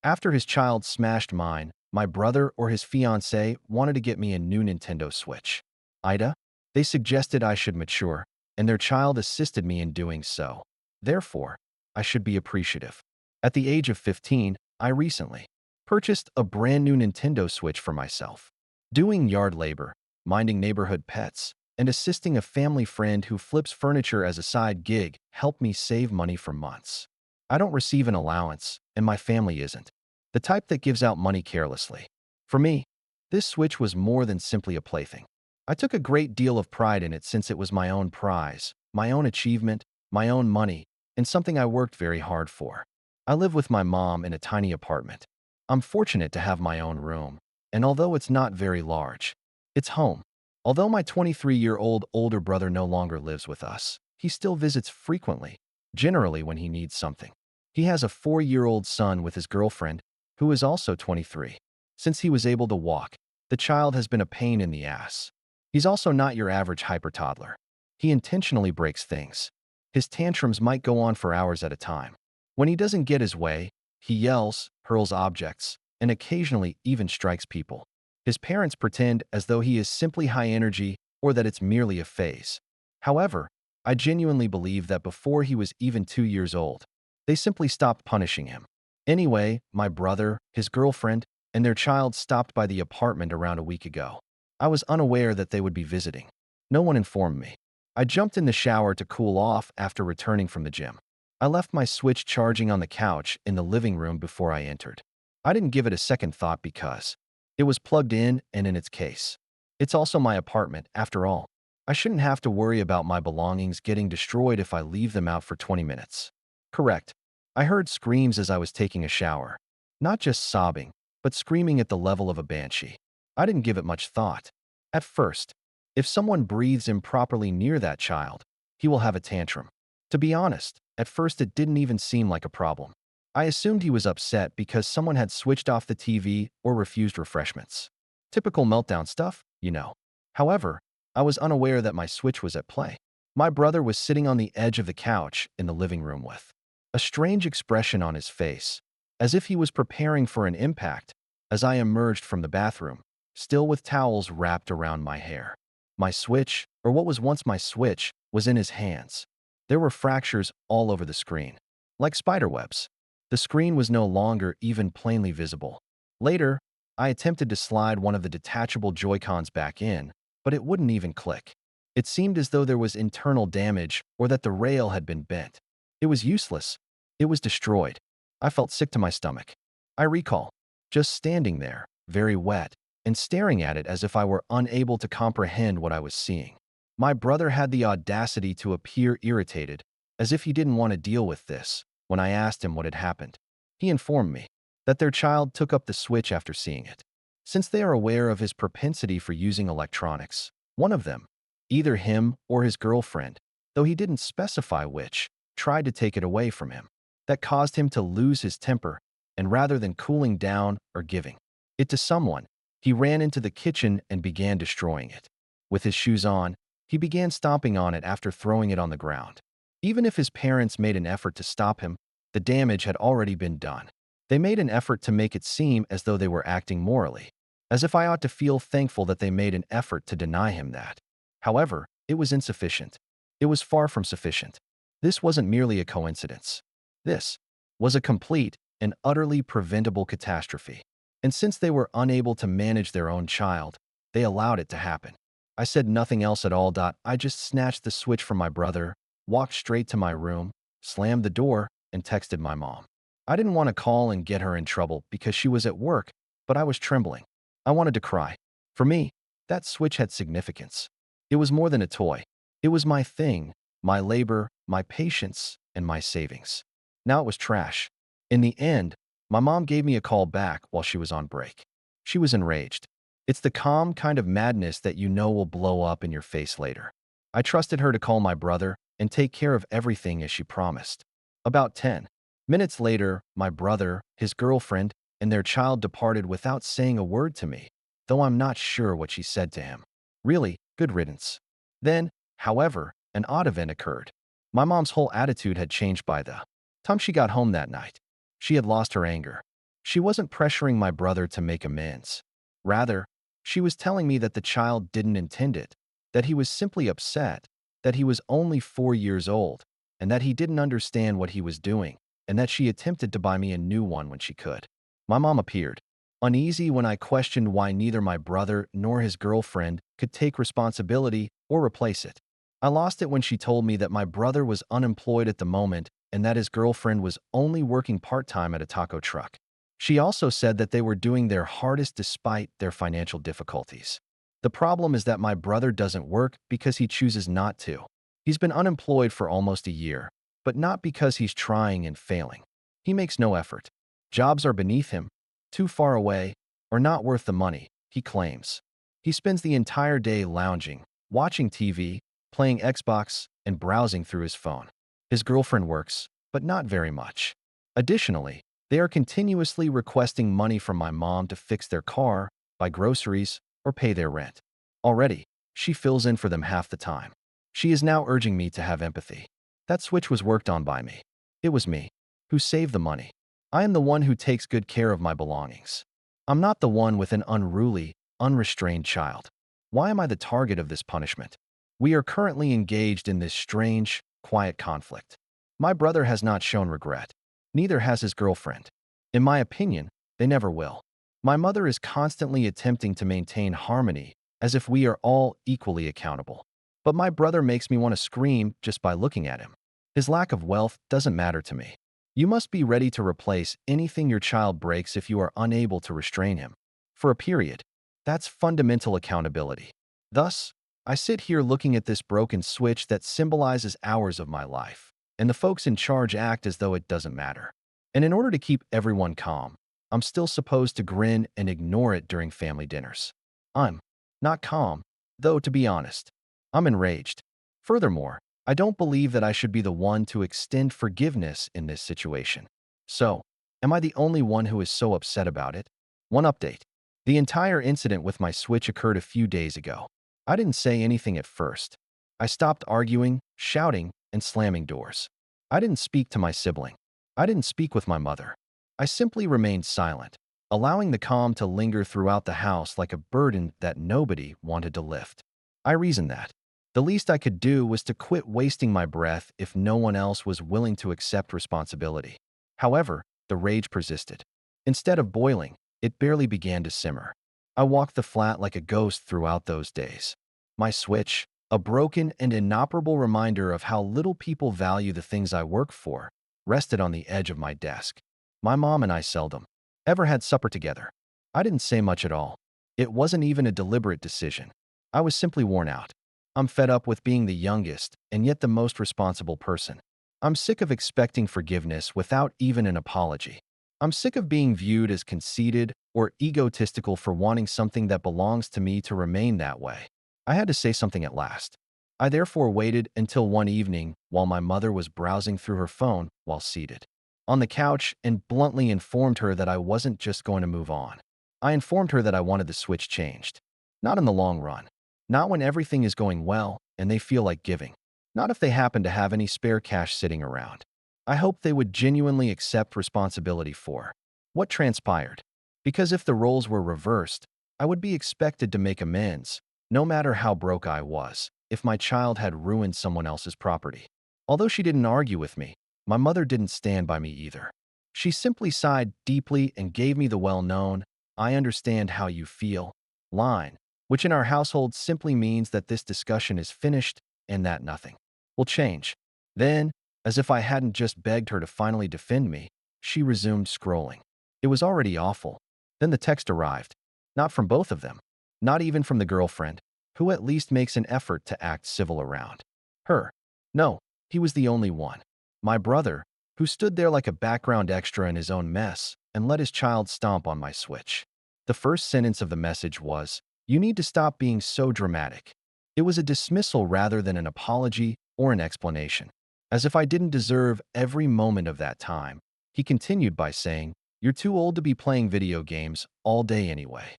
After his child smashed mine, my brother or his fiancée wanted to get me a new Nintendo Switch. AITA? They suggested I should mature, and their child assisted me in doing so. Therefore, I should be appreciative. At the age of 15, I recently purchased a brand new Nintendo Switch for myself. Doing yard labor, minding neighborhood pets, and assisting a family friend who flips furniture as a side gig helped me save money for months. I don't receive an allowance, and my family isn't the type that gives out money carelessly. For me, this Switch was more than simply a plaything. I took a great deal of pride in it since it was my own prize, my own achievement, my own money, and something I worked very hard for. I live with my mom in a tiny apartment. I'm fortunate to have my own room, and although it's not very large, it's home. Although my 23-year-old older brother no longer lives with us, he still visits frequently, generally when he needs something. He has a 4-year-old son with his girlfriend, who is also 23. Since he was able to walk, the child has been a pain in the ass. He's also not your average hyper-toddler. He intentionally breaks things. His tantrums might go on for hours at a time. When he doesn't get his way, he yells, hurls objects, and occasionally even strikes people. His parents pretend as though he is simply high energy or that it's merely a phase. However, I genuinely believe that before he was even 2 years old, they simply stopped punishing him. Anyway, my brother, his girlfriend, and their child stopped by the apartment around a week ago. I was unaware that they would be visiting. No one informed me. I jumped in the shower to cool off after returning from the gym. I left my Switch charging on the couch in the living room before I entered. I didn't give it a second thought because it was plugged in and in its case. It's also my apartment, after all. I shouldn't have to worry about my belongings getting destroyed if I leave them out for 20 minutes. Correct. I heard screams as I was taking a shower. Not just sobbing, but screaming at the level of a banshee. I didn't give it much thought. At first, if someone breathes improperly near that child, he will have a tantrum. To be honest, at first it didn't even seem like a problem. I assumed he was upset because someone had switched off the TV or refused refreshments. Typical meltdown stuff, you know. However, I was unaware that my Switch was at play. My brother was sitting on the edge of the couch in the living room with a strange expression on his face, as if he was preparing for an impact, as I emerged from the bathroom, still with towels wrapped around my hair. My Switch, or what was once my Switch, was in his hands. There were fractures all over the screen, like spiderwebs. The screen was no longer even plainly visible. Later, I attempted to slide one of the detachable Joy-Cons back in, but it wouldn't even click. It seemed as though there was internal damage or that the rail had been bent. It was useless. It was destroyed. I felt sick to my stomach. I recall just standing there, very wet, and staring at it as if I were unable to comprehend what I was seeing. My brother had the audacity to appear irritated, as if he didn't want to deal with this, when I asked him what had happened. He informed me that their child took up the Switch after seeing it. Since they are aware of his propensity for using electronics, one of them, either him or his girlfriend, though he didn't specify which, tried to take it away from him. That caused him to lose his temper, and rather than cooling down or giving it to someone, he ran into the kitchen and began destroying it. With his shoes on, he began stomping on it after throwing it on the ground. Even if his parents made an effort to stop him, the damage had already been done. They made an effort to make it seem as though they were acting morally, as if I ought to feel thankful that they made an effort to deny him that. However, it was insufficient. It was far from sufficient. This wasn't merely a coincidence. This was a complete and utterly preventable catastrophe. And since they were unable to manage their own child, they allowed it to happen. I said nothing else at all. I just snatched the Switch from my brother, walked straight to my room, slammed the door, and texted my mom. I didn't want to call and get her in trouble because she was at work, but I was trembling. I wanted to cry. For me, that Switch had significance. It was more than a toy. It was my thing, my labor, my patience, and my savings. Now it was trash. In the end, my mom gave me a call back while she was on break. She was enraged. It's the calm kind of madness that you know will blow up in your face later. I trusted her to call my brother and take care of everything as she promised. About 10 minutes later, my brother, his girlfriend, and their child departed without saying a word to me, though I'm not sure what she said to him. Really, good riddance. Then, however, an odd event occurred. My mom's whole attitude had changed by the time she got home that night. She had lost her anger. She wasn't pressuring my brother to make amends. Rather, she was telling me that the child didn't intend it, that he was simply upset, that he was only 4 years old, and that he didn't understand what he was doing, and that she attempted to buy me a new one when she could. My mom appeared, uneasy when I questioned why neither my brother nor his girlfriend could take responsibility or replace it. I lost it when she told me that my brother was unemployed at the moment and that his girlfriend was only working part-time at a taco truck. She also said that they were doing their hardest despite their financial difficulties. The problem is that my brother doesn't work because he chooses not to. He's been unemployed for almost a year, but not because he's trying and failing. He makes no effort. Jobs are beneath him, too far away, or not worth the money, he claims. He spends the entire day lounging, watching TV, playing Xbox, and browsing through his phone. His girlfriend works, but not very much. Additionally, they are continuously requesting money from my mom to fix their car, buy groceries, or pay their rent. Already, she fills in for them half the time. She is now urging me to have empathy. That switch was worked on by me. It was me who saved the money. I am the one who takes good care of my belongings. I'm not the one with an unruly, unrestrained child. Why am I the target of this punishment? We are currently engaged in this strange, quiet conflict. My brother has not shown regret. Neither has his girlfriend. In my opinion, they never will. My mother is constantly attempting to maintain harmony, as if we are all equally accountable. But my brother makes me want to scream just by looking at him. His lack of wealth doesn't matter to me. You must be ready to replace anything your child breaks if you are unable to restrain him. For a period. That's fundamental accountability. Thus, I sit here looking at this broken switch that symbolizes hours of my life, and the folks in charge act as though it doesn't matter. And in order to keep everyone calm, I'm still supposed to grin and ignore it during family dinners. I'm not calm, though, to be honest. I'm enraged. Furthermore, I don't believe that I should be the one to extend forgiveness in this situation. So, am I the only one who is so upset about it? One update. The entire incident with my switch occurred a few days ago. I didn't say anything at first. I stopped arguing, shouting, and slamming doors. I didn't speak to my sibling. I didn't speak with my mother. I simply remained silent, allowing the calm to linger throughout the house like a burden that nobody wanted to lift. I reasoned that the least I could do was to quit wasting my breath if no one else was willing to accept responsibility. However, the rage persisted. Instead of boiling, it barely began to simmer. I walked the flat like a ghost throughout those days. My switch, a broken and inoperable reminder of how little people value the things I work for, rested on the edge of my desk. My mom and I seldom ever had supper together. I didn't say much at all. It wasn't even a deliberate decision. I was simply worn out. I'm fed up with being the youngest and yet the most responsible person. I'm sick of expecting forgiveness without even an apology. I'm sick of being viewed as conceited or egotistical for wanting something that belongs to me to remain that way. I had to say something at last. I therefore waited until one evening while my mother was browsing through her phone while seated on the couch and bluntly informed her that I wasn't just going to move on. I informed her that I wanted the switch changed. Not in the long run. Not when everything is going well and they feel like giving. Not if they happen to have any spare cash sitting around. I hoped they would genuinely accept responsibility for what transpired. Because if the roles were reversed, I would be expected to make amends, no matter how broke I was, if my child had ruined someone else's property. Although she didn't argue with me, my mother didn't stand by me either. She simply sighed deeply and gave me the well-known, "I understand how you feel" line, which in our household simply means that this discussion is finished and that nothing will change. Then, as if I hadn't just begged her to finally defend me, she resumed scrolling. It was already awful. Then the text arrived. Not from both of them. Not even from the girlfriend, who at least makes an effort to act civil around her. No, he was the only one. My brother, who stood there like a background extra in his own mess and let his child stomp on my switch. The first sentence of the message was, "You need to stop being so dramatic." It was a dismissal rather than an apology or an explanation. As if I didn't deserve every moment of that time, he continued by saying, "You're too old to be playing video games all day anyway."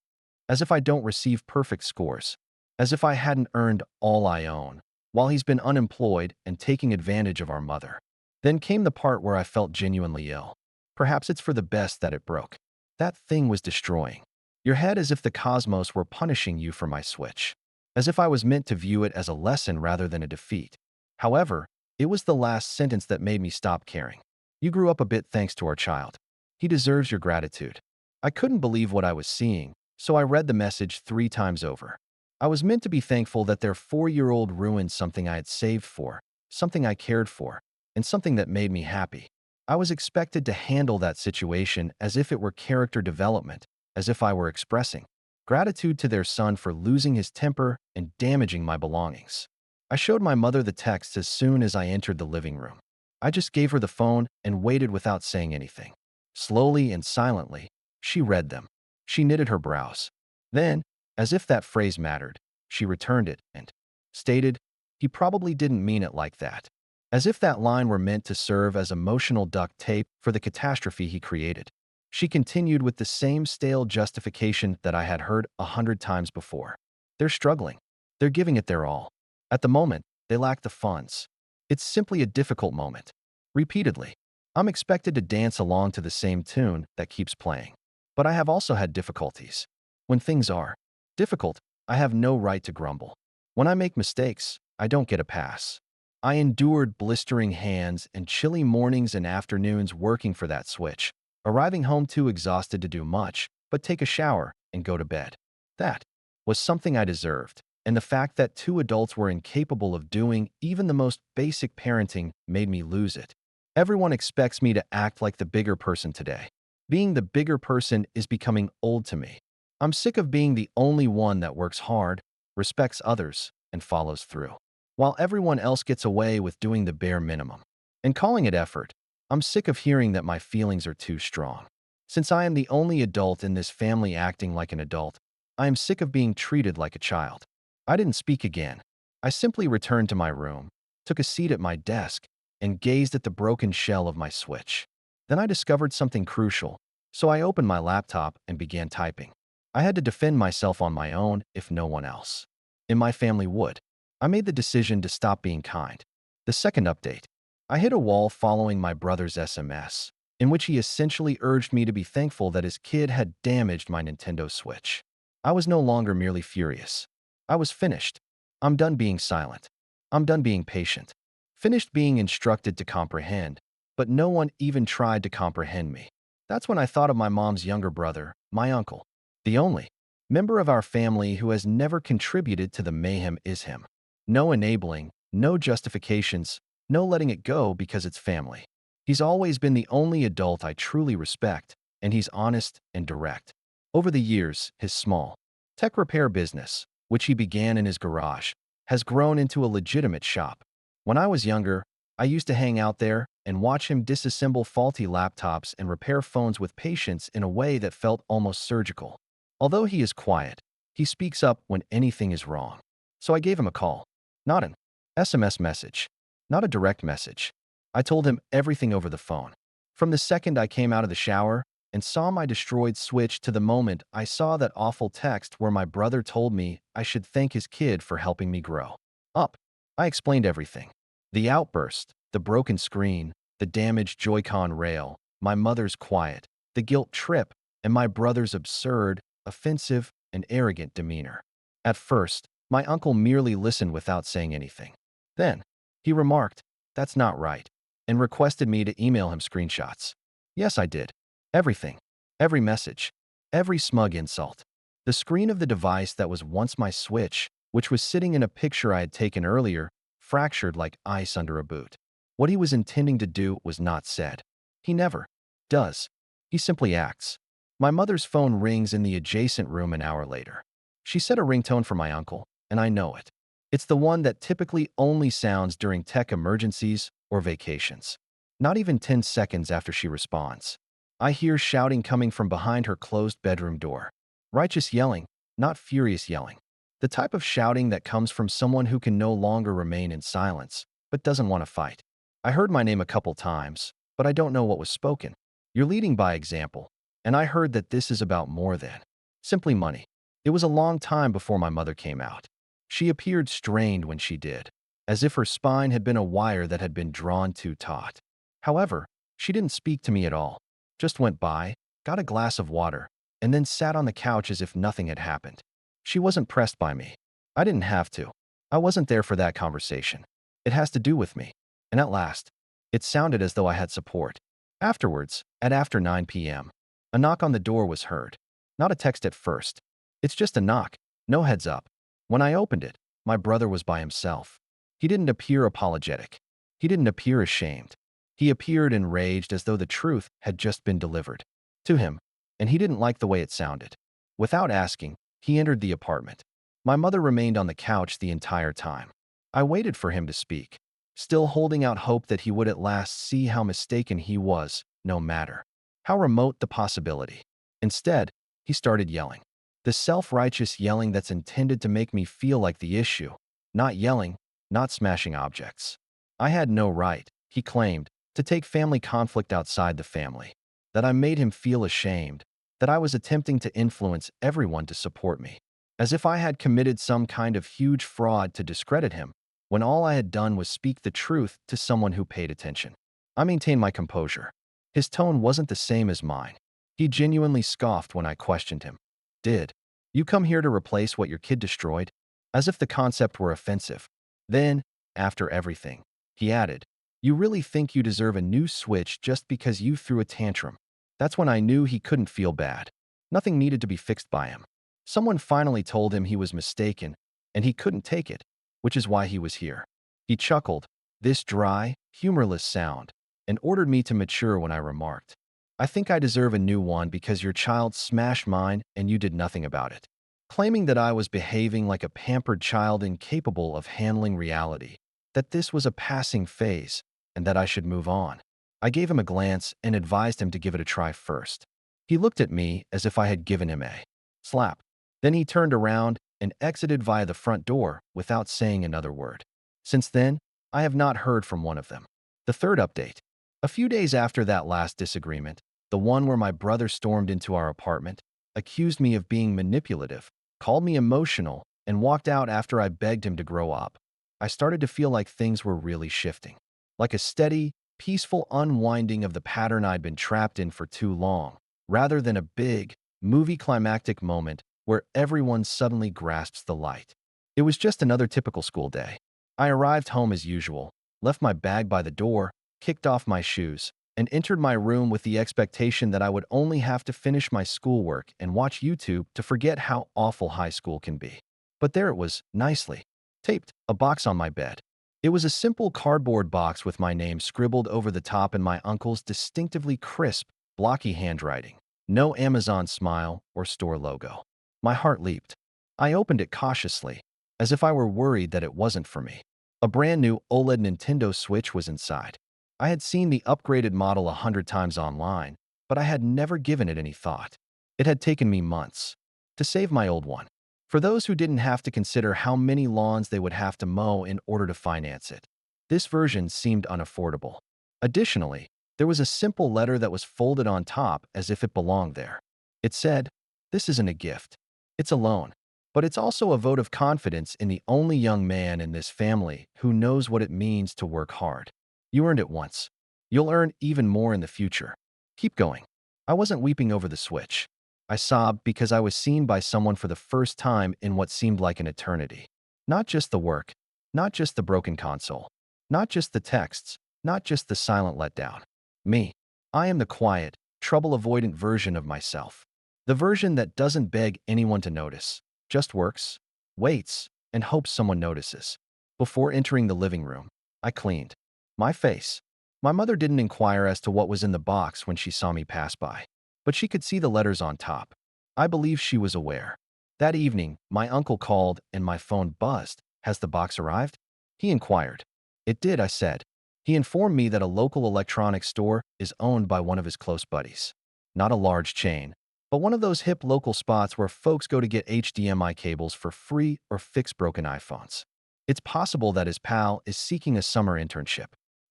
As if I don't receive perfect scores. As if I hadn't earned all I own, while he's been unemployed and taking advantage of our mother. Then came the part where I felt genuinely ill. Perhaps it's for the best that it broke. That thing was destroying your head, as if the cosmos were punishing you for my switch, as if I was meant to view it as a lesson rather than a defeat. However, it was the last sentence that made me stop caring. You grew up a bit thanks to our child. He deserves your gratitude. I couldn't believe what I was seeing, so I read the message 3 times over. I was meant to be thankful that their 4-year-old ruined something I had saved for, something I cared for, and something that made me happy. I was expected to handle that situation as if it were character development, as if I were expressing gratitude to their son for losing his temper and damaging my belongings. I showed my mother the texts as soon as I entered the living room. I just gave her the phone and waited without saying anything. Slowly and silently, she read them. She knitted her brows. Then, as if that phrase mattered, she returned it and stated, "He probably didn't mean it like that." As if that line were meant to serve as emotional duct tape for the catastrophe he created. She continued with the same stale justification that I had heard 100 times before. They're struggling. They're giving it their all. At the moment, they lack the funds. It's simply a difficult moment. Repeatedly, I'm expected to dance along to the same tune that keeps playing. But I have also had difficulties. When things are difficult, I have no right to grumble. When I make mistakes, I don't get a pass. I endured blistering hands and chilly mornings and afternoons working for that switch, arriving home too exhausted to do much, but take a shower and go to bed. That was something I deserved, and the fact that 2 adults were incapable of doing even the most basic parenting made me lose it. Everyone expects me to act like the bigger person today. Being the bigger person is becoming old to me. I'm sick of being the only one that works hard, respects others, and follows through, while everyone else gets away with doing the bare minimum and calling it effort. I'm sick of hearing that my feelings are too strong. Since I am the only adult in this family acting like an adult, I am sick of being treated like a child. I didn't speak again. I simply returned to my room, took a seat at my desk, and gazed at the broken shell of my switch. Then I discovered something crucial, so I opened my laptop and began typing. I had to defend myself on my own if no one else in my family would. I made the decision to stop being kind. The second update. I hit a wall following my brother's SMS, in which he essentially urged me to be thankful that his kid had damaged my Nintendo Switch. I was no longer merely furious. I was finished. I'm done being silent. I'm done being patient. Finished being instructed to comprehend, but no one even tried to comprehend me. That's when I thought of my mom's younger brother, my uncle. The only member of our family who has never contributed to the mayhem is him. No enabling, no justifications, no letting it go because it's family. He's always been the only adult I truly respect, and he's honest and direct. Over the years, his small tech repair business, which he began in his garage, has grown into a legitimate shop. When I was younger, I used to hang out there and watch him disassemble faulty laptops and repair phones with patience in a way that felt almost surgical. Although he is quiet, he speaks up when anything is wrong. So I gave him a call. Not an SMS message. Not a direct message. I told him everything over the phone. From the second I came out of the shower and saw my destroyed switch to the moment I saw that awful text where my brother told me I should thank his kid for helping me grow up. I explained everything. The outburst, the broken screen, the damaged Joy-Con rail, my mother's quiet, the guilt trip, and my brother's absurd, offensive, and arrogant demeanor. At first, my uncle merely listened without saying anything. Then, he remarked, "That's not right," and requested me to email him screenshots. Yes, I did. Everything. Every message. Every smug insult. The screen of the device that was once my switch, which was sitting in a picture I had taken earlier, fractured like ice under a boot. What he was intending to do was not said. He never does. He simply acts. My mother's phone rings in the adjacent room an hour later. She set a ringtone for my uncle, and I know it. It's the one that typically only sounds during tech emergencies or vacations. Not even 10 seconds after she responds, I hear shouting coming from behind her closed bedroom door. Righteous yelling, not furious yelling. The type of shouting that comes from someone who can no longer remain in silence, but doesn't want to fight. I heard my name a couple times, but I don't know what was spoken. You're leading by example, and I heard that this is about more than simply money. It was a long time before my mother came out. She appeared strained when she did, as if her spine had been a wire that had been drawn too taut. However, she didn't speak to me at all, just went by, got a glass of water, and then sat on the couch as if nothing had happened. She wasn't pressed by me. I didn't have to. I wasn't there for that conversation. It has to do with me. And at last, it sounded as though I had support. Afterwards, at after 9 p.m., a knock on the door was heard. Not a text at first. It's just a knock, no heads up. When I opened it, my brother was by himself. He didn't appear apologetic. He didn't appear ashamed. He appeared enraged as though the truth had just been delivered to him, and he didn't like the way it sounded. Without asking, he entered the apartment. My mother remained on the couch the entire time. I waited for him to speak, still holding out hope that he would at last see how mistaken he was, no matter how remote the possibility. Instead, he started yelling. The self-righteous yelling that's intended to make me feel like the issue. Not yelling, not smashing objects. I had no right, he claimed, to take family conflict outside the family. That I made him feel ashamed. That I was attempting to influence everyone to support me. As if I had committed some kind of huge fraud to discredit him, when all I had done was speak the truth to someone who paid attention. I maintained my composure. His tone wasn't the same as mine. He genuinely scoffed when I questioned him. Did you come here to replace what your kid destroyed? As if the concept were offensive. Then, after everything, he added, you really think you deserve a new Switch just because you threw a tantrum? That's when I knew he couldn't feel bad. Nothing needed to be fixed by him. Someone finally told him he was mistaken, and he couldn't take it, which is why he was here. He chuckled, this dry, humorless sound, and ordered me to mature when I remarked, I think I deserve a new one because your child smashed mine and you did nothing about it. Claiming that I was behaving like a pampered child incapable of handling reality, that this was a passing phase, and that I should move on. I gave him a glance and advised him to give it a try first. He looked at me as if I had given him a slap. Then he turned around and exited via the front door without saying another word. Since then, I have not heard from one of them. The third update. A few days after that last disagreement, the one where my brother stormed into our apartment, accused me of being manipulative, called me emotional, and walked out after I begged him to grow up, I started to feel like things were really shifting. Like a steady, peaceful unwinding of the pattern I'd been trapped in for too long, rather than a big, movie climactic moment where everyone suddenly grasps the light. It was just another typical school day. I arrived home as usual, left my bag by the door, kicked off my shoes, and entered my room with the expectation that I would only have to finish my schoolwork and watch YouTube to forget how awful high school can be. But there it was, nicely taped, a box on my bed. It was a simple cardboard box with my name scribbled over the top in my uncle's distinctively crisp, blocky handwriting. No Amazon smile or store logo. My heart leaped. I opened it cautiously, as if I were worried that it wasn't for me. A brand new OLED Nintendo Switch was inside. I had seen the upgraded model 100 times online, but I had never given it any thought. It had taken me months to save my old one. For those who didn't have to consider how many lawns they would have to mow in order to finance it, this version seemed unaffordable. Additionally, there was a simple letter that was folded on top as if it belonged there. It said, "This isn't a gift. It's a loan. But it's also a vote of confidence in the only young man in this family who knows what it means to work hard. You earned it once. You'll earn even more in the future. Keep going." I wasn't weeping over the Switch. I sobbed because I was seen by someone for the first time in what seemed like an eternity. Not just the work, not just the broken console, not just the texts, not just the silent letdown. Me. I am the quiet, trouble-avoidant version of myself. The version that doesn't beg anyone to notice, just works, waits, and hopes someone notices. Before entering the living room, I cleaned my face. My mother didn't inquire as to what was in the box when she saw me pass by, but she could see the letters on top. I believe she was aware. That evening, my uncle called and my phone buzzed. "Has the box arrived?" he inquired. "It did," I said. He informed me that a local electronics store is owned by one of his close buddies. Not a large chain, but one of those hip local spots where folks go to get HDMI cables for free or fix broken iPhones. It's possible that his pal is seeking a summer internship.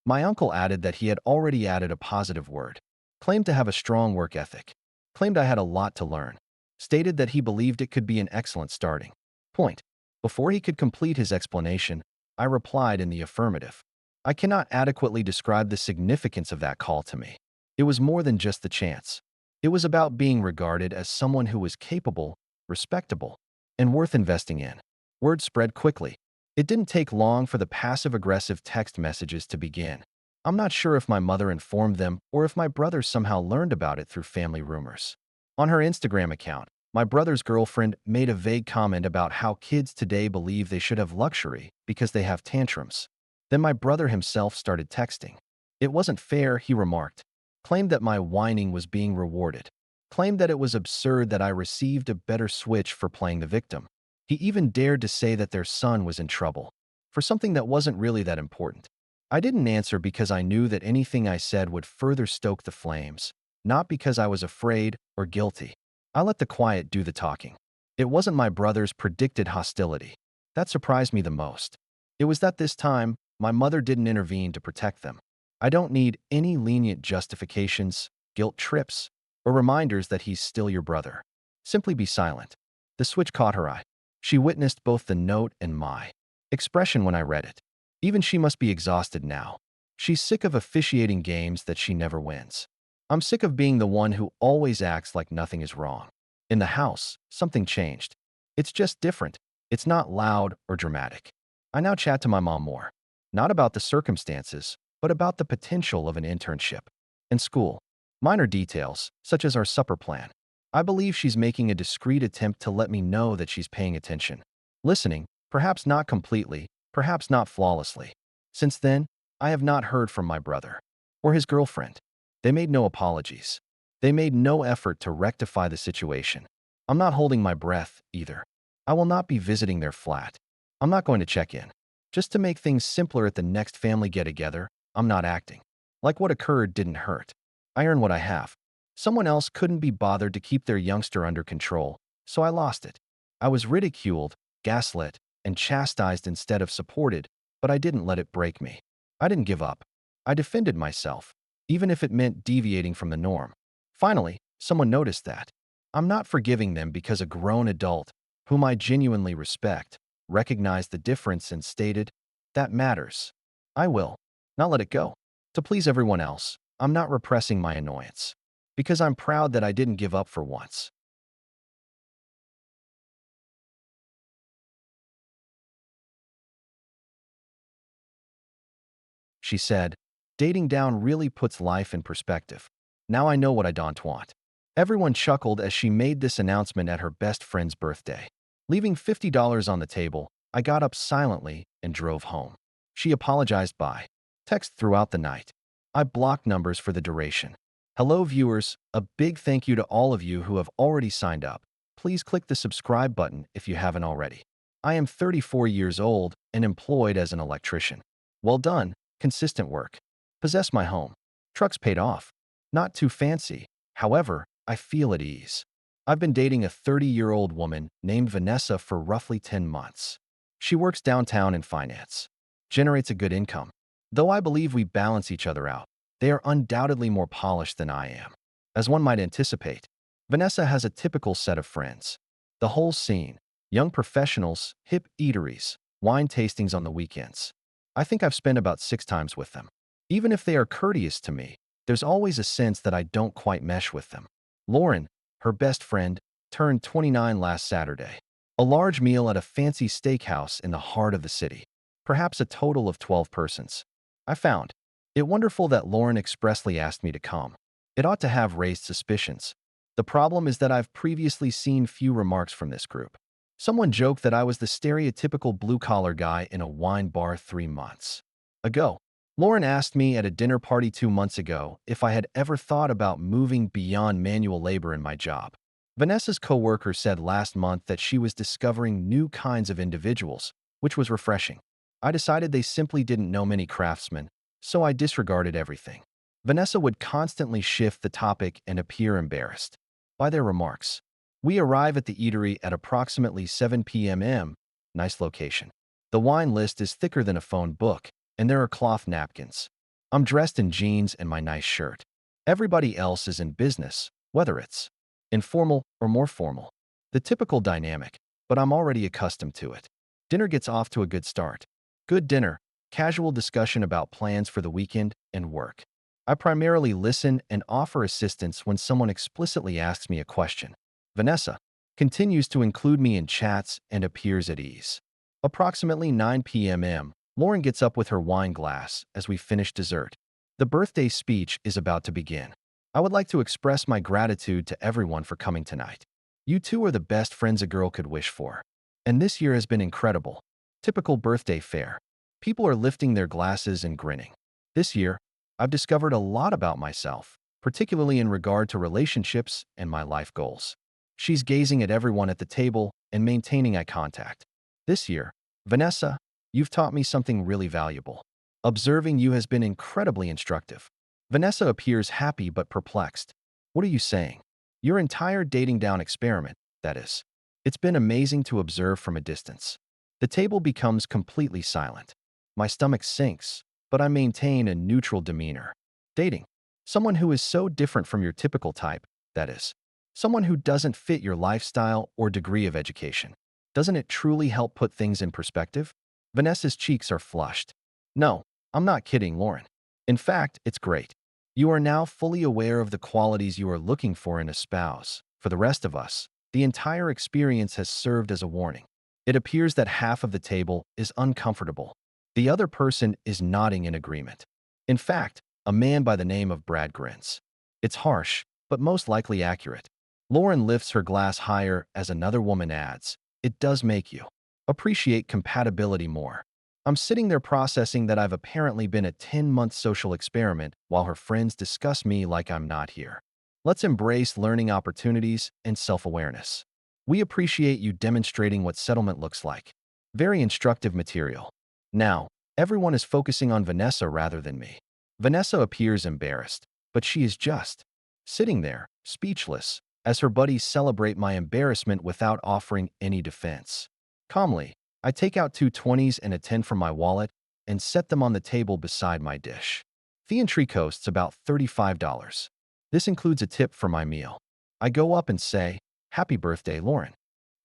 My uncle added that he had already added a positive word, claimed to have a strong work ethic, claimed I had a lot to learn, stated that he believed it could be an excellent starting point. Before he could complete his explanation, I replied in the affirmative. I cannot adequately describe the significance of that call to me. It was more than just the chance. It was about being regarded as someone who was capable, respectable, and worth investing in. Word spread quickly. It didn't take long for the passive-aggressive text messages to begin. I'm not sure if my mother informed them or if my brother somehow learned about it through family rumors. On her Instagram account, my brother's girlfriend made a vague comment about how kids today believe they should have luxury because they have tantrums. Then my brother himself started texting. It wasn't fair, he remarked. Claimed that my whining was being rewarded. Claimed that it was absurd that I received a better switch for playing the victim. He even dared to say that their son was in trouble for something that wasn't really that important. I didn't answer because I knew that anything I said would further stoke the flames, not because I was afraid or guilty. I let the quiet do the talking. It wasn't my brother's predicted hostility that surprised me the most. It was that this time, my mother didn't intervene to protect them. I don't need any lenient justifications, guilt trips, or reminders that he's still your brother. Simply be silent. The switch caught her eye. She witnessed both the note and my expression when I read it. Even she must be exhausted now. She's sick of officiating games that she never wins. I'm sick of being the one who always acts like nothing is wrong. In the house, something changed. It's just different. It's not loud or dramatic. I now chat to my mom more. Not about the circumstances, but about the potential of an internship. And school. Minor details, such as our supper plan. I believe she's making a discreet attempt to let me know that she's paying attention. Listening, perhaps not completely, perhaps not flawlessly. Since then, I have not heard from my brother or his girlfriend. They made no apologies. They made no effort to rectify the situation. I'm not holding my breath, either. I will not be visiting their flat. I'm not going to check in. Just to make things simpler at the next family get-together, I'm not acting. Like what occurred didn't hurt. I earn what I have. Someone else couldn't be bothered to keep their youngster under control, so I lost it. I was ridiculed, gaslit, and chastised instead of supported, but I didn't let it break me. I didn't give up. I defended myself, even if it meant deviating from the norm. Finally, someone noticed that. I'm not forgiving them because a grown adult, whom I genuinely respect, recognized the difference and stated, "That matters." I will not let it go. To please everyone else, I'm not repressing my annoyance. Because I'm proud that I didn't give up for once. She said, dating down really puts life in perspective. Now I know what I don't want. Everyone chuckled as she made this announcement at her best friend's birthday. Leaving $50 on the table, I got up silently and drove home. She apologized by text throughout the night. I blocked numbers for the duration. Hello viewers, a big thank you to all of you who have already signed up. Please click the subscribe button if you haven't already. I am 34 years old and employed as an electrician. Well done, consistent work. Possess my home. Truck's paid off. Not too fancy. However, I feel at ease. I've been dating a 30-year-old woman named Vanessa for roughly 10 months. She works downtown in finance. Generates a good income. Though I believe we balance each other out, they are undoubtedly more polished than I am. As one might anticipate, Vanessa has a typical set of friends. The whole scene, young professionals, hip eateries, wine tastings on the weekends. I think I've spent about 6 times with them. Even if they are courteous to me, there's always a sense that I don't quite mesh with them. Lauren, her best friend, turned 29 last Saturday. A large meal at a fancy steakhouse in the heart of the city. Perhaps a total of 12 persons. I found it wonderful that Lauren expressly asked me to come. It ought to have raised suspicions. The problem is that I've previously seen few remarks from this group. Someone joked that I was the stereotypical blue-collar guy in a wine bar 3 months ago. Lauren asked me at a dinner party 2 months ago if I had ever thought about moving beyond manual labor in my job. Vanessa's coworker said last month that she was discovering new kinds of individuals, which was refreshing. I decided they simply didn't know many craftsmen, so I disregarded everything. Vanessa would constantly shift the topic and appear embarrassed by their remarks. We arrive at the eatery at approximately 7 p.m. Nice location. The wine list is thicker than a phone book, and there are cloth napkins. I'm dressed in jeans and my nice shirt. Everybody else is in business, whether it's informal or more formal. The typical dynamic, but I'm already accustomed to it. Dinner gets off to a good start. Good dinner, casual discussion about plans for the weekend, and work. I primarily listen and offer assistance when someone explicitly asks me a question. Vanessa continues to include me in chats and appears at ease. Approximately 9 p.m. Lauren gets up with her wine glass as we finish dessert. The birthday speech is about to begin. I would like to express my gratitude to everyone for coming tonight. You two are the best friends a girl could wish for. And this year has been incredible. Typical birthday fare. People are lifting their glasses and grinning. This year, I've discovered a lot about myself, particularly in regard to relationships and my life goals. She's gazing at everyone at the table and maintaining eye contact. This year, Vanessa, you've taught me something really valuable. Observing you has been incredibly instructive. Vanessa appears happy but perplexed. What are you saying? Your entire dating down experiment, that is. It's been amazing to observe from a distance. The table becomes completely silent. My stomach sinks, but I maintain a neutral demeanor. Dating. Someone who is so different from your typical type, that is. Someone who doesn't fit your lifestyle or degree of education. Doesn't it truly help put things in perspective? Vanessa's cheeks are flushed. No, I'm not kidding, Lauren. In fact, it's great. You are now fully aware of the qualities you are looking for in a spouse. For the rest of us, the entire experience has served as a warning. It appears that half of the table is uncomfortable. The other person is nodding in agreement. In fact, a man by the name of Brad grins. It's harsh, but most likely accurate. Lauren lifts her glass higher as another woman adds, "It does make you appreciate compatibility more." I'm sitting there processing that I've apparently been a 10-month social experiment while her friends discuss me like I'm not here. Let's embrace learning opportunities and self-awareness. We appreciate you demonstrating what settlement looks like. Very instructive material. Now, everyone is focusing on Vanessa rather than me. Vanessa appears embarrassed, but she is just sitting there, speechless, as her buddies celebrate my embarrassment without offering any defense. Calmly, I take out two 20s and a 10 from my wallet and set them on the table beside my dish. The entry costs about $35. This includes a tip for my meal. I go up and say, "Happy birthday, Lauren."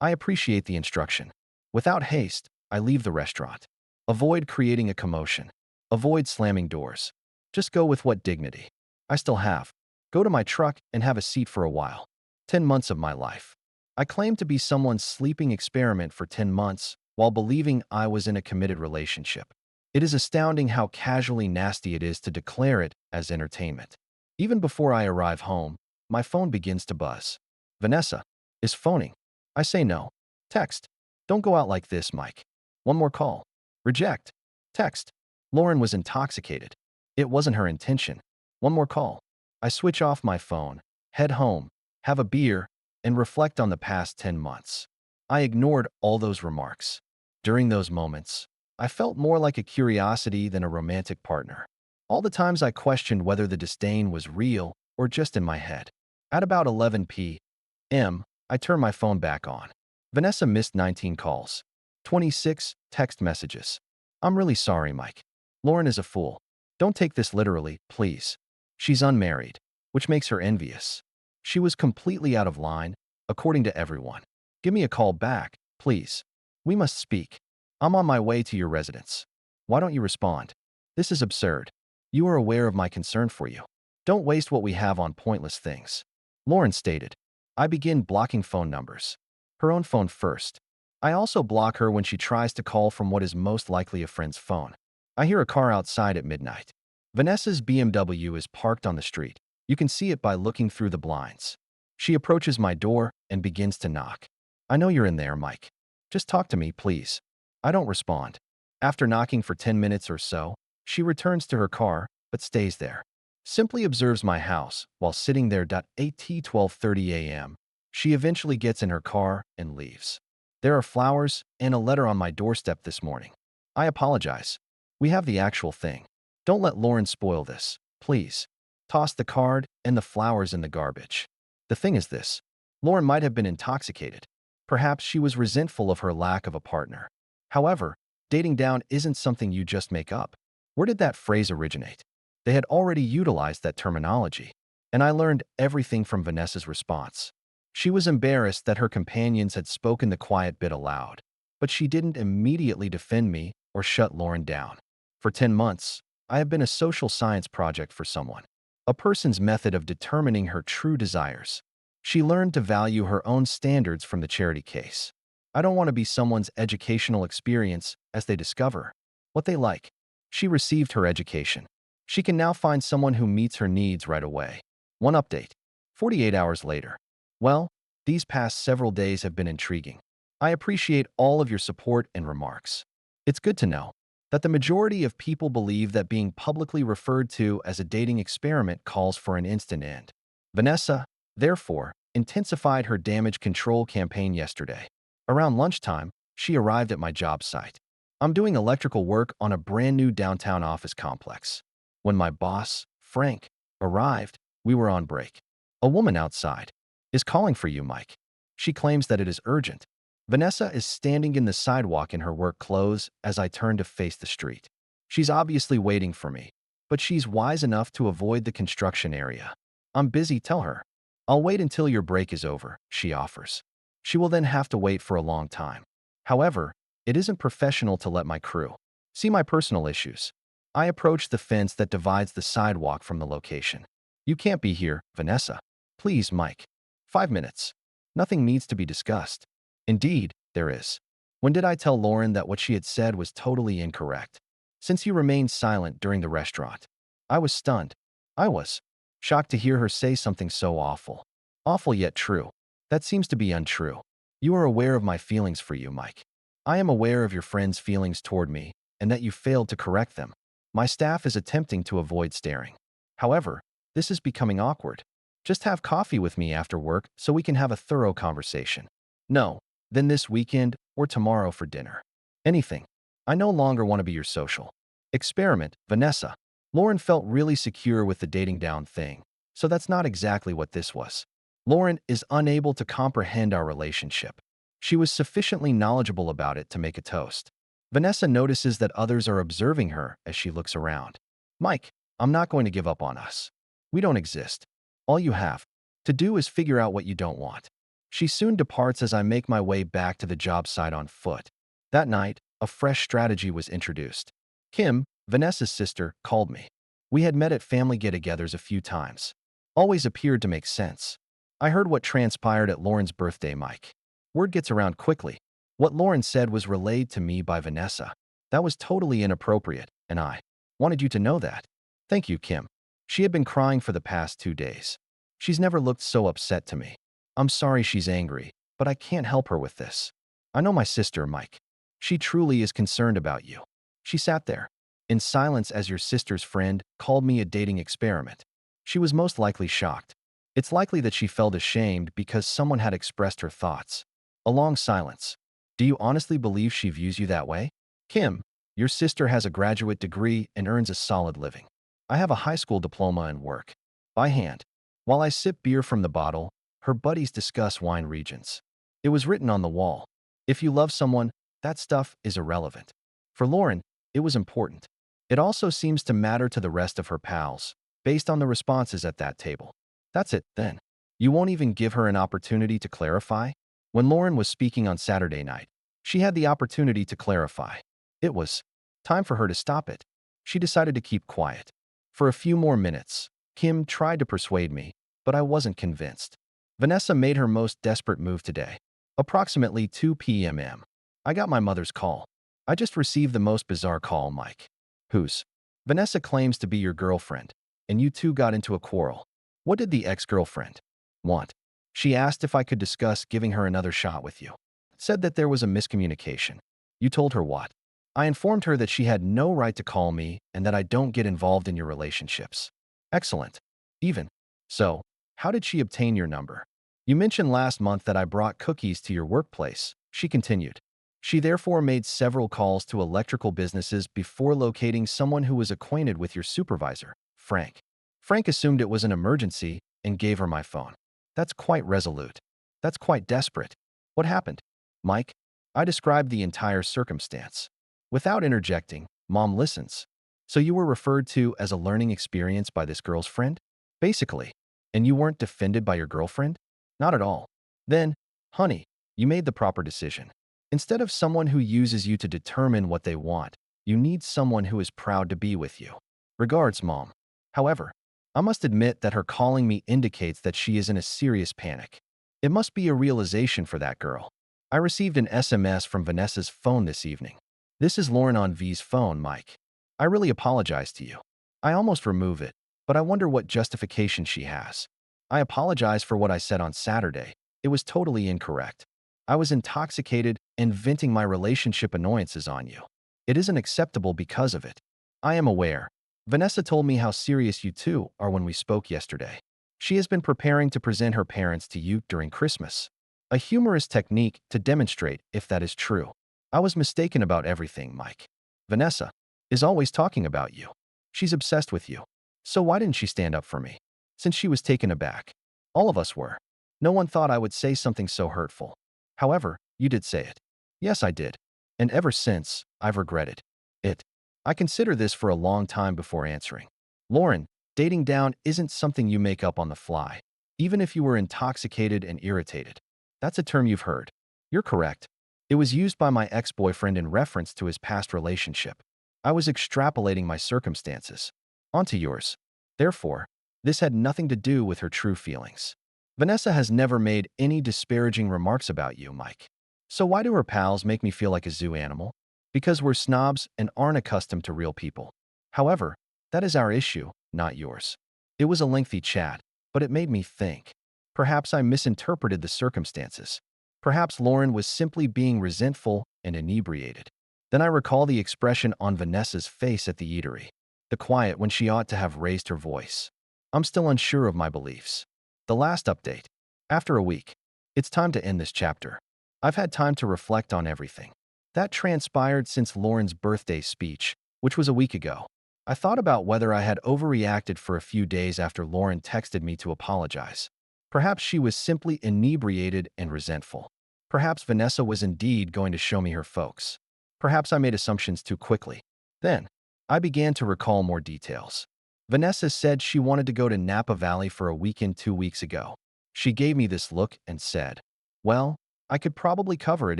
I appreciate the instruction. Without haste, I leave the restaurant. Avoid creating a commotion. Avoid slamming doors. Just go with what dignity I still have. Go to my truck and have a seat for a while. 10 months of my life. I claim to be someone's sleeping experiment for 10 months while believing I was in a committed relationship. It is astounding how casually nasty it is to declare it as entertainment. Even before I arrive home, my phone begins to buzz. Vanessa is phoning. I say no. Text. Don't go out like this, Mike. One more call. Reject. Text. Lauren was intoxicated. It wasn't her intention. One more call. I switch off my phone, head home, have a beer, and reflect on the past 10 months. I ignored all those remarks. During those moments, I felt more like a curiosity than a romantic partner. All the times I questioned whether the disdain was real or just in my head. At about 11 p.m., I turned my phone back on. Vanessa missed 19 calls, 26 text messages. I'm really sorry, Mike. Lauren is a fool. Don't take this literally, please. She's unmarried, which makes her envious. She was completely out of line, according to everyone. Give me a call back, please. We must speak. I'm on my way to your residence. Why don't you respond? This is absurd. You are aware of my concern for you. Don't waste what we have on pointless things. Lauren stated. I begin blocking phone numbers. Her own phone first. I also block her when she tries to call from what is most likely a friend's phone. I hear a car outside at midnight. Vanessa's BMW is parked on the street. You can see it by looking through the blinds. She approaches my door and begins to knock. I know you're in there, Mike. Just talk to me, please. I don't respond. After knocking for 10 minutes or so, she returns to her car, but stays there. Simply observes my house while sitting there. At 12:30 a.m., she eventually gets in her car and leaves. There are flowers and a letter on my doorstep this morning. I apologize. We have the actual thing. Don't let Lauren spoil this, please. Toss the card and the flowers in the garbage. The thing is this. Lauren might have been intoxicated. Perhaps she was resentful of her lack of a partner. However, dating down isn't something you just make up. Where did that phrase originate? They had already utilized that terminology, and I learned everything from Vanessa's response. She was embarrassed that her companions had spoken the quiet bit aloud, but she didn't immediately defend me or shut Lauren down. For 10 months, I have been a social science project for someone. A person's method of determining her true desires. She learned to value her own standards from the charity case. I don't want to be someone's educational experience as they discover what they like. She received her education. She can now find someone who meets her needs right away. One update. 48 hours later. Well, these past several days have been intriguing. I appreciate all of your support and remarks. It's good to know that the majority of people believe that being publicly referred to as a dating experiment calls for an instant end. Vanessa, therefore, intensified her damage control campaign yesterday. Around lunchtime, she arrived at my job site. I'm doing electrical work on a brand new downtown office complex. When my boss, Frank, arrived, we were on break. A woman outside is calling for you, Mike. She claims that it is urgent. Vanessa is standing in the sidewalk in her work clothes as I turn to face the street. She's obviously waiting for me, but she's wise enough to avoid the construction area. I'm busy, tell her. I'll wait until your break is over, she offers. She will then have to wait for a long time. However, it isn't professional to let my crew see my personal issues. I approach the fence that divides the sidewalk from the location. You can't be here, Vanessa. Please, Mike. 5 minutes. Nothing needs to be discussed. Indeed, there is. When did I tell Lauren that what she had said was totally incorrect? Since you remained silent during the restaurant. I was stunned. I was shocked to hear her say something so awful. Awful yet true. That seems to be untrue. You are aware of my feelings for you, Mike. I am aware of your friend's feelings toward me and that you failed to correct them. My staff is attempting to avoid staring. However, this is becoming awkward. Just have coffee with me after work so we can have a thorough conversation. No. Then this weekend or tomorrow for dinner. Anything. I no longer want to be your social experiment, Vanessa. Lauren felt really secure with the dating down thing, so that's not exactly what this was. Lauren is unable to comprehend our relationship. She was sufficiently knowledgeable about it to make a toast. Vanessa notices that others are observing her as she looks around. Mike, I'm not going to give up on us. We don't exist. All you have to do is figure out what you don't want. She soon departs as I make my way back to the job site on foot. That night, a fresh strategy was introduced. Kim, Vanessa's sister, called me. We had met at family get-togethers a few times. Always appeared to make sense. I heard what transpired at Lauren's birthday, Mike. Word gets around quickly. What Lauren said was relayed to me by Vanessa. That was totally inappropriate, and I wanted you to know that. Thank you, Kim. She had been crying for the past 2 days. She's never looked so upset to me. I'm sorry she's angry, but I can't help her with this. I know my sister, Mike. She truly is concerned about you. She sat there, in silence as your sister's friend called me a dating experiment. She was most likely shocked. It's likely that she felt ashamed because someone had expressed her thoughts. A long silence. Do you honestly believe she views you that way? Kim, your sister has a graduate degree and earns a solid living. I have a high school diploma and work by hand. While I sip beer from the bottle, her buddies discuss wine regions. It was written on the wall. If you love someone, that stuff is irrelevant. For Lauren, it was important. It also seems to matter to the rest of her pals, based on the responses at that table. That's it, then. You won't even give her an opportunity to clarify? When Lauren was speaking on Saturday night, she had the opportunity to clarify. It was time for her to stop it. She decided to keep quiet. For a few more minutes, Kim tried to persuade me, but I wasn't convinced. Vanessa made her most desperate move today. Approximately 2 p.m. I got my mother's call. I just received the most bizarre call, Mike. Whose? Vanessa claims to be your girlfriend, and you two got into a quarrel. What did the ex-girlfriend want? She asked if I could discuss giving her another shot with you. Said that there was a miscommunication. You told her what? I informed her that she had no right to call me and that I don't get involved in your relationships. Excellent. Even so, how did she obtain your number? You mentioned last month that I brought cookies to your workplace, she continued. She therefore made several calls to electrical businesses before locating someone who was acquainted with your supervisor, Frank. Frank assumed it was an emergency and gave her my phone. That's quite resolute. That's quite desperate. What happened? Mike, I described the entire circumstance. Without interjecting, Mom listens. So you were referred to as a learning experience by this girl's friend? Basically. And you weren't defended by your girlfriend? Not at all. Then, honey, you made the proper decision. Instead of someone who uses you to determine what they want, you need someone who is proud to be with you. Regards, Mom. However, I must admit that her calling me indicates that she is in a serious panic. It must be a realization for that girl. I received an SMS from Vanessa's phone this evening. This is Lauren on V's phone, Mike. I really apologize to you. I almost remove it, but I wonder what justification she has. I apologize for what I said on Saturday. It was totally incorrect. I was intoxicated and venting my relationship annoyances on you. It isn't acceptable because of it. I am aware. Vanessa told me how serious you two are when we spoke yesterday. She has been preparing to present her parents to you during Christmas. A humorous technique to demonstrate if that is true. I was mistaken about everything, Mike. Vanessa is always talking about you. She's obsessed with you. So why didn't she stand up for me? Since she was taken aback. All of us were. No one thought I would say something so hurtful. However, you did say it. Yes, I did. And ever since, I've regretted it. I consider this for a long time before answering. Lauren, dating down isn't something you make up on the fly, even if you were intoxicated and irritated. That's a term you've heard. You're correct. It was used by my ex-boyfriend in reference to his past relationship. I was extrapolating my circumstances onto yours. Therefore, this had nothing to do with her true feelings. Vanessa has never made any disparaging remarks about you, Mike. So why do her pals make me feel like a zoo animal? Because we're snobs and aren't accustomed to real people. However, that is our issue, not yours. It was a lengthy chat, but it made me think. Perhaps I misinterpreted the circumstances. Perhaps Lauren was simply being resentful and inebriated. Then I recall the expression on Vanessa's face at the eatery. The quiet when she ought to have raised her voice. I'm still unsure of my beliefs. The last update. After a week. It's time to end this chapter. I've had time to reflect on everything that transpired since Lauren's birthday speech, which was a week ago. I thought about whether I had overreacted for a few days after Lauren texted me to apologize. Perhaps she was simply inebriated and resentful. Perhaps Vanessa was indeed going to show me her folks. Perhaps I made assumptions too quickly. Then, I began to recall more details. Vanessa said she wanted to go to Napa Valley for a weekend 2 weeks ago. She gave me this look and said, "Well, I could probably cover it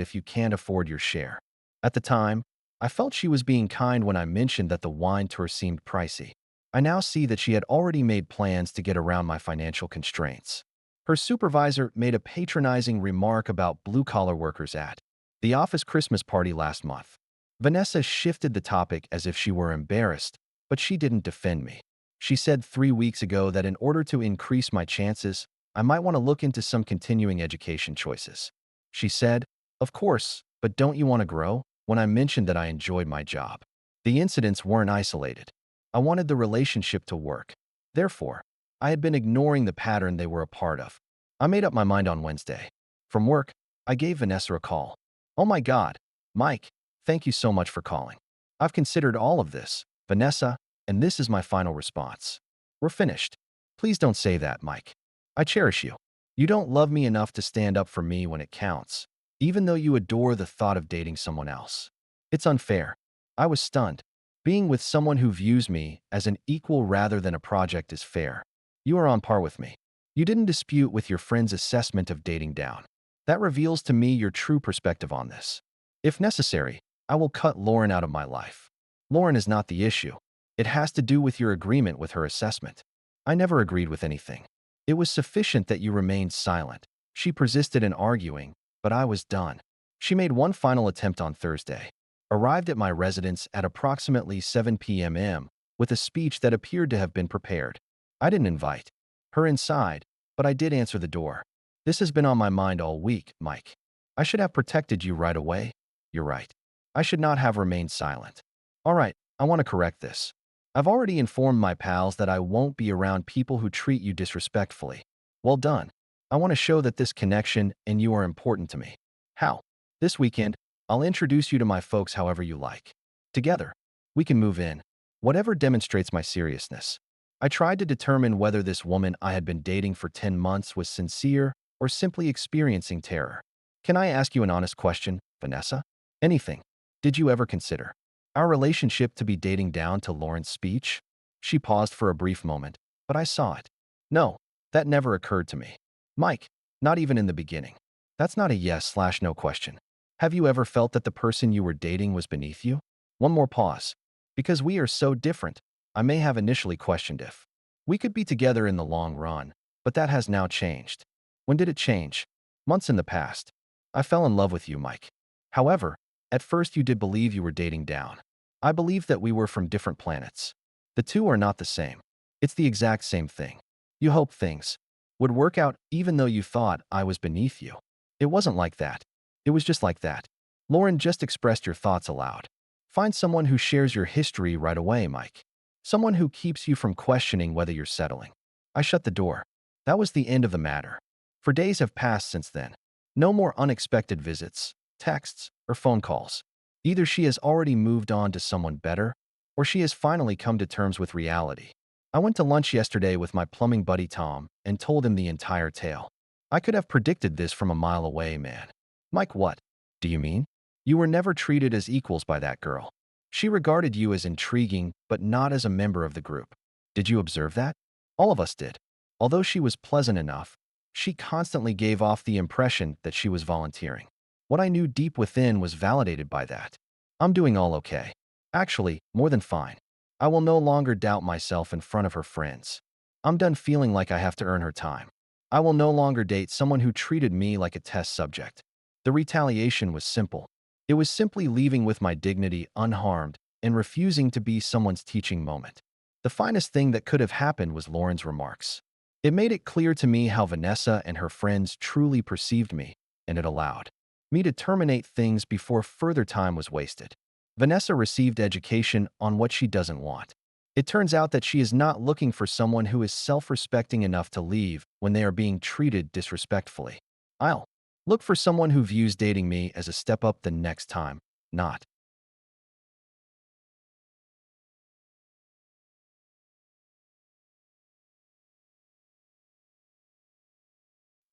if you can't afford your share." At the time, I felt she was being kind when I mentioned that the wine tour seemed pricey. I now see that she had already made plans to get around my financial constraints. Her supervisor made a patronizing remark about blue-collar workers at the office Christmas party last month. Vanessa shifted the topic as if she were embarrassed, but she didn't defend me. She said 3 weeks ago that in order to increase my chances, I might want to look into some continuing education choices. She said, "Of course, but don't you want to grow?" When I mentioned that I enjoyed my job. The incidents weren't isolated. I wanted the relationship to work. Therefore, I had been ignoring the pattern they were a part of. I made up my mind on Wednesday. From work, I gave Vanessa a call. "Oh my God, Mike, thank you so much for calling. I've considered all of this, Vanessa, and this is my final response. We're finished. Please don't say that, Mike. I cherish you. You don't love me enough to stand up for me when it counts, even though you adore the thought of dating someone else. It's unfair." I was stunned. Being with someone who views me as an equal rather than a project is fair. You are on par with me. You didn't dispute with your friend's assessment of dating down. That reveals to me your true perspective on this. If necessary, I will cut Lauren out of my life. Lauren is not the issue. It has to do with your agreement with her assessment. I never agreed with anything. It was sufficient that you remained silent. She persisted in arguing, but I was done. She made one final attempt on Thursday. Arrived at my residence at approximately 7 p.m. with a speech that appeared to have been prepared. I didn't invite her inside, but I did answer the door. "This has been on my mind all week, Mike. I should have protected you right away." "You're right. I should not have remained silent." "All right, I want to correct this. I've already informed my pals that I won't be around people who treat you disrespectfully." "Well done. I want to show that this connection and you are important to me." "How?" "This weekend, I'll introduce you to my folks however you like. Together, we can move in. Whatever demonstrates my seriousness." I tried to determine whether this woman I had been dating for 10 months was sincere or simply experiencing terror. "Can I ask you an honest question, Vanessa?" "Anything. Did you ever consider our relationship to be dating down to Lauren's speech?" She paused for a brief moment, but I saw it. "No, that never occurred to me. Mike, not even in the beginning." "That's not a yes/no question. Have you ever felt that the person you were dating was beneath you?" One more pause. "Because we are so different. I may have initially questioned if we could be together in the long run, but that has now changed. When did it change? Months in the past. I fell in love with you, Mike. However, at first you did believe you were dating down. I believed that we were from different planets. The two are not the same. It's the exact same thing. You hoped things would work out even though you thought I was beneath you. It wasn't like that. It was just like that. Lauren just expressed your thoughts aloud. Find someone who shares your history right away, Mike. Someone who keeps you from questioning whether you're settling. I shut the door. That was the end of the matter. For days have passed since then. No more unexpected visits, texts, or phone calls. Either she has already moved on to someone better, or she has finally come to terms with reality. I went to lunch yesterday with my plumbing buddy Tom and told him the entire tale. I could have predicted this from a mile away, man. Mike, what do you mean? You were never treated as equals by that girl. She regarded you as intriguing, but not as a member of the group. Did you observe that? All of us did. Although she was pleasant enough, she constantly gave off the impression that she was volunteering. What I knew deep within was validated by that. I'm doing all okay. Actually, more than fine. I will no longer doubt myself in front of her friends. I'm done feeling like I have to earn her time. I will no longer date someone who treated me like a test subject. The retaliation was simple. It was simply leaving with my dignity unharmed and refusing to be someone's teaching moment. The finest thing that could have happened was Lauren's remarks. It made it clear to me how Vanessa and her friends truly perceived me, and it allowed me to terminate things before further time was wasted. Vanessa received education on what she doesn't want. It turns out that she is not looking for someone who is self-respecting enough to leave when they are being treated disrespectfully. I'll look for someone who views dating me as a step up the next time, not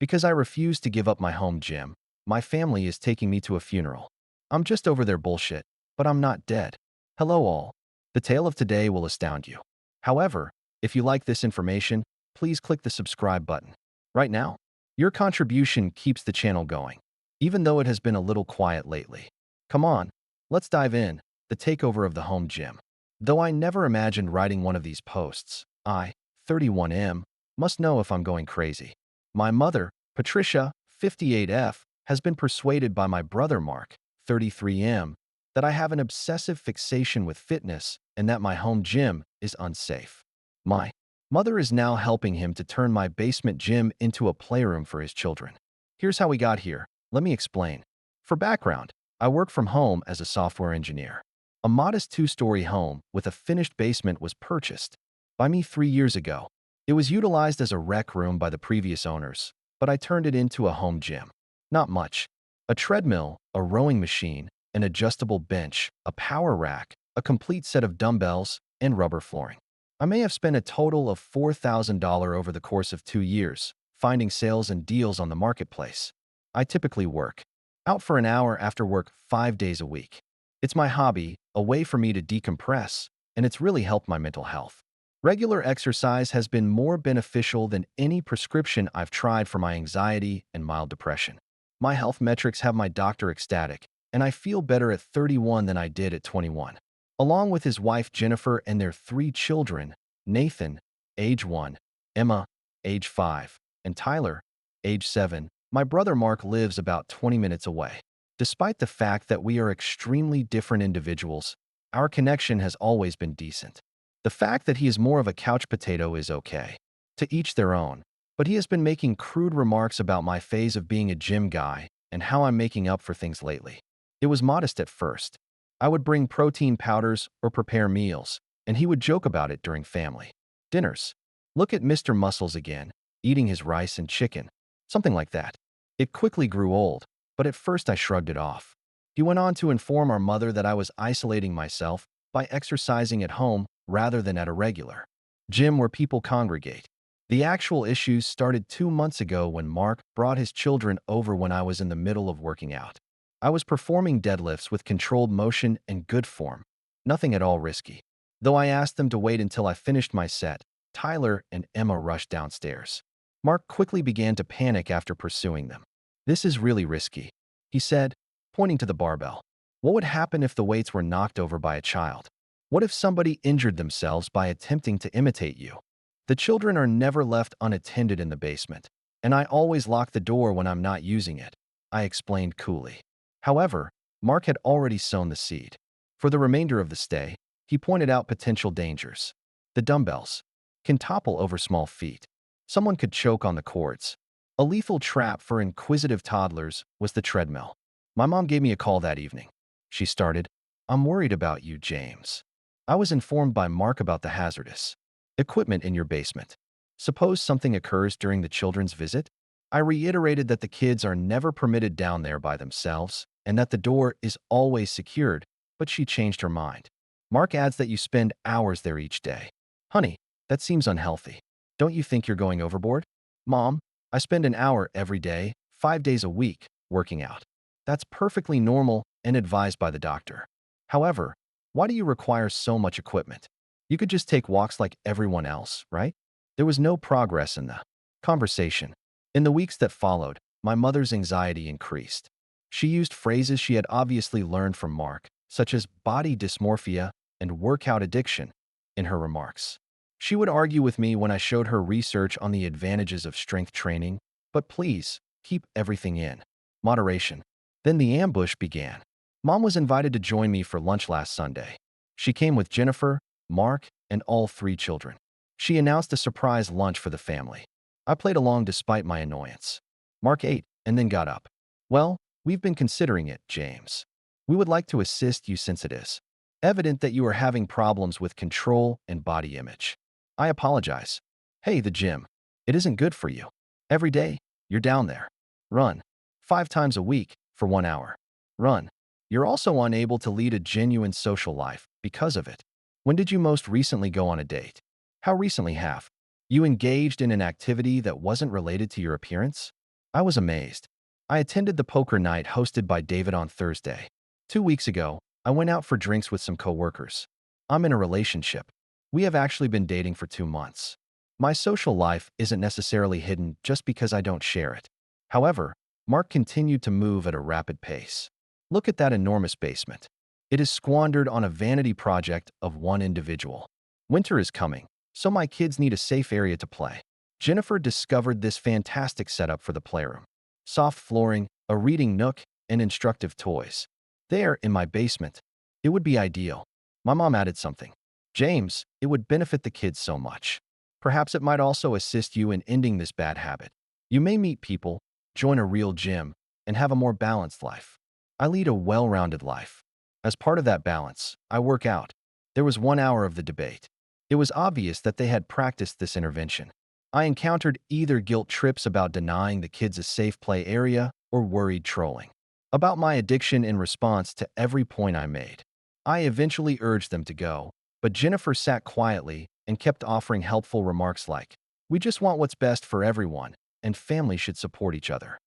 because I refuse to give up my home gym. My family is taking me to a funeral. I'm just over their bullshit, but I'm not dead. Hello all. The tale of today will astound you. However, if you like this information, please click the subscribe button. Right now, your contribution keeps the channel going, even though it has been a little quiet lately. Come on, let's dive in. The takeover of the home gym. Though I never imagined writing one of these posts, I, 31M, must know if I'm going crazy. My mother, Patricia, 58F, has been persuaded by my brother Mark, 33M, that I have an obsessive fixation with fitness and that my home gym is unsafe. My mother is now helping him to turn my basement gym into a playroom for his children. Here's how we got here. Let me explain. For background, I work from home as a software engineer. A modest two-story home with a finished basement was purchased by me 3 years ago. It was utilized as a rec room by the previous owners, but I turned it into a home gym. Not much. A treadmill, a rowing machine, an adjustable bench, a power rack, a complete set of dumbbells, and rubber flooring. I may have spent a total of $4,000 over the course of 2 years, finding sales and deals on the marketplace. I typically work out for an hour after work 5 days a week. It's my hobby, a way for me to decompress, and it's really helped my mental health. Regular exercise has been more beneficial than any prescription I've tried for my anxiety and mild depression. My health metrics have my doctor ecstatic, and I feel better at 31 than I did at 21. Along with his wife Jennifer and their 3 children, Nathan, age 1, Emma, age 5, and Tyler, age 7, my brother Mark lives about 20 minutes away. Despite the fact that we are extremely different individuals, our connection has always been decent. The fact that he is more of a couch potato is okay. To each their own. But he has been making crude remarks about my phase of being a gym guy and how I'm making up for things lately. It was modest at first. I would bring protein powders or prepare meals, and he would joke about it during family dinners. Look at Mr. Muscles again, eating his rice and chicken. Something like that. It quickly grew old, but at first I shrugged it off. He went on to inform our mother that I was isolating myself by exercising at home rather than at a regular gym where people congregate. The actual issues started 2 months ago when Mark brought his children over when I was in the middle of working out. I was performing deadlifts with controlled motion and good form, nothing at all risky. Though I asked them to wait until I finished my set, Tyler and Emma rushed downstairs. Mark quickly began to panic after pursuing them. "This is really risky," he said, pointing to the barbell. "What would happen if the weights were knocked over by a child?" What if somebody injured themselves by attempting to imitate you? The children are never left unattended in the basement, and I always lock the door when I'm not using it, I explained coolly. However, Mark had already sown the seed. For the remainder of the stay, he pointed out potential dangers. The dumbbells can topple over small feet. Someone could choke on the cords. A lethal trap for inquisitive toddlers was the treadmill. My mom gave me a call that evening. She started, "I'm worried about you, James. I was informed by Mark about the hazardous equipment in your basement. Suppose something occurs during the children's visit?" I reiterated that the kids are never permitted down there by themselves and that the door is always secured, but she changed her mind. Mark adds that you spend hours there each day. Honey, that seems unhealthy. Don't you think you're going overboard? Mom, I spend an hour every day, 5 days a week, working out. That's perfectly normal and advised by the doctor. However, why do you require so much equipment? You could just take walks like everyone else, right? There was no progress in the conversation. In the weeks that followed, my mother's anxiety increased. She used phrases she had obviously learned from Mark, such as body dysmorphia and workout addiction, in her remarks. She would argue with me when I showed her research on the advantages of strength training, but please, keep everything in moderation. Then the ambush began. Mom was invited to join me for lunch last Sunday. She came with Jennifer, Mark, and all 3 children. She announced a surprise lunch for the family. I played along despite my annoyance. Mark ate and then got up. "Well, we've been considering it, James. We would like to assist you since it is evident that you are having problems with control and body image. I apologize. Hey, the gym. It isn't good for you. Every day, you're down there. Run. 5 times a week for 1 hour. Run. You're also unable to lead a genuine social life because of it. When did you most recently go on a date? How recently have you engaged in an activity that wasn't related to your appearance?" I was amazed. I attended the poker night hosted by David on Thursday. 2 weeks ago, I went out for drinks with some coworkers. I'm in a relationship. We have actually been dating for 2 months. My social life isn't necessarily hidden just because I don't share it. However, Mark continued to move at a rapid pace. Look at that enormous basement. It is squandered on a vanity project of one individual. Winter is coming, so my kids need a safe area to play. Jennifer discovered this fantastic setup for the playroom. Soft flooring, a reading nook, and instructive toys. There, in my basement. It would be ideal. My mom added something. "James, it would benefit the kids so much. Perhaps it might also assist you in ending this bad habit. You may meet people, join a real gym, and have a more balanced life." I lead a well-rounded life. As part of that balance, I work out. There was 1 hour of the debate. It was obvious that they had practiced this intervention. I encountered either guilt trips about denying the kids a safe play area or worried trolling about my addiction in response to every point I made. I eventually urged them to go, but Jennifer sat quietly and kept offering helpful remarks like, "We just want what's best for everyone, and families should support each other."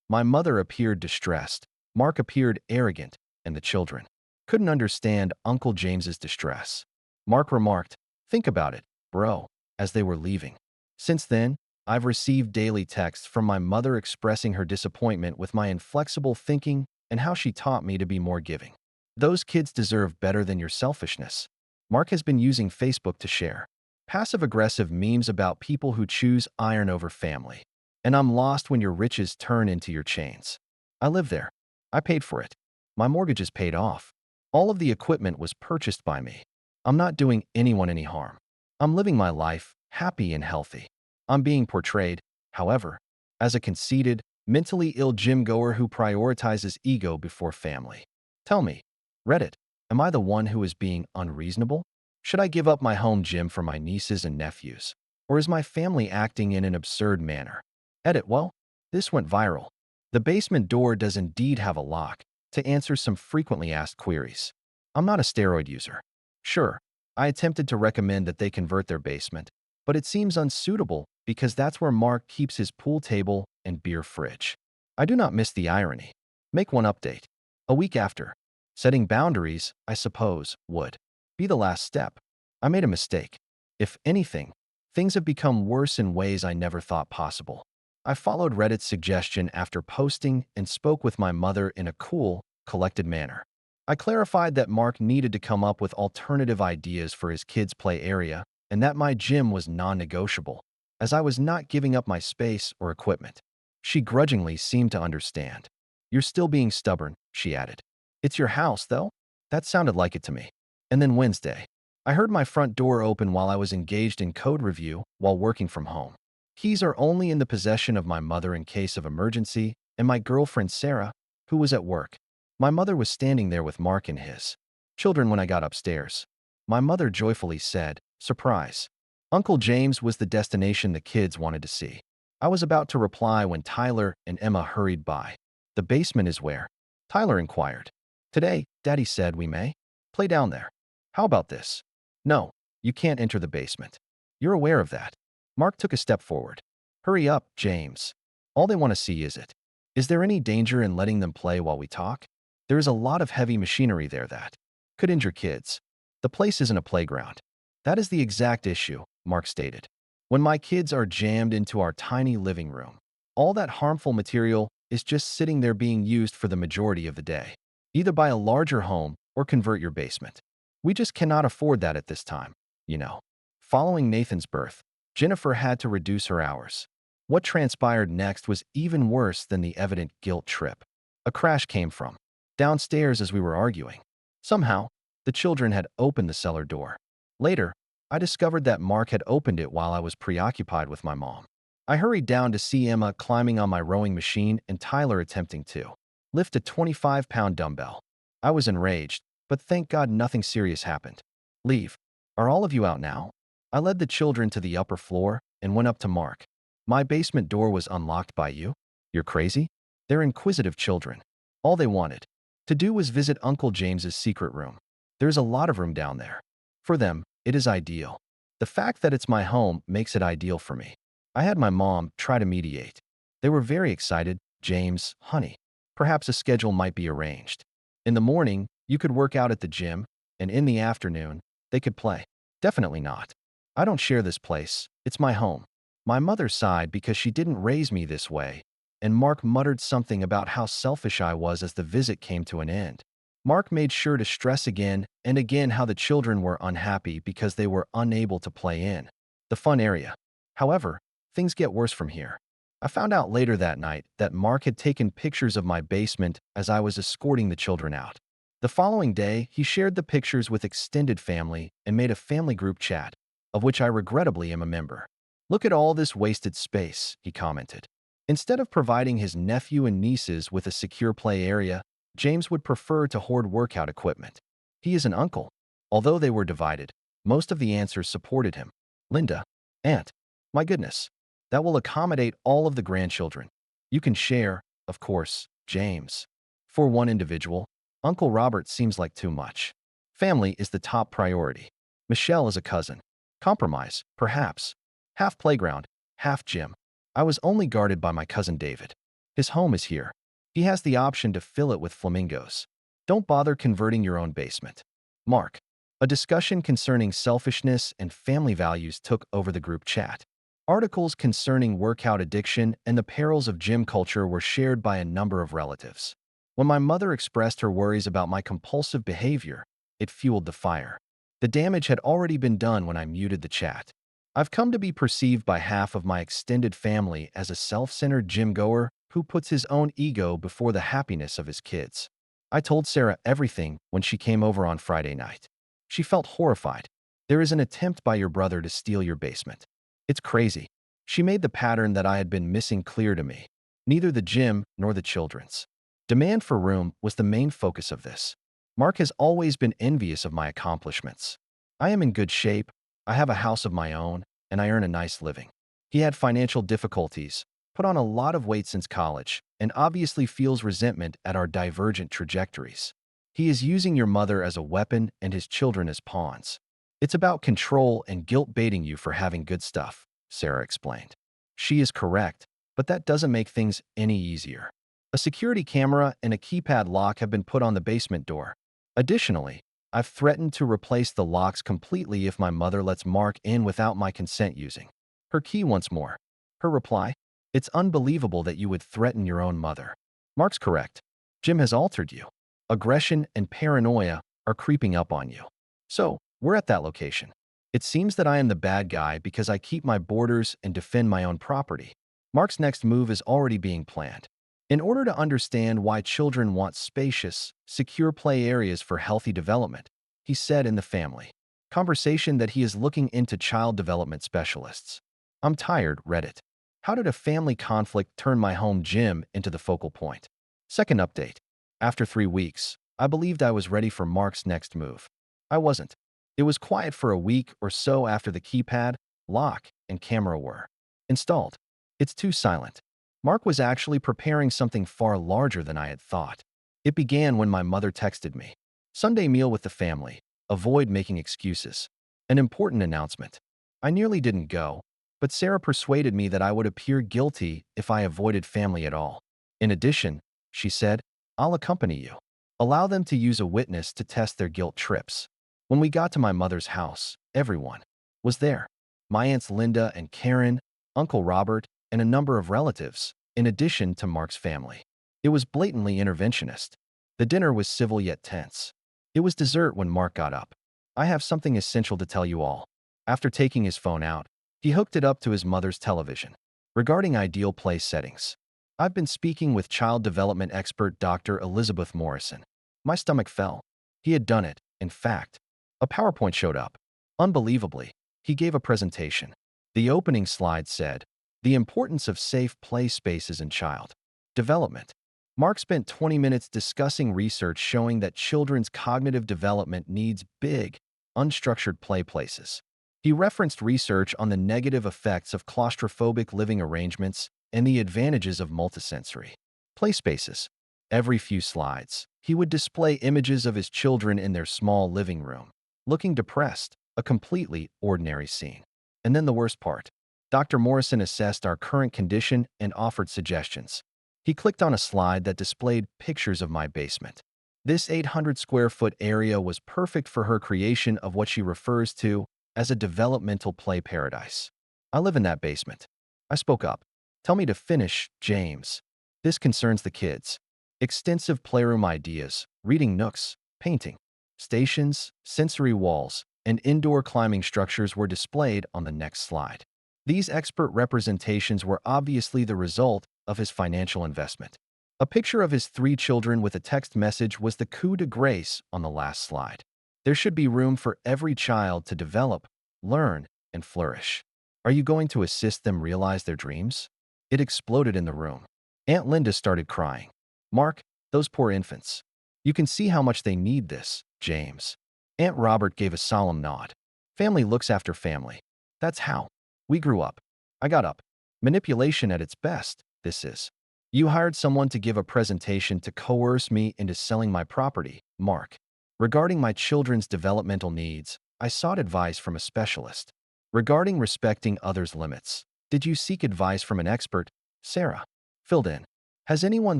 My mother appeared distressed, Mark appeared arrogant, and the children couldn't understand Uncle James's distress. Mark remarked, "Think about it, bro," as they were leaving. Since then, I've received daily texts from my mother expressing her disappointment with my inflexible thinking and how she taught me to be more giving. Those kids deserve better than your selfishness. Mark has been using Facebook to share passive-aggressive memes about people who choose iron over family. And I'm lost when your riches turn into your chains. I live there. I paid for it. My mortgage is paid off. All of the equipment was purchased by me. I'm not doing anyone any harm. I'm living my life, happy and healthy. I'm being portrayed, however, as a conceited, mentally ill gym-goer who prioritizes ego before family. Tell me, Reddit, am I the one who is being unreasonable? Should I give up my home gym for my nieces and nephews? Or is my family acting in an absurd manner? Edit, well, this went viral. The basement door does indeed have a lock to answer some frequently asked queries. I'm not a steroid user. Sure, I attempted to recommend that they convert their basement, but it seems unsuitable because that's where Mark keeps his pool table and beer fridge. I do not miss the irony. Make one update. A week after. Setting boundaries, I suppose, would be the last step. I made a mistake. If anything, things have become worse in ways I never thought possible. I followed Reddit's suggestion after posting and spoke with my mother in a cool, collected manner. I clarified that Mark needed to come up with alternative ideas for his kids' play area and that my gym was non-negotiable, as I was not giving up my space or equipment. She grudgingly seemed to understand. You're still being stubborn, she added. It's your house, though? That sounded like it to me. And then Wednesday, I heard my front door open while I was engaged in code review while working from home. Keys are only in the possession of my mother in case of emergency and my girlfriend Sarah, who was at work. My mother was standing there with Mark and his children when I got upstairs. My mother joyfully said, "Surprise." Uncle James was the destination the kids wanted to see. I was about to reply when Tyler and Emma hurried by. "The basement is where?" Tyler inquired. "Today, Daddy said we may play down there. How about this?" "No, you can't enter the basement. You're aware of that." Mark took a step forward. "Hurry up, James. All they want to see is it. Is there any danger in letting them play while we talk? There is a lot of heavy machinery there that could injure kids. The place isn't a playground." "That is the exact issue," Mark stated. "When my kids are jammed into our tiny living room, all that harmful material is just sitting there being used for the majority of the day. Either buy a larger home or convert your basement. We just cannot afford that at this time, you know." Following Nathan's birth, Jennifer had to reduce her hours. What transpired next was even worse than the evident guilt trip. A crash came from downstairs as we were arguing. Somehow, the children had opened the cellar door. Later, I discovered that Mark had opened it while I was preoccupied with my mom. I hurried down to see Emma climbing on my rowing machine and Tyler attempting to lift a 25-pound dumbbell. I was enraged, but thank God nothing serious happened. "Leave. Are all of you out now?" I led the children to the upper floor and went up to Mark. "My basement door was unlocked by you? You're crazy?" They're inquisitive children. All they wanted to do was visit Uncle James's secret room. There's a lot of room down there. For them, it is ideal. The fact that it's my home makes it ideal for me. I had my mom try to mediate. They were very excited. "James, honey, perhaps a schedule might be arranged. In the morning, you could work out at the gym, and in the afternoon, they could play." "Definitely not. I don't share this place. It's my home." My mother sighed because she didn't raise me this way, and Mark muttered something about how selfish I was as the visit came to an end. Mark made sure to stress again and again how the children were unhappy because they were unable to play in the fun area. However, things get worse from here. I found out later that night that Mark had taken pictures of my basement as I was escorting the children out. The following day, he shared the pictures with extended family and made a family group chat, of which I regrettably am a member. "Look at all this wasted space," he commented. Instead of providing his nephew and nieces with a secure play area, James would prefer to hoard workout equipment. He is an uncle. Although they were divided, most of the answers supported him. "Linda, Aunt, my goodness, that will accommodate all of the grandchildren. You can share, of course, James. For one individual, Uncle Robert seems like too much. Family is the top priority. Michelle is a cousin. Compromise, perhaps. Half playground, half gym. I was only guarded by my cousin David. His home is here. He has the option to fill it with flamingos. Don't bother converting your own basement." Mark. A discussion concerning selfishness and family values took over the group chat. Articles concerning workout addiction and the perils of gym culture were shared by a number of relatives. When my mother expressed her worries about my compulsive behavior, it fueled the fire. The damage had already been done when I muted the chat. I've come to be perceived by half of my extended family as a self-centered gym-goer who puts his own ego before the happiness of his kids. I told Sarah everything when she came over on Friday night. She felt horrified. "There is an attempt by your brother to steal your basement. It's crazy." She made the pattern that I had been missing clear to me. Neither the gym nor the children's demand for room was the main focus of this. Mark has always been envious of my accomplishments. I am in good shape. I have a house of my own, and I earn a nice living. He had financial difficulties, put on a lot of weight since college, and obviously feels resentment at our divergent trajectories. He is using your mother as a weapon and his children as pawns. It's about control and guilt-baiting you for having good stuff, Sarah explained. She is correct, but that doesn't make things any easier. A security camera and a keypad lock have been put on the basement door. Additionally, I've threatened to replace the locks completely if my mother lets Mark in without my consent using her key once more. Her reply: "It's unbelievable that you would threaten your own mother." Mark's correct. Jim has altered you. Aggression and paranoia are creeping up on you. So, we're at that location. It seems that I am the bad guy because I keep my borders and defend my own property. Mark's next move is already being planned. In order to understand why children want spacious, secure play areas for healthy development, he said in the family conversation that he is looking into child development specialists. I'm tired, Reddit. How did a family conflict turn my home gym into the focal point? Second update. After 3 weeks, I believed I was ready for Mark's next move. I wasn't. It was quiet for a week or so after the keypad, lock, and camera were installed. It's too silent. Mark was actually preparing something far larger than I had thought. It began when my mother texted me. Sunday meal with the family. Avoid making excuses. An important announcement. I nearly didn't go, but Sarah persuaded me that I would appear guilty if I avoided family at all. In addition, she said, I'll accompany you. Allow them to use a witness to test their guilt trips. When we got to my mother's house, everyone was there. My aunts Linda and Karen, Uncle Robert, and a number of relatives, in addition to Mark's family. It was blatantly interventionist. The dinner was civil yet tense. It was dessert when Mark got up. I have something essential to tell you all. After taking his phone out, he hooked it up to his mother's television. Regarding ideal play settings, I've been speaking with child development expert Dr. Elizabeth Morrison. My stomach fell. He had done it, in fact. A PowerPoint showed up. Unbelievably, he gave a presentation. The opening slide said, the importance of safe play spaces in child development. Mark spent 20 minutes discussing research showing that children's cognitive development needs big, unstructured play places. He referenced research on the negative effects of claustrophobic living arrangements and the advantages of multisensory play spaces. Every few slides, he would display images of his children in their small living room, looking depressed, a completely ordinary scene. And then the worst part. Dr. Morrison assessed our current condition and offered suggestions. He clicked on a slide that displayed pictures of my basement. This 800 square foot area was perfect for her creation of what she refers to as a developmental play paradise. I live in that basement. I spoke up. Tell me to finish, James. This concerns the kids. Extensive playroom ideas, reading nooks, painting, stations, sensory walls, and indoor climbing structures were displayed on the next slide. These expert representations were obviously the result of his financial investment. A picture of his 3 children with a text message was the coup de grace on the last slide. There should be room for every child to develop, learn, and flourish. Are you going to assist them realize their dreams? It exploded in the room. Aunt Linda started crying. Mark, those poor infants. You can see how much they need this, James. Aunt Robert gave a solemn nod. Family looks after family. That's how we grew up. I got up. Manipulation at its best, this is. You hired someone to give a presentation to coerce me into selling my property, Mark. Regarding my children's developmental needs, I sought advice from a specialist. Regarding respecting others' limits, did you seek advice from an expert? Sarah filled in. Has anyone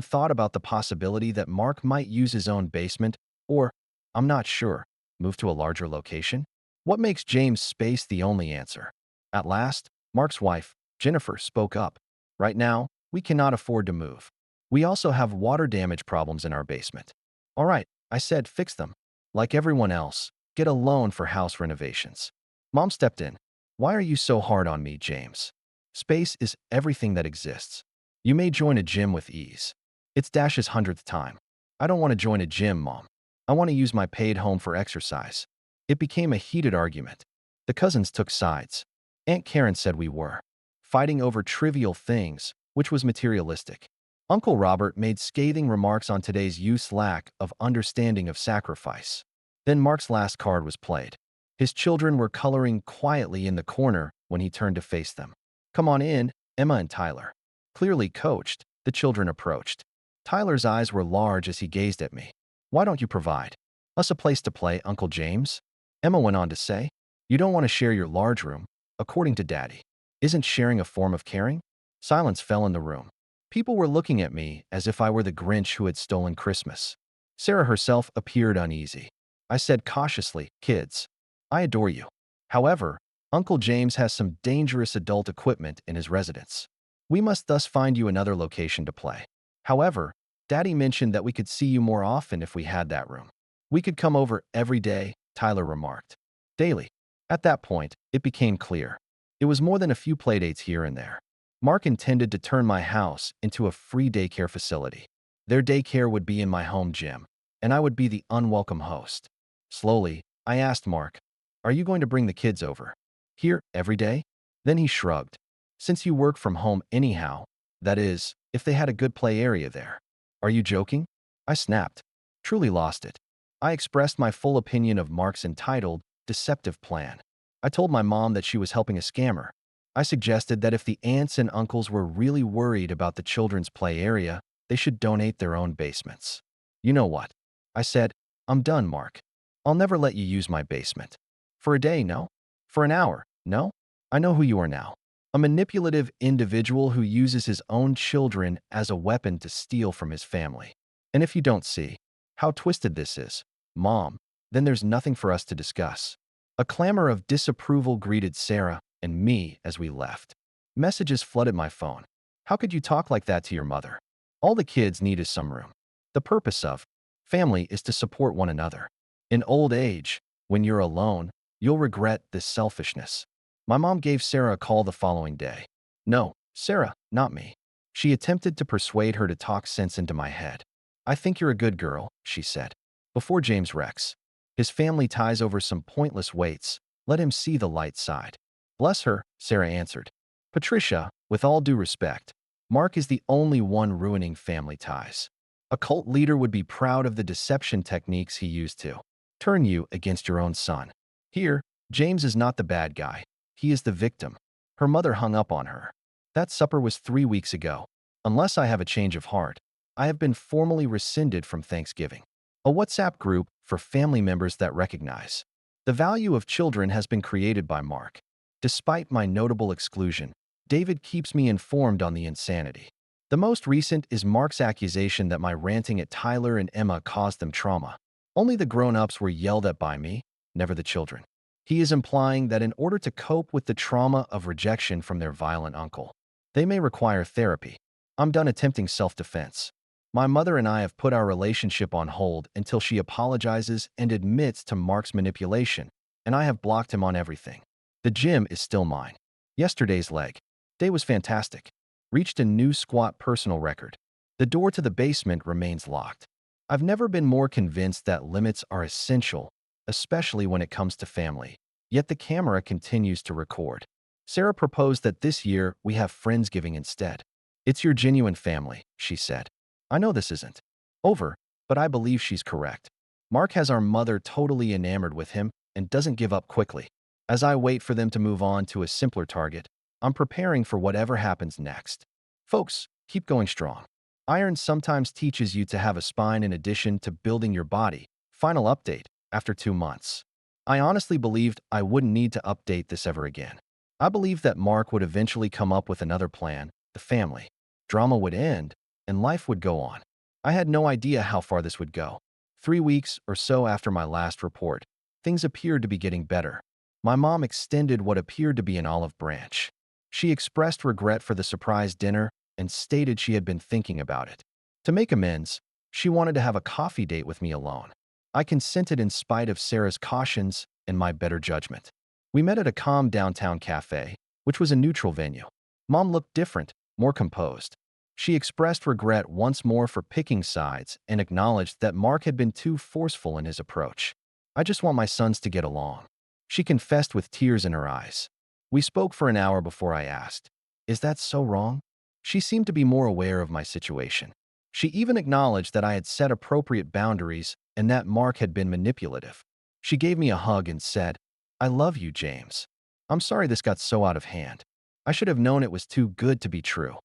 thought about the possibility that Mark might use his own basement or, I'm not sure, move to a larger location? What makes James' space the only answer? At last, Mark's wife, Jennifer, spoke up. Right now, we cannot afford to move. We also have water damage problems in our basement. All right, I said, fix them. Like everyone else, get a loan for house renovations. Mom stepped in. Why are you so hard on me, James? Space is everything that exists. You may join a gym with ease. It's Dash's 100th time. I don't want to join a gym, Mom. I want to use my paid home for exercise. It became a heated argument. The cousins took sides. Aunt Karen said we were fighting over trivial things, which was materialistic. Uncle Robert made scathing remarks on today's youth's lack of understanding of sacrifice. Then Mark's last card was played. His children were coloring quietly in the corner when he turned to face them. Come on in, Emma and Tyler. Clearly coached, the children approached. Tyler's eyes were large as he gazed at me. Why don't you provide us a place to play, Uncle James? Emma went on to say, you don't want to share your large room, according to Daddy. Isn't sharing a form of caring? Silence fell in the room. People were looking at me as if I were the Grinch who had stolen Christmas. Sarah herself appeared uneasy. I said cautiously, kids, I adore you. However, Uncle James has some dangerous adult equipment in his residence. We must thus find you another location to play. However, Daddy mentioned that we could see you more often if we had that room. We could come over every day, Tyler remarked. Daily. At that point, it became clear. It was more than a few playdates here and there. Mark intended to turn my house into a free daycare facility. Their daycare would be in my home gym, and I would be the unwelcome host. Slowly, I asked Mark, "Are you going to bring the kids over? Here, every day?" Then he shrugged. "Since you work from home anyhow, that is, if they had a good play area there." "Are you joking?" I snapped. Truly lost it. I expressed my full opinion of Mark's entitled, deceptive plan. I told my mom that she was helping a scammer. I suggested that if the aunts and uncles were really worried about the children's play area, they should donate their own basements. "You know what?" I said, "I'm done, Mark. I'll never let you use my basement. For a day, no? For an hour, no? I know who you are now. A manipulative individual who uses his own children as a weapon to steal from his family. And if you don't see how twisted this is, Mom, then there's nothing for us to discuss." A clamor of disapproval greeted Sarah and me as we left. Messages flooded my phone. "How could you talk like that to your mother? All the kids need is some room. The purpose of family is to support one another. In old age, when you're alone, you'll regret this selfishness." My mom gave Sarah a call the following day. "No, Sarah, not me." She attempted to persuade her to talk sense into my head. "I think you're a good girl," she said. "Before James wrecks his family ties over some pointless weights, let him see the light side." "Bless her," Sarah answered. "Patricia, with all due respect, Mark is the only one ruining family ties. A cult leader would be proud of the deception techniques he used to turn you against your own son. Here, James is not the bad guy. He is the victim." Her mother hung up on her. "That supper was 3 weeks ago. Unless I have a change of heart, I have been formally rescinded from Thanksgiving." A WhatsApp group for family members that recognize the value of children has been created by Mark. Despite my notable exclusion, David keeps me informed on the insanity. The most recent is Mark's accusation that my ranting at Tyler and Emma caused them trauma. Only the grown-ups were yelled at by me, never the children. He is implying that in order to cope with the trauma of rejection from their violent uncle, they may require therapy. I'm done attempting self-defense. My mother and I have put our relationship on hold until she apologizes and admits to Mark's manipulation, and I have blocked him on everything. The gym is still mine. Yesterday's leg day was fantastic. Reached a new squat personal record. The door to the basement remains locked. I've never been more convinced that limits are essential, especially when it comes to family. Yet the camera continues to record. Sarah proposed that this year we have Friendsgiving instead. "It's your genuine family," she said. I know this isn't over, but I believe she's correct. Mark has our mother totally enamored with him and doesn't give up quickly. As I wait for them to move on to a simpler target, I'm preparing for whatever happens next. Folks, keep going strong. Iron sometimes teaches you to have a spine in addition to building your body. Final update, after 2 months. I honestly believed I wouldn't need to update this ever again. I believed that Mark would eventually come up with another plan, the family. Drama would end, and life would go on. I had no idea how far this would go. 3 weeks or so after my last report, things appeared to be getting better. My mom extended what appeared to be an olive branch. She expressed regret for the surprise dinner and stated she had been thinking about it. To make amends, she wanted to have a coffee date with me alone. I consented in spite of Sarah's cautions and my better judgment. We met at a calm downtown cafe, which was a neutral venue. Mom looked different, more composed. She expressed regret once more for picking sides and acknowledged that Mark had been too forceful in his approach. "I just want my sons to get along," she confessed with tears in her eyes. We spoke for an hour before I asked, "Is that so wrong?" She seemed to be more aware of my situation. She even acknowledged that I had set appropriate boundaries and that Mark had been manipulative. She gave me a hug and said, "I love you, James. I'm sorry this got so out of hand. I should have known it was too good to be true."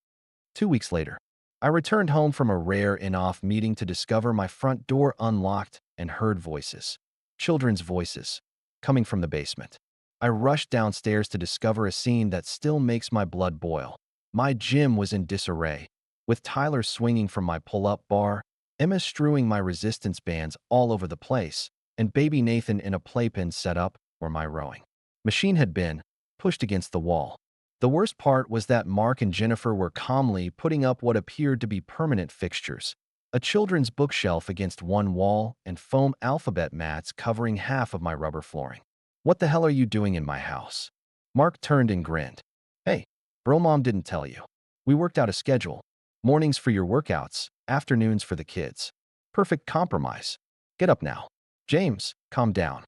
2 weeks later, I returned home from a rare in-off meeting to discover my front door unlocked and heard voices. Children's voices, coming from the basement. I rushed downstairs to discover a scene that still makes my blood boil. My gym was in disarray, with Tyler swinging from my pull-up bar, Emma strewing my resistance bands all over the place, and baby Nathan in a playpen set up where my rowing machine had been, pushed against the wall. The worst part was that Mark and Jennifer were calmly putting up what appeared to be permanent fixtures, a children's bookshelf against one wall, and foam alphabet mats covering half of my rubber flooring. What the hell are you doing in my house? Mark turned and grinned. Hey, bro, mom didn't tell you. We worked out a schedule. Mornings for your workouts, afternoons for the kids. Perfect compromise. Get up now. James, calm down.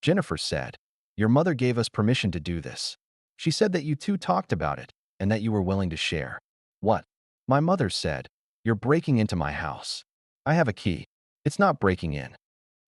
Jennifer said, your mother gave us permission to do this. She said that you two talked about it and that you were willing to share. What? My mother said, you're breaking into my house. I have a key. It's not breaking in.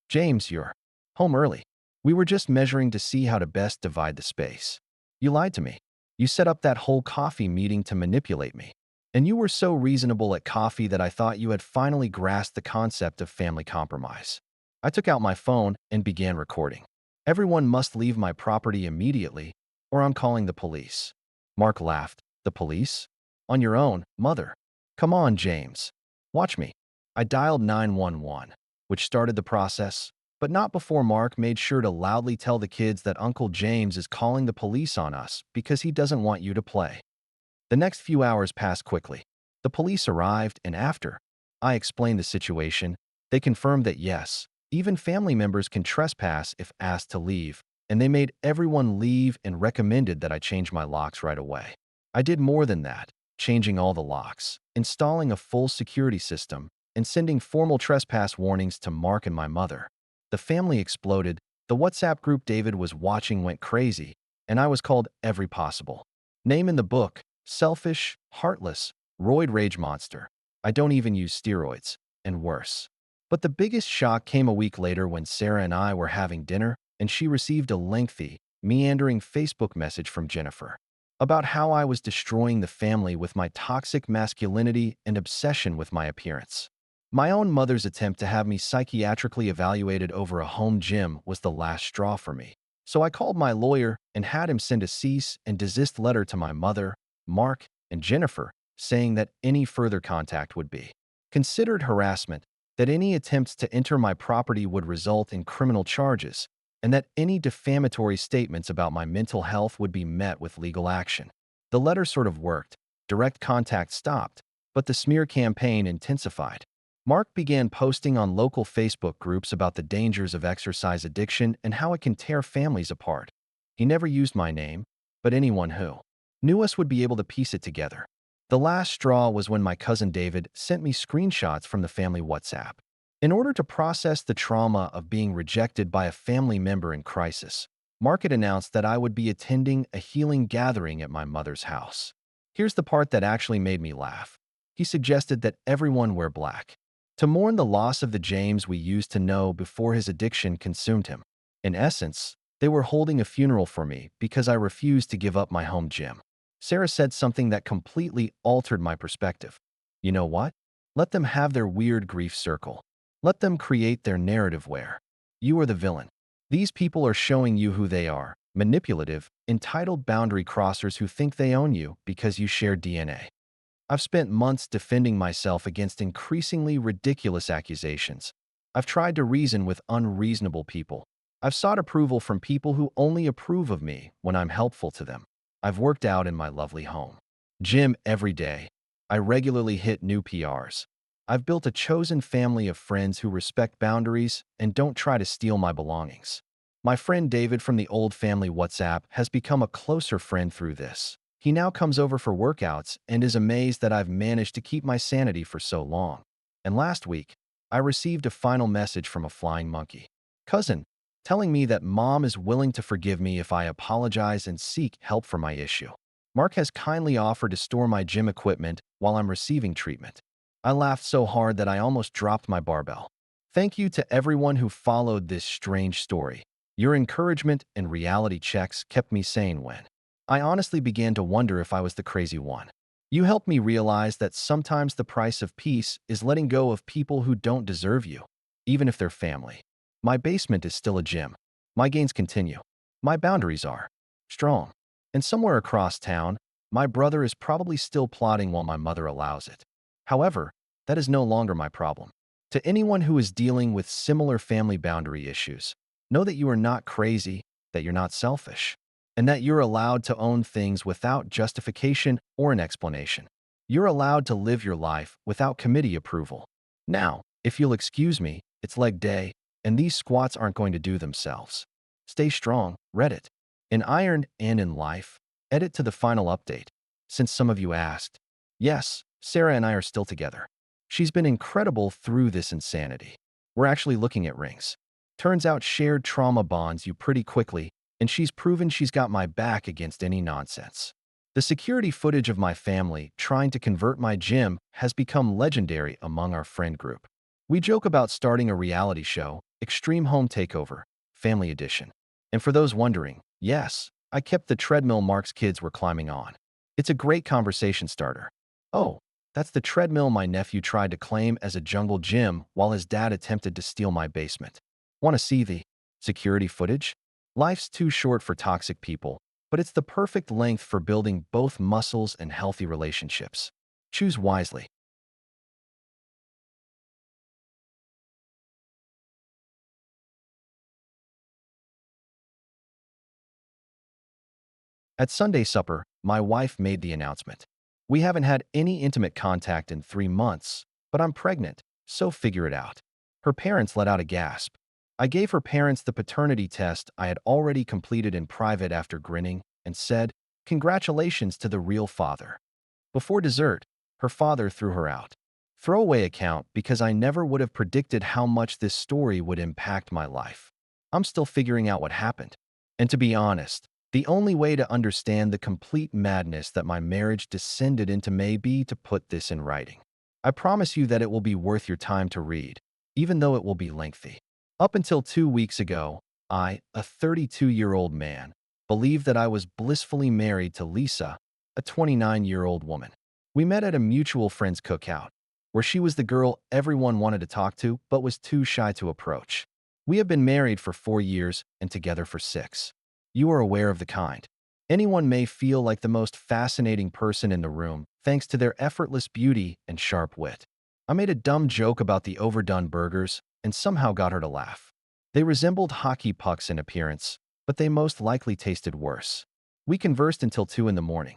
James, you're home early. We were just measuring to see how to best divide the space. You lied to me. You set up that whole coffee meeting to manipulate me. And you were so reasonable at coffee that I thought you had finally grasped the concept of family compromise. I took out my phone and began recording. Everyone must leave my property immediately, or I'm calling the police. Mark laughed. The police? On your own, mother. Come on, James. Watch me. I dialed 911, which started the process, but not before Mark made sure to loudly tell the kids that Uncle James is calling the police on us because he doesn't want you to play. The next few hours passed quickly. The police arrived, and after I explained the situation, they confirmed that yes, even family members can trespass if asked to leave, and they made everyone leave and recommended that I change my locks right away. I did more than that, changing all the locks, installing a full security system, and sending formal trespass warnings to Mark and my mother. The family exploded, the WhatsApp group David was watching went crazy, and I was called every possible name in the book: selfish, heartless, roid rage monster. I don't even use steroids, and worse. But the biggest shock came a week later when Sarah and I were having dinner, and she received a lengthy, meandering Facebook message from Jennifer about how I was destroying the family with my toxic masculinity and obsession with my appearance. My own mother's attempt to have me psychiatrically evaluated over a home gym was the last straw for me. So I called my lawyer and had him send a cease and desist letter to my mother, Mark, and Jennifer, saying that any further contact would be considered harassment, that any attempts to enter my property would result in criminal charges, and that any defamatory statements about my mental health would be met with legal action. The letter sort of worked. Direct contact stopped, but the smear campaign intensified. Mark began posting on local Facebook groups about the dangers of exercise addiction and how it can tear families apart. He never used my name, but anyone who knew us would be able to piece it together. The last straw was when my cousin David sent me screenshots from the family WhatsApp. In order to process the trauma of being rejected by a family member in crisis, Mark had announced that I would be attending a healing gathering at my mother's house. Here's the part that actually made me laugh. He suggested that everyone wear black to mourn the loss of the James we used to know before his addiction consumed him. In essence, they were holding a funeral for me because I refused to give up my home gym. Sarah said something that completely altered my perspective. You know what? Let them have their weird grief circle. Let them create their narrative where you are the villain. These people are showing you who they are: manipulative, entitled boundary crossers who think they own you because you share DNA. I've spent months defending myself against increasingly ridiculous accusations. I've tried to reason with unreasonable people. I've sought approval from people who only approve of me when I'm helpful to them. I've worked out in my lovely home gym every day. I regularly hit new PRs. I've built a chosen family of friends who respect boundaries and don't try to steal my belongings. My friend David from the old family WhatsApp has become a closer friend through this. He now comes over for workouts and is amazed that I've managed to keep my sanity for so long. And last week, I received a final message from a flying monkey cousin telling me that mom is willing to forgive me if I apologize and seek help for my issue. Mark has kindly offered to store my gym equipment while I'm receiving treatment. I laughed so hard that I almost dropped my barbell. Thank you to everyone who followed this strange story. Your encouragement and reality checks kept me sane when I honestly began to wonder if I was the crazy one. You helped me realize that sometimes the price of peace is letting go of people who don't deserve you, even if they're family. My basement is still a gym. My gains continue. My boundaries are strong. And somewhere across town, my brother is probably still plotting while my mother allows it. However, that is no longer my problem. To anyone who is dealing with similar family boundary issues, know that you are not crazy, that you're not selfish, and that you're allowed to own things without justification or an explanation. You're allowed to live your life without committee approval. Now, if you'll excuse me, it's leg day, and these squats aren't going to do themselves. Stay strong, Reddit. In Iron and in Life, edit to the final update. Since some of you asked, yes, Sarah and I are still together. She's been incredible through this insanity. We're actually looking at rings. Turns out shared trauma bonds you pretty quickly, and she's proven she's got my back against any nonsense. The security footage of my family trying to convert my gym has become legendary among our friend group. We joke about starting a reality show, Extreme Home Takeover, Family Edition. And for those wondering, yes, I kept the treadmill Mark's kids were climbing on. It's a great conversation starter. Oh, that's the treadmill my nephew tried to claim as a jungle gym while his dad attempted to steal my basement. Want to see the security footage? Life's too short for toxic people, but it's the perfect length for building both muscles and healthy relationships. Choose wisely. At Sunday supper, my wife made the announcement. We haven't had any intimate contact in 3 months, but I'm pregnant, so figure it out. Her parents let out a gasp. I gave her parents the paternity test I had already completed in private after grinning and said, "Congratulations to the real father." Before dessert, her father threw her out. Throwaway account because I never would have predicted how much this story would impact my life. I'm still figuring out what happened. And to be honest, the only way to understand the complete madness that my marriage descended into may be to put this in writing. I promise you that it will be worth your time to read, even though it will be lengthy. Up until 2 weeks ago, I, a 32-year-old man, believed that I was blissfully married to Lisa, a 29-year-old woman. We met at a mutual friend's cookout, where she was the girl everyone wanted to talk to but was too shy to approach. We have been married for 4 years and together for 6. You are aware of the kind. Anyone may feel like the most fascinating person in the room thanks to their effortless beauty and sharp wit. I made a dumb joke about the overdone burgers and somehow got her to laugh. They resembled hockey pucks in appearance, but they most likely tasted worse. We conversed until 2 in the morning.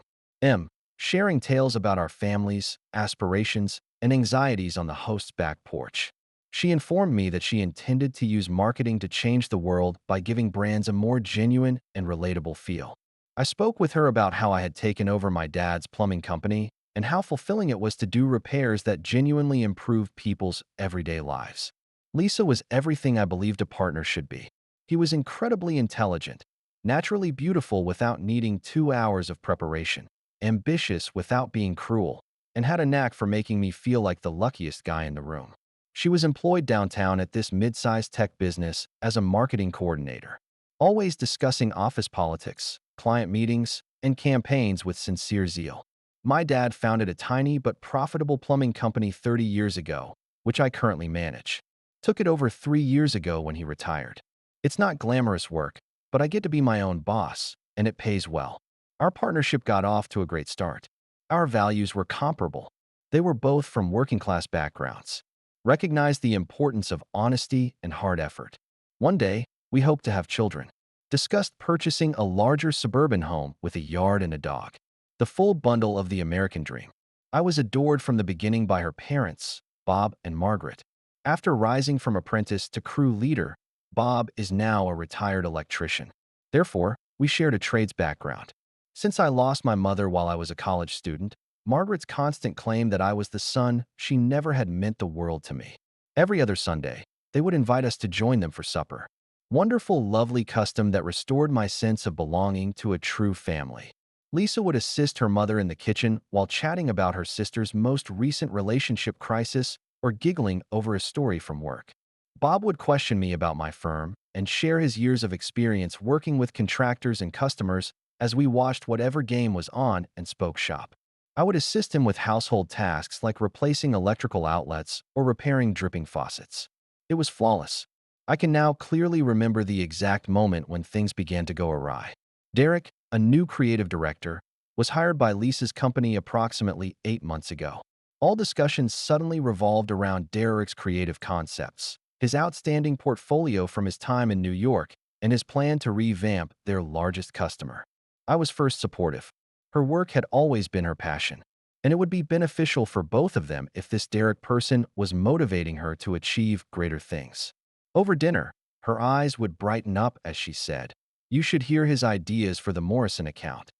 Sharing tales about our families, aspirations, and anxieties on the host's back porch. She informed me that she intended to use marketing to change the world by giving brands a more genuine and relatable feel. I spoke with her about how I had taken over my dad's plumbing company and how fulfilling it was to do repairs that genuinely improve people's everyday lives. Lisa was everything I believed a partner should be. He was incredibly intelligent, naturally beautiful without needing 2 hours of preparation, ambitious without being cruel, and had a knack for making me feel like the luckiest guy in the room. She was employed downtown at this mid-sized tech business as a marketing coordinator, always discussing office politics, client meetings, and campaigns with sincere zeal. My dad founded a tiny but profitable plumbing company 30 years ago, which I currently manage. Took it over 3 years ago when he retired. It's not glamorous work, but I get to be my own boss, and it pays well. Our partnership got off to a great start. Our values were comparable. They were both from working-class backgrounds. Recognized the importance of honesty and hard effort. One day, we hoped to have children. Discussed purchasing a larger suburban home with a yard and a dog. The full bundle of the American dream. I was adored from the beginning by her parents, Bob and Margaret. After rising from apprentice to crew leader, Bob is now a retired electrician. Therefore, we shared a trades background. Since I lost my mother while I was a college student, Margaret's constant claim that I was the son she never had meant the world to me. Every other Sunday, they would invite us to join them for supper. Wonderful, lovely custom that restored my sense of belonging to a true family. Lisa would assist her mother in the kitchen while chatting about her sister's most recent relationship crisis or giggling over a story from work. Bob would question me about my firm and share his years of experience working with contractors and customers as we watched whatever game was on and spoke shop. I would assist him with household tasks like replacing electrical outlets or repairing dripping faucets. It was flawless. I can now clearly remember the exact moment when things began to go awry. Derek, a new creative director, was hired by Lisa's company approximately 8 months ago. All discussions suddenly revolved around Derek's creative concepts, his outstanding portfolio from his time in New York, and his plan to revamp their largest customer. I was first supportive. Her work had always been her passion. and it would be beneficial for both of them if this Derek person was motivating her to achieve greater things. Over dinner, her eyes would brighten up as she said, "You should hear his ideas for the Morrison account.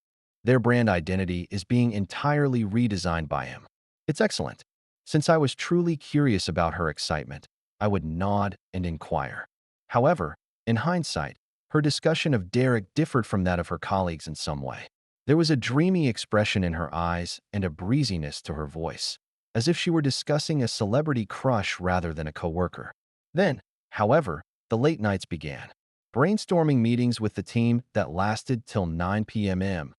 Their brand identity is being entirely redesigned by him. It's excellent." Since I was truly curious about her excitement, I would nod and inquire. However, in hindsight, her discussion of Derek differed from that of her colleagues in some way. There was a dreamy expression in her eyes and a breeziness to her voice, as if she were discussing a celebrity crush rather than a coworker. Then, however, the late nights began. Brainstorming meetings with the team that lasted till 9 p.m.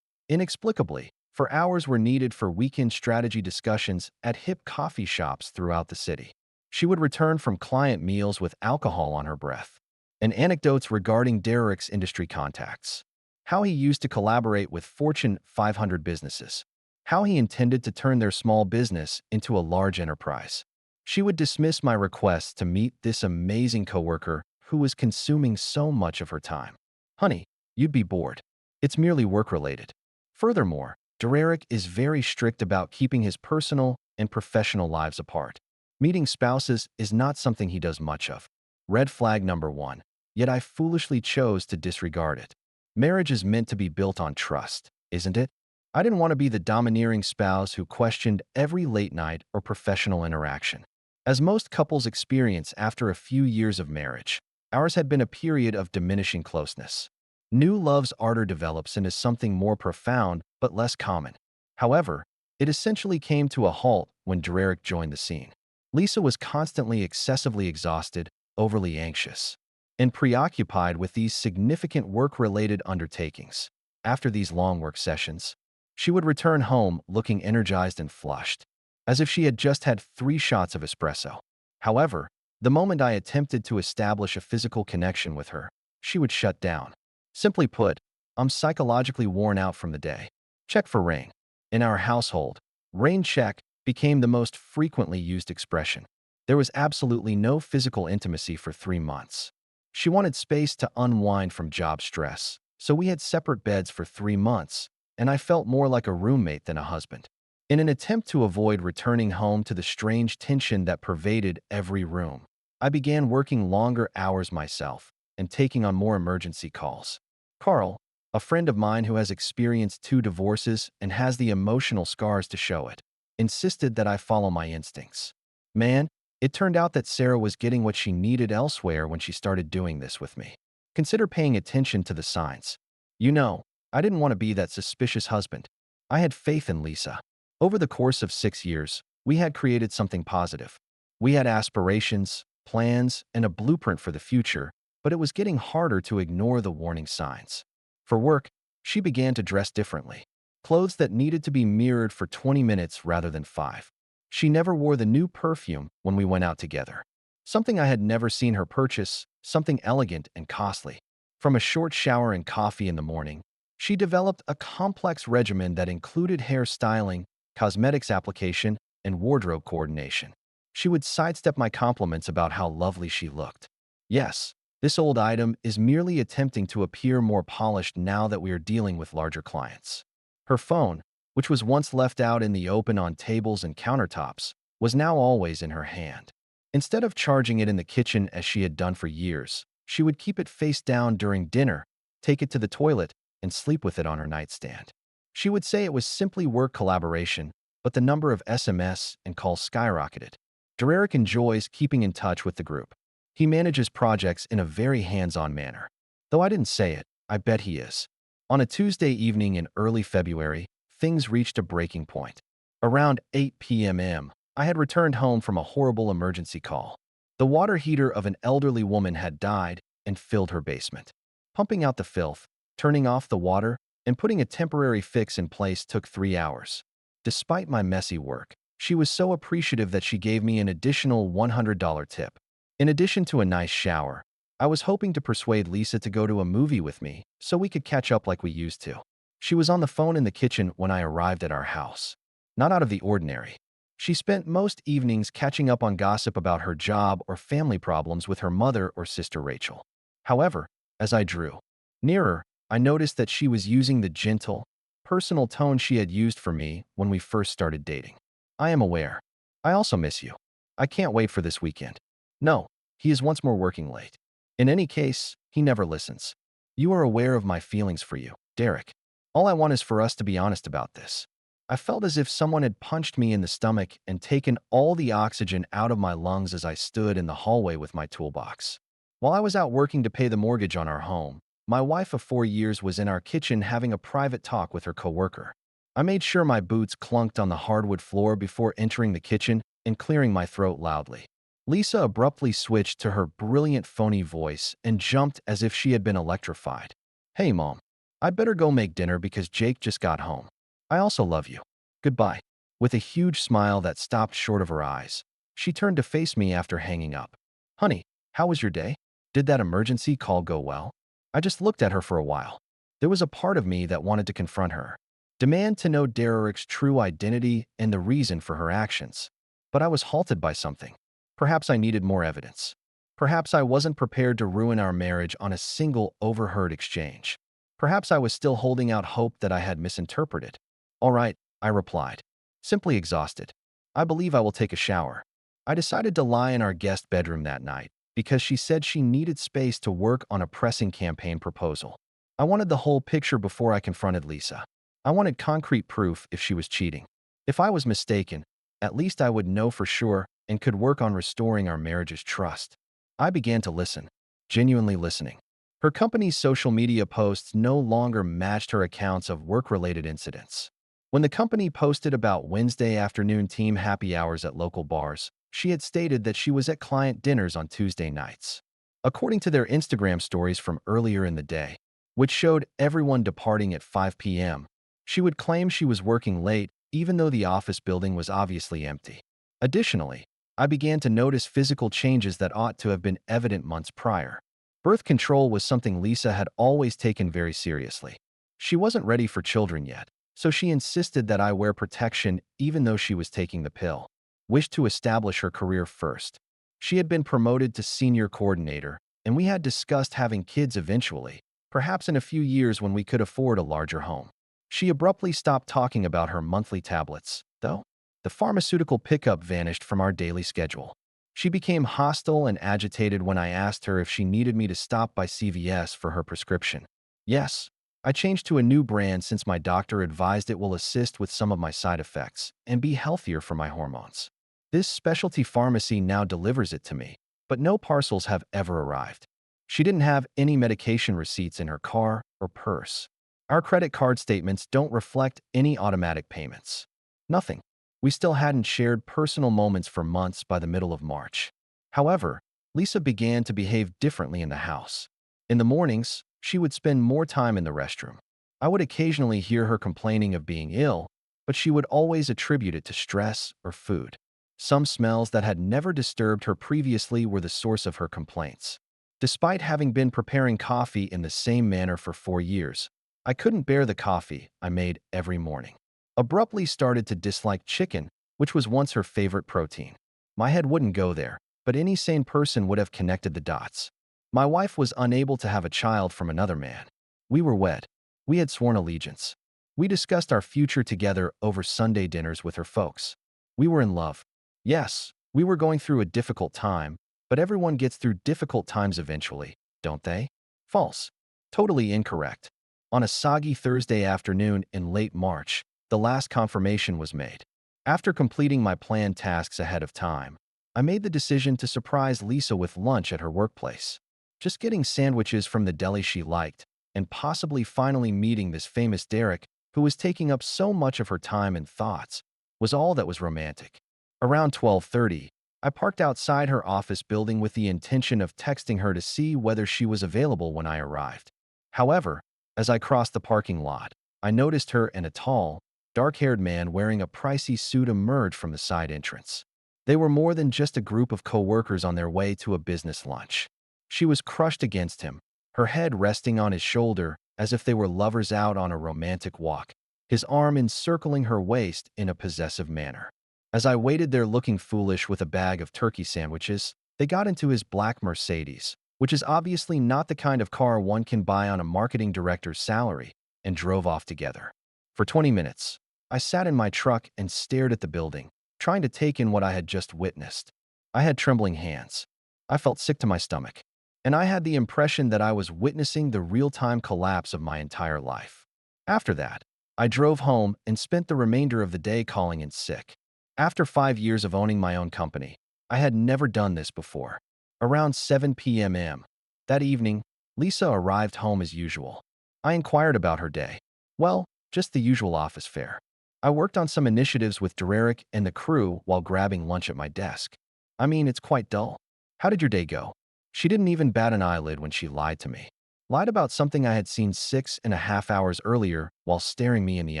Inexplicably, for hours were needed for weekend strategy discussions at hip coffee shops throughout the city. She would return from client meals with alcohol on her breath, and anecdotes regarding Derek's industry contacts. How he used to collaborate with Fortune 500 businesses. How he intended to turn their small business into a large enterprise. She would dismiss my requests to meet this amazing coworker who was consuming so much of her time. "Honey, you'd be bored. It's merely work-related." Furthermore, Derek is very strict about keeping his personal and professional lives apart. Meeting spouses is not something he does much of. Red flag number 1. Yet I foolishly chose to disregard it. Marriage is meant to be built on trust, isn't it? I didn't want to be the domineering spouse who questioned every late night or professional interaction. As most couples experience after a few years of marriage, ours had been a period of diminishing closeness. New love's ardor develops into something more profound but less common. However, it essentially came to a halt when Derek joined the scene. Lisa was constantly excessively exhausted, overly anxious, and preoccupied with these significant work-related undertakings. After these long work sessions, she would return home looking energized and flushed, as if she had just had 3 shots of espresso. However, the moment I attempted to establish a physical connection with her, she would shut down. Simply put, "I'm psychologically worn out from the day." Check for rain. In our household, rain check became the most frequently used expression. There was absolutely no physical intimacy for 3 months. She wanted space to unwind from job stress, so we had separate beds for 3 months, and I felt more like a roommate than a husband. In an attempt to avoid returning home to the strange tension that pervaded every room, I began working longer hours myself and taking on more emergency calls. Carl, a friend of mine who has experienced 2 divorces and has the emotional scars to show it, insisted that I follow my instincts. Man, it turned out that Sarah was getting what she needed elsewhere when she started doing this with me. Consider paying attention to the signs. You know, I didn't want to be that suspicious husband. I had faith in Lisa. Over the course of 6 years, we had created something positive. We had aspirations, plans, and a blueprint for the future, but it was getting harder to ignore the warning signs. For work, she began to dress differently. Clothes that needed to be mirrored for 20 minutes rather than 5. She never wore the new perfume when we went out together. Something I had never seen her purchase, something elegant and costly. From a short shower and coffee in the morning, she developed a complex regimen that included hair styling, cosmetics application, and wardrobe coordination. She would sidestep my compliments about how lovely she looked. Yes, this old item is merely attempting to appear more polished now that we are dealing with larger clients. Her phone, which was once left out in the open on tables and countertops, was now always in her hand. Instead of charging it in the kitchen as she had done for years, she would keep it face down during dinner, take it to the toilet, and sleep with it on her nightstand. She would say it was simply work collaboration, but the number of SMS and calls skyrocketed. Derek enjoys keeping in touch with the group. He manages projects in a very hands-on manner. Though I didn't say it, I bet he is. On a Tuesday evening in early February, things reached a breaking point. Around 8 p.m., I had returned home from a horrible emergency call. The water heater of an elderly woman had died and filled her basement. Pumping out the filth, turning off the water, and putting a temporary fix in place took 3 hours. Despite my messy work, she was so appreciative that she gave me an additional $100 tip. In addition to a nice shower, I was hoping to persuade Lisa to go to a movie with me so we could catch up like we used to. She was on the phone in the kitchen when I arrived at our house. Not out of the ordinary. She spent most evenings catching up on gossip about her job or family problems with her mother or sister Rachel. However, as I drew nearer, I noticed that she was using the gentle, personal tone she had used for me when we first started dating. I am aware. I also miss you. I can't wait for this weekend. No, he is once more working late. In any case, he never listens. You are aware of my feelings for you, Derek. All I want is for us to be honest about this. I felt as if someone had punched me in the stomach and taken all the oxygen out of my lungs as I stood in the hallway with my toolbox. While I was out working to pay the mortgage on our home, my wife of 4 years was in our kitchen having a private talk with her coworker. I made sure my boots clunked on the hardwood floor before entering the kitchen and clearing my throat loudly. Lisa abruptly switched to her brilliant phony voice and jumped as if she had been electrified. Hey, Mom. I'd better go make dinner because Jake just got home. I also love you. Goodbye. With a huge smile that stopped short of her eyes, she turned to face me after hanging up. Honey, how was your day? Did that emergency call go well? I just looked at her for a while. There was a part of me that wanted to confront her, demand to know Derek's true identity and the reason for her actions. But I was halted by something. Perhaps I needed more evidence. Perhaps I wasn't prepared to ruin our marriage on a single overheard exchange. Perhaps I was still holding out hope that I had misinterpreted. All right, I replied, simply exhausted. I believe I will take a shower. I decided to lie in our guest bedroom that night because she said she needed space to work on a pressing campaign proposal. I wanted the whole picture before I confronted Lisa. I wanted concrete proof if she was cheating. If I was mistaken, at least I would know for sure and could work on restoring our marriage's trust. I began to listen, genuinely listening. Her company's social media posts no longer matched her accounts of work-related incidents. When the company posted about Wednesday afternoon team happy hours at local bars, she had stated that she was at client dinners on Tuesday nights. According to their Instagram stories from earlier in the day, which showed everyone departing at 5 p.m., she would claim she was working late even though the office building was obviously empty. Additionally, I began to notice physical changes that ought to have been evident months prior. Birth control was something Lisa had always taken very seriously. She wasn't ready for children yet, so she insisted that I wear protection even though she was taking the pill. Wished to establish her career first. She had been promoted to senior coordinator, and we had discussed having kids eventually, perhaps in a few years when we could afford a larger home. She abruptly stopped talking about her monthly tablets, though. The pharmaceutical pickup vanished from our daily schedule. She became hostile and agitated when I asked her if she needed me to stop by CVS for her prescription. Yes, I changed to a new brand since my doctor advised it will assist with some of my side effects and be healthier for my hormones. This specialty pharmacy now delivers it to me, but no parcels have ever arrived. She didn't have any medication receipts in her car or purse. Our credit card statements don't reflect any automatic payments. Nothing. We still hadn't shared personal moments for months by the middle of March. However, Lisa began to behave differently in the house. In the mornings, she would spend more time in the restroom. I would occasionally hear her complaining of being ill, but she would always attribute it to stress or food. Some smells that had never disturbed her previously were the source of her complaints. Despite having been preparing coffee in the same manner for 4 years, I couldn't bear the coffee I made every morning. Abruptly started to dislike chicken, which was once her favorite protein. My head wouldn't go there, but any sane person would have connected the dots. My wife was unable to have a child from another man. We were wed. We had sworn allegiance. We discussed our future together over Sunday dinners with her folks. We were in love. Yes, we were going through a difficult time, but everyone gets through difficult times eventually, don't they? False. Totally incorrect. On a soggy Thursday afternoon in late March, the last confirmation was made. After completing my planned tasks ahead of time, I made the decision to surprise Lisa with lunch at her workplace. Just getting sandwiches from the deli she liked, and possibly finally meeting this famous Derek, who was taking up so much of her time and thoughts, was all that was romantic. Around 12:30, I parked outside her office building with the intention of texting her to see whether she was available when I arrived. However, as I crossed the parking lot, I noticed her and a tall, dark-haired man wearing a pricey suit emerge from the side entrance. They were more than just a group of co-workers on their way to a business lunch. She was crushed against him, her head resting on his shoulder as if they were lovers out on a romantic walk, his arm encircling her waist in a possessive manner. As I waited there looking foolish with a bag of turkey sandwiches, they got into his black Mercedes, which is obviously not the kind of car one can buy on a marketing director's salary, and drove off together. For 20 minutes, I sat in my truck and stared at the building, trying to take in what I had just witnessed. I had trembling hands. I felt sick to my stomach, and I had the impression that I was witnessing the real-time collapse of my entire life. After that, I drove home and spent the remainder of the day calling in sick. After 5 years of owning my own company, I had never done this before. Around 7 p.m. that evening, Lisa arrived home as usual. I inquired about her day. Well, just the usual office fare. I worked on some initiatives with Derek and the crew while grabbing lunch at my desk. I mean, it's quite dull. How did your day go? She didn't even bat an eyelid when she lied to me. Lied about something I had seen 6.5 hours earlier while staring me in the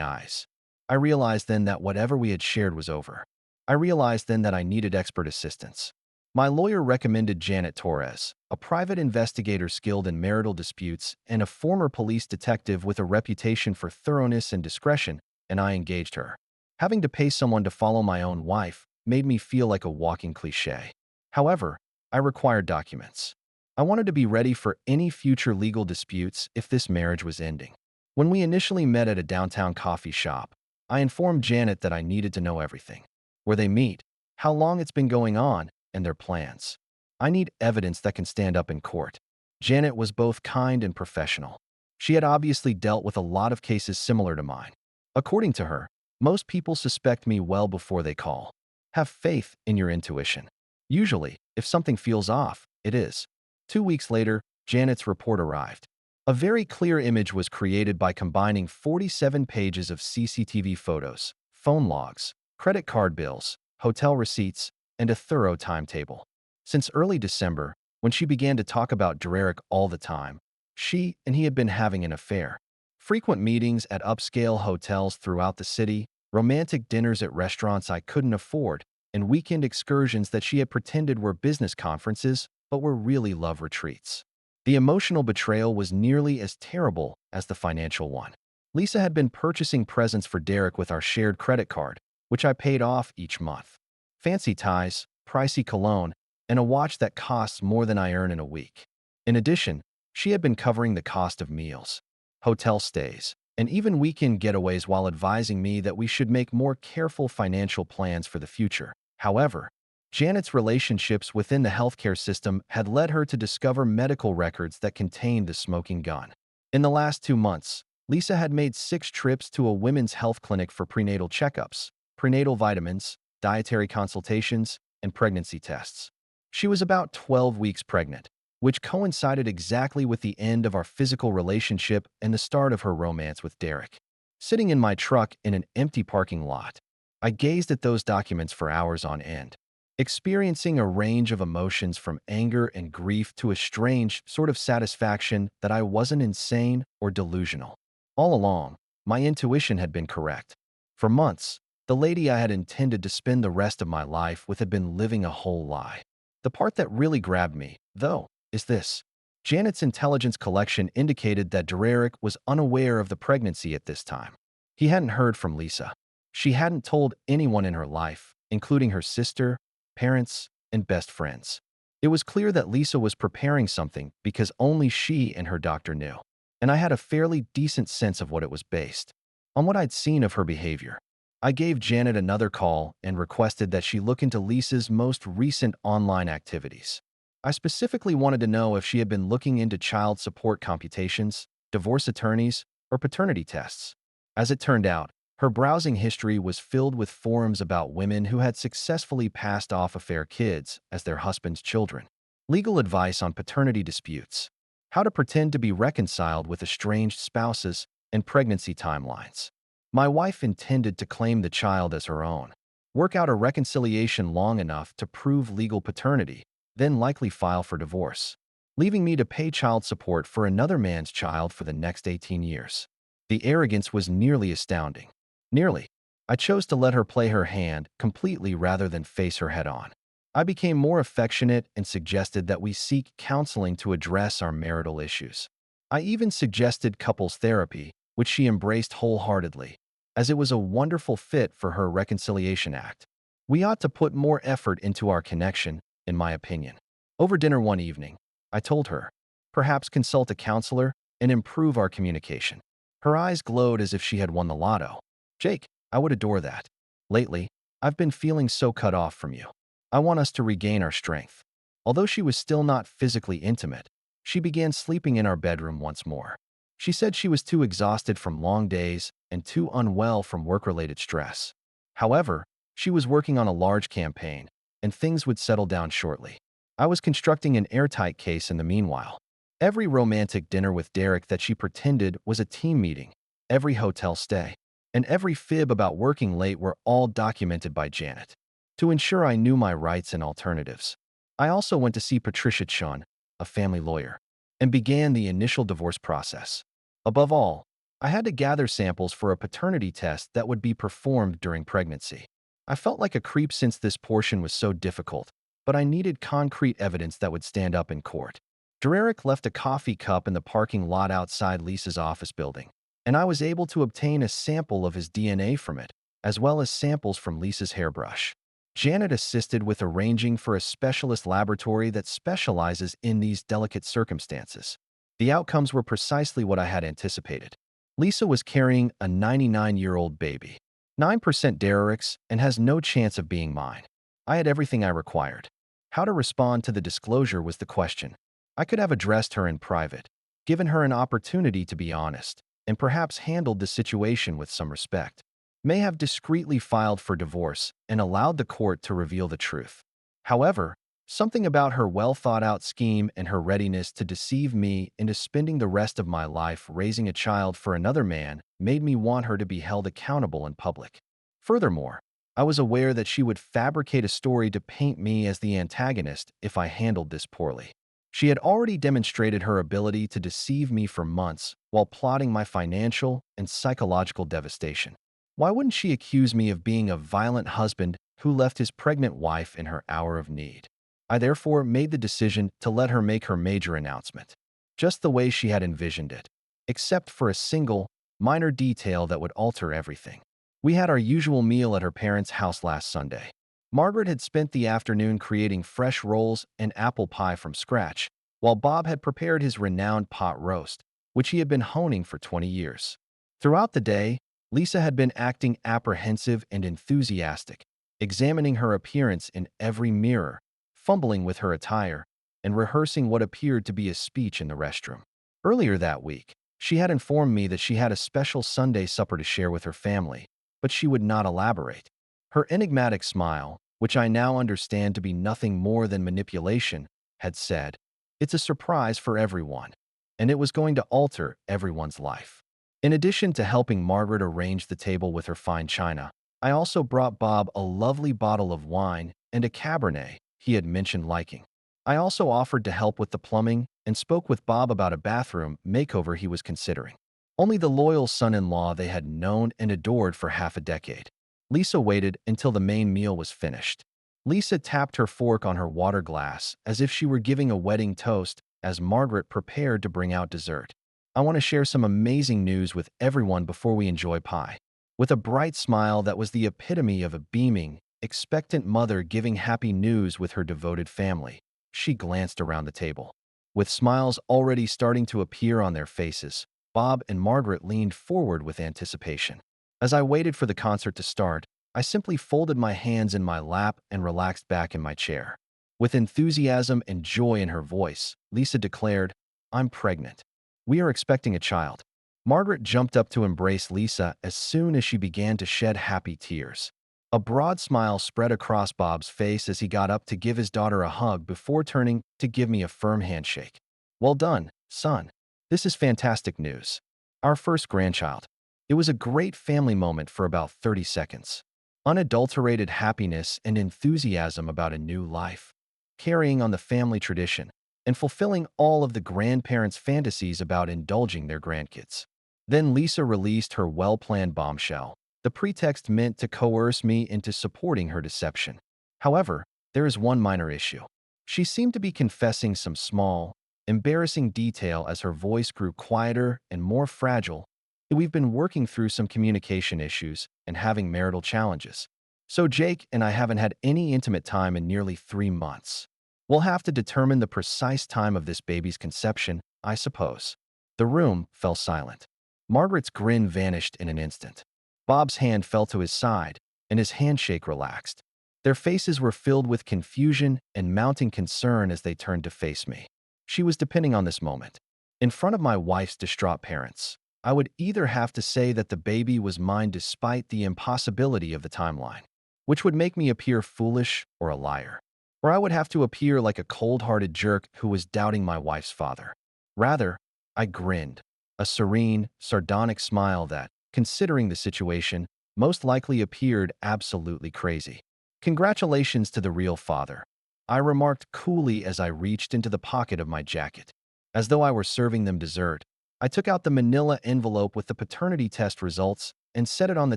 eyes. I realized then that whatever we had shared was over. I realized then that I needed expert assistance. My lawyer recommended Janet Torres, a private investigator skilled in marital disputes and a former police detective with a reputation for thoroughness and discretion, and I engaged her. Having to pay someone to follow my own wife made me feel like a walking cliché. However, I required documents. I wanted to be ready for any future legal disputes if this marriage was ending. When we initially met at a downtown coffee shop, I informed Janet that I needed to know everything. Where they meet, how long it's been going on, and their plans. I need evidence that can stand up in court. Janet was both kind and professional. She had obviously dealt with a lot of cases similar to mine. According to her, most people suspect me well before they call. Have faith in your intuition. Usually, if something feels off, it is. 2 weeks later, Janet's report arrived. A very clear image was created by combining 47 pages of CCTV photos, phone logs, credit card bills, hotel receipts, and a thorough timetable. Since early December, when she began to talk about Derek all the time, she and he had been having an affair. Frequent meetings at upscale hotels throughout the city, romantic dinners at restaurants I couldn't afford, and weekend excursions that she had pretended were business conferences but were really love retreats. The emotional betrayal was nearly as terrible as the financial one. Lisa had been purchasing presents for Derek with our shared credit card, which I paid off each month. Fancy ties, pricey cologne, and a watch that costs more than I earn in a week. In addition, she had been covering the cost of meals, hotel stays, and even weekend getaways while advising me that we should make more careful financial plans for the future. However, Janet's relationships within the healthcare system had led her to discover medical records that contained the smoking gun. In the last 2 months, Lisa had made 6 trips to a women's health clinic for prenatal checkups, prenatal vitamins, dietary consultations, and pregnancy tests. She was about 12 weeks pregnant, which coincided exactly with the end of our physical relationship and the start of her romance with Derek. Sitting in my truck in an empty parking lot, I gazed at those documents for hours on end, experiencing a range of emotions from anger and grief to a strange sort of satisfaction that I wasn't insane or delusional. All along, my intuition had been correct. For months, the lady I had intended to spend the rest of my life with had been living a whole lie. The part that really grabbed me, though, is this. Janet's intelligence collection indicated that Derek was unaware of the pregnancy at this time. He hadn't heard from Lisa. She hadn't told anyone in her life, including her sister, parents, and best friends. It was clear that Lisa was preparing something because only she and her doctor knew. And I had a fairly decent sense of what it was based on what I'd seen of her behavior. I gave Janet another call and requested that she look into Lisa's most recent online activities. I specifically wanted to know if she had been looking into child support computations, divorce attorneys, or paternity tests. As it turned out, her browsing history was filled with forums about women who had successfully passed off affair kids as their husbands' children, legal advice on paternity disputes, how to pretend to be reconciled with estranged spouses, and pregnancy timelines. My wife intended to claim the child as her own, work out a reconciliation long enough to prove legal paternity, then likely file for divorce, leaving me to pay child support for another man's child for the next 18 years. The arrogance was nearly astounding. Nearly. I chose to let her play her hand completely rather than face her head-on. I became more affectionate and suggested that we seek counseling to address our marital issues. I even suggested couples therapy, which she embraced wholeheartedly, as it was a wonderful fit for her Reconciliation Act. We ought to put more effort into our connection, in my opinion. Over dinner one evening, I told her, perhaps consult a counselor and improve our communication. Her eyes glowed as if she had won the lotto. Jake, I would adore that. Lately, I've been feeling so cut off from you. I want us to regain our strength. Although she was still not physically intimate, she began sleeping in our bedroom once more. She said she was too exhausted from long days and too unwell from work-related stress. However, she was working on a large campaign, and things would settle down shortly. I was constructing an airtight case in the meanwhile. Every romantic dinner with Derek that she pretended was a team meeting, every hotel stay, and every fib about working late were all documented by Janet. To ensure I knew my rights and alternatives, I also went to see Patricia Chun, a family lawyer, and began the initial divorce process. Above all, I had to gather samples for a paternity test that would be performed during pregnancy. I felt like a creep since this portion was so difficult, but I needed concrete evidence that would stand up in court. Derek left a coffee cup in the parking lot outside Lisa's office building, and I was able to obtain a sample of his DNA from it, as well as samples from Lisa's hairbrush. Janet assisted with arranging for a specialist laboratory that specializes in these delicate circumstances. The outcomes were precisely what I had anticipated. Lisa was carrying a 99-year-old baby, 9% Derek's, and has no chance of being mine. I had everything I required. How to respond to the disclosure was the question. I could have addressed her in private, given her an opportunity to be honest, and perhaps handled the situation with some respect. May have discreetly filed for divorce and allowed the court to reveal the truth. However, something about her well-thought-out scheme and her readiness to deceive me into spending the rest of my life raising a child for another man made me want her to be held accountable in public. Furthermore, I was aware that she would fabricate a story to paint me as the antagonist if I handled this poorly. She had already demonstrated her ability to deceive me for months while plotting my financial and psychological devastation. Why wouldn't she accuse me of being a violent husband who left his pregnant wife in her hour of need? I therefore made the decision to let her make her major announcement, just the way she had envisioned it, except for a single, minor detail that would alter everything. We had our usual meal at her parents' house last Sunday. Margaret had spent the afternoon creating fresh rolls and apple pie from scratch, while Bob had prepared his renowned pot roast, which he had been honing for 20 years. Throughout the day, Lisa had been acting apprehensive and enthusiastic, examining her appearance in every mirror, fumbling with her attire, and rehearsing what appeared to be a speech in the restroom. Earlier that week, she had informed me that she had a special Sunday supper to share with her family, but she would not elaborate. Her enigmatic smile, which I now understand to be nothing more than manipulation, had said, "It's a surprise for everyone," and it was going to alter everyone's life. In addition to helping Margaret arrange the table with her fine china, I also brought Bob a lovely bottle of wine and a Cabernet he had mentioned liking. I also offered to help with the plumbing and spoke with Bob about a bathroom makeover he was considering. Only the loyal son-in-law they had known and adored for half a decade. Lisa waited until the main meal was finished. Lisa tapped her fork on her water glass as if she were giving a wedding toast as Margaret prepared to bring out dessert. I want to share some amazing news with everyone before we enjoy pie. With a bright smile that was the epitome of a beaming, expectant mother giving happy news with her devoted family, she glanced around the table. With smiles already starting to appear on their faces, Bob and Margaret leaned forward with anticipation. As I waited for the concert to start, I simply folded my hands in my lap and relaxed back in my chair. With enthusiasm and joy in her voice, Lisa declared, "I'm pregnant. We are expecting a child." Margaret jumped up to embrace Lisa as soon as she began to shed happy tears. A broad smile spread across Bob's face as he got up to give his daughter a hug before turning to give me a firm handshake. "Well done, son. This is fantastic news. Our first grandchild." It was a great family moment for about 30 seconds. Unadulterated happiness and enthusiasm about a new life, carrying on the family tradition, and fulfilling all of the grandparents' fantasies about indulging their grandkids. Then Lisa released her well-planned bombshell, the pretext meant to coerce me into supporting her deception. However, there is one minor issue. She seemed to be confessing some small, embarrassing detail as her voice grew quieter and more fragile. We've been working through some communication issues and having marital challenges. So Jake and I haven't had any intimate time in nearly 3 months. We'll have to determine the precise time of this baby's conception, I suppose. The room fell silent. Margaret's grin vanished in an instant. Bob's hand fell to his side, and his handshake relaxed. Their faces were filled with confusion and mounting concern as they turned to face me. She was depending on this moment. In front of my wife's distraught parents, I would either have to say that the baby was mine despite the impossibility of the timeline, which would make me appear foolish or a liar, or I would have to appear like a cold-hearted jerk who was doubting my wife's father. Rather, I grinned, a serene, sardonic smile that, considering the situation, most likely appeared absolutely crazy. Congratulations to the real father, I remarked coolly as I reached into the pocket of my jacket. As though I were serving them dessert, I took out the manila envelope with the paternity test results and set it on the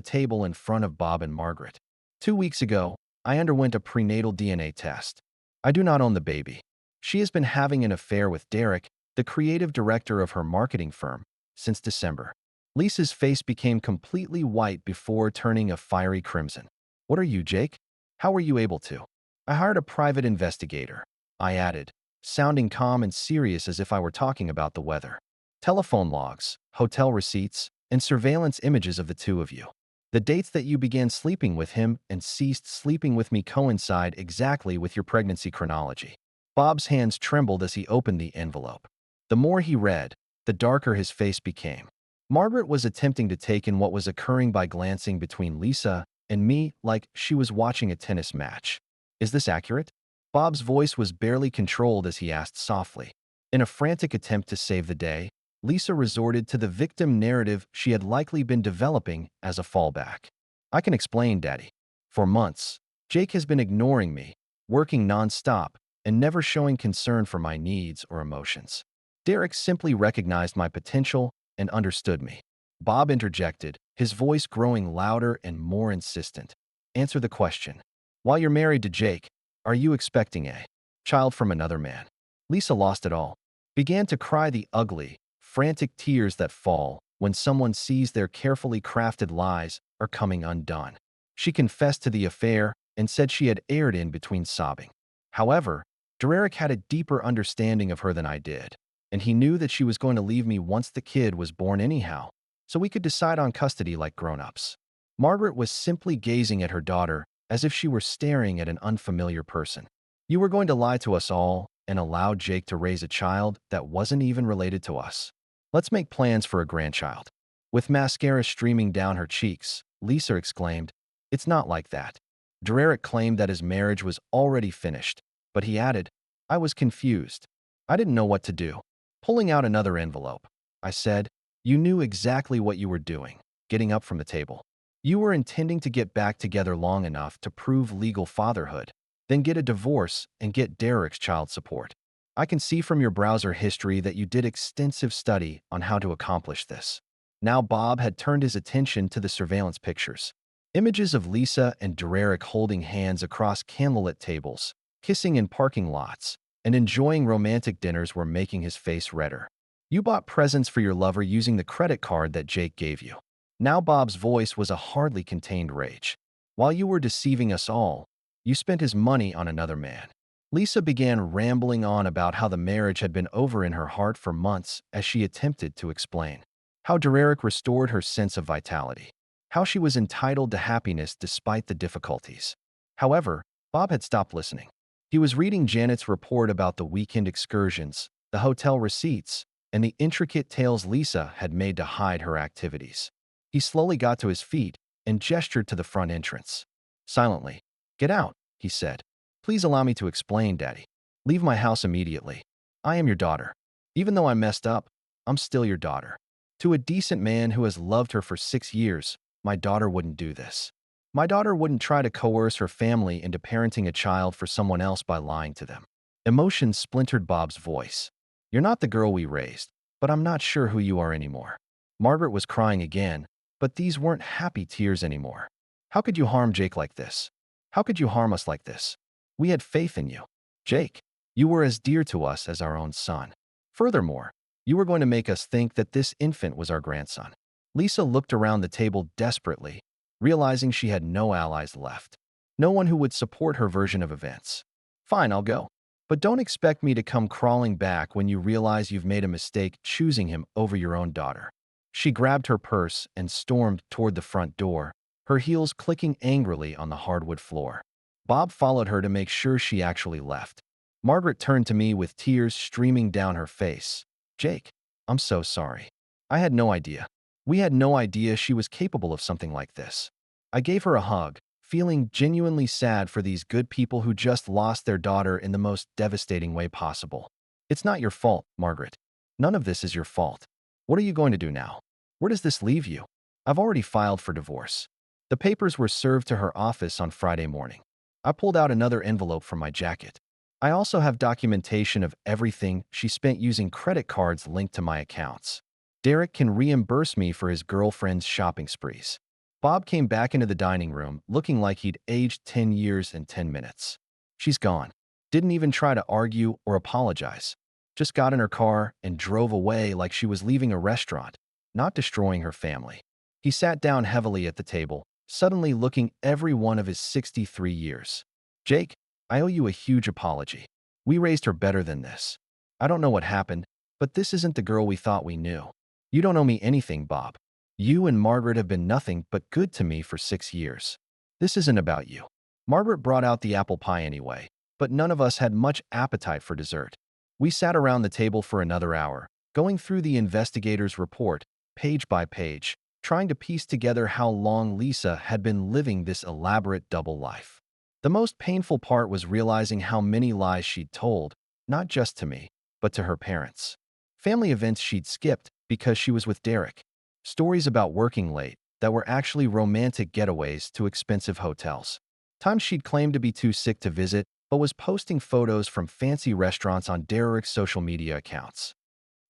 table in front of Bob and Margaret. 2 weeks ago, I underwent a prenatal DNA test. I do not own the baby. She has been having an affair with Derek, the creative director of her marketing firm, since December. Lisa's face became completely white before turning a fiery crimson. What are you, Jake? How were you able to? I hired a private investigator, I added, sounding calm and serious as if I were talking about the weather. Telephone logs, hotel receipts, and surveillance images of the two of you. The dates that you began sleeping with him and ceased sleeping with me coincide exactly with your pregnancy chronology. Bob's hands trembled as he opened the envelope. The more he read, the darker his face became. Margaret was attempting to take in what was occurring by glancing between Lisa and me like she was watching a tennis match. Is this accurate? Bob's voice was barely controlled as he asked softly. In a frantic attempt to save the day, Lisa resorted to the victim narrative she had likely been developing as a fallback. I can explain, Daddy. For months, Jake has been ignoring me, working nonstop, and never showing concern for my needs or emotions. Derek simply recognized my potential and understood me. Bob interjected, his voice growing louder and more insistent. Answer the question. While you're married to Jake, are you expecting a child from another man? Lisa lost it all, began to cry the ugly, frantic tears that fall when someone sees their carefully crafted lies are coming undone. She confessed to the affair and said she had erred in between sobbing. However, Derek had a deeper understanding of her than I did, and he knew that she was going to leave me once the kid was born anyhow, so we could decide on custody like grown-ups. Margaret was simply gazing at her daughter as if she were staring at an unfamiliar person. You were going to lie to us all and allow Jake to raise a child that wasn't even related to us. Let's make plans for a grandchild. With mascara streaming down her cheeks, Lisa exclaimed, It's not like that. Derek claimed that his marriage was already finished, but he added, I was confused. I didn't know what to do. Pulling out another envelope, I said, You knew exactly what you were doing, getting up from the table. You were intending to get back together long enough to prove legal fatherhood, then get a divorce and get Derek's child support. I can see from your browser history that you did extensive study on how to accomplish this. Now Bob had turned his attention to the surveillance pictures. Images of Lisa and Derek holding hands across candlelit tables, kissing in parking lots, and enjoying romantic dinners were making his face redder. You bought presents for your lover using the credit card that Jake gave you. Now Bob's voice was a hardly contained rage. While you were deceiving us all, you spent his money on another man. Lisa began rambling on about how the marriage had been over in her heart for months as she attempted to explain. How Derek restored her sense of vitality. How she was entitled to happiness despite the difficulties. However, Bob had stopped listening. He was reading Janet's report about the weekend excursions, the hotel receipts, and the intricate tales Lisa had made to hide her activities. He slowly got to his feet and gestured to the front entrance. Silently, Get out, he said. Please allow me to explain, Daddy. Leave my house immediately. I am your daughter. Even though I messed up, I'm still your daughter. To a decent man who has loved her for 6 years, my daughter wouldn't do this. My daughter wouldn't try to coerce her family into parenting a child for someone else by lying to them. Emotion splintered Bob's voice. You're not the girl we raised, but I'm not sure who you are anymore. Margaret was crying again, but these weren't happy tears anymore. How could you harm Jake like this? How could you harm us like this? We had faith in you. Jake, you were as dear to us as our own son. Furthermore, you were going to make us think that this infant was our grandson. Lisa looked around the table desperately, realizing she had no allies left. No one who would support her version of events. Fine, I'll go. But don't expect me to come crawling back when you realize you've made a mistake choosing him over your own daughter. She grabbed her purse and stormed toward the front door, her heels clicking angrily on the hardwood floor. Bob followed her to make sure she actually left. Margaret turned to me with tears streaming down her face. "Jake, I'm so sorry. I had no idea. We had no idea she was capable of something like this." I gave her a hug, feeling genuinely sad for these good people who just lost their daughter in the most devastating way possible. "It's not your fault, Margaret. None of this is your fault. What are you going to do now? Where does this leave you?" "I've already filed for divorce." The papers were served to her office on Friday morning. I pulled out another envelope from my jacket. "I also have documentation of everything she spent using credit cards linked to my accounts. Derek can reimburse me for his girlfriend's shopping sprees." Bob came back into the dining room, looking like he'd aged 10 years and 10 minutes. "She's gone. Didn't even try to argue or apologize. Just got in her car and drove away like she was leaving a restaurant, not destroying her family." He sat down heavily at the table, suddenly looking every one of his 63 years. "Jake, I owe you a huge apology. We raised her better than this. I don't know what happened, but this isn't the girl we thought we knew." "You don't owe me anything, Bob. You and Margaret have been nothing but good to me for 6 years. This isn't about you." Margaret brought out the apple pie anyway, but none of us had much appetite for dessert. We sat around the table for another hour, going through the investigator's report, page by page, trying to piece together how long Lisa had been living this elaborate double life. The most painful part was realizing how many lies she'd told, not just to me, but to her parents. Family events she'd skipped because she was with Derek. Stories about working late that were actually romantic getaways to expensive hotels. Times she'd claimed to be too sick to visit, but was posting photos from fancy restaurants on Derek's social media accounts.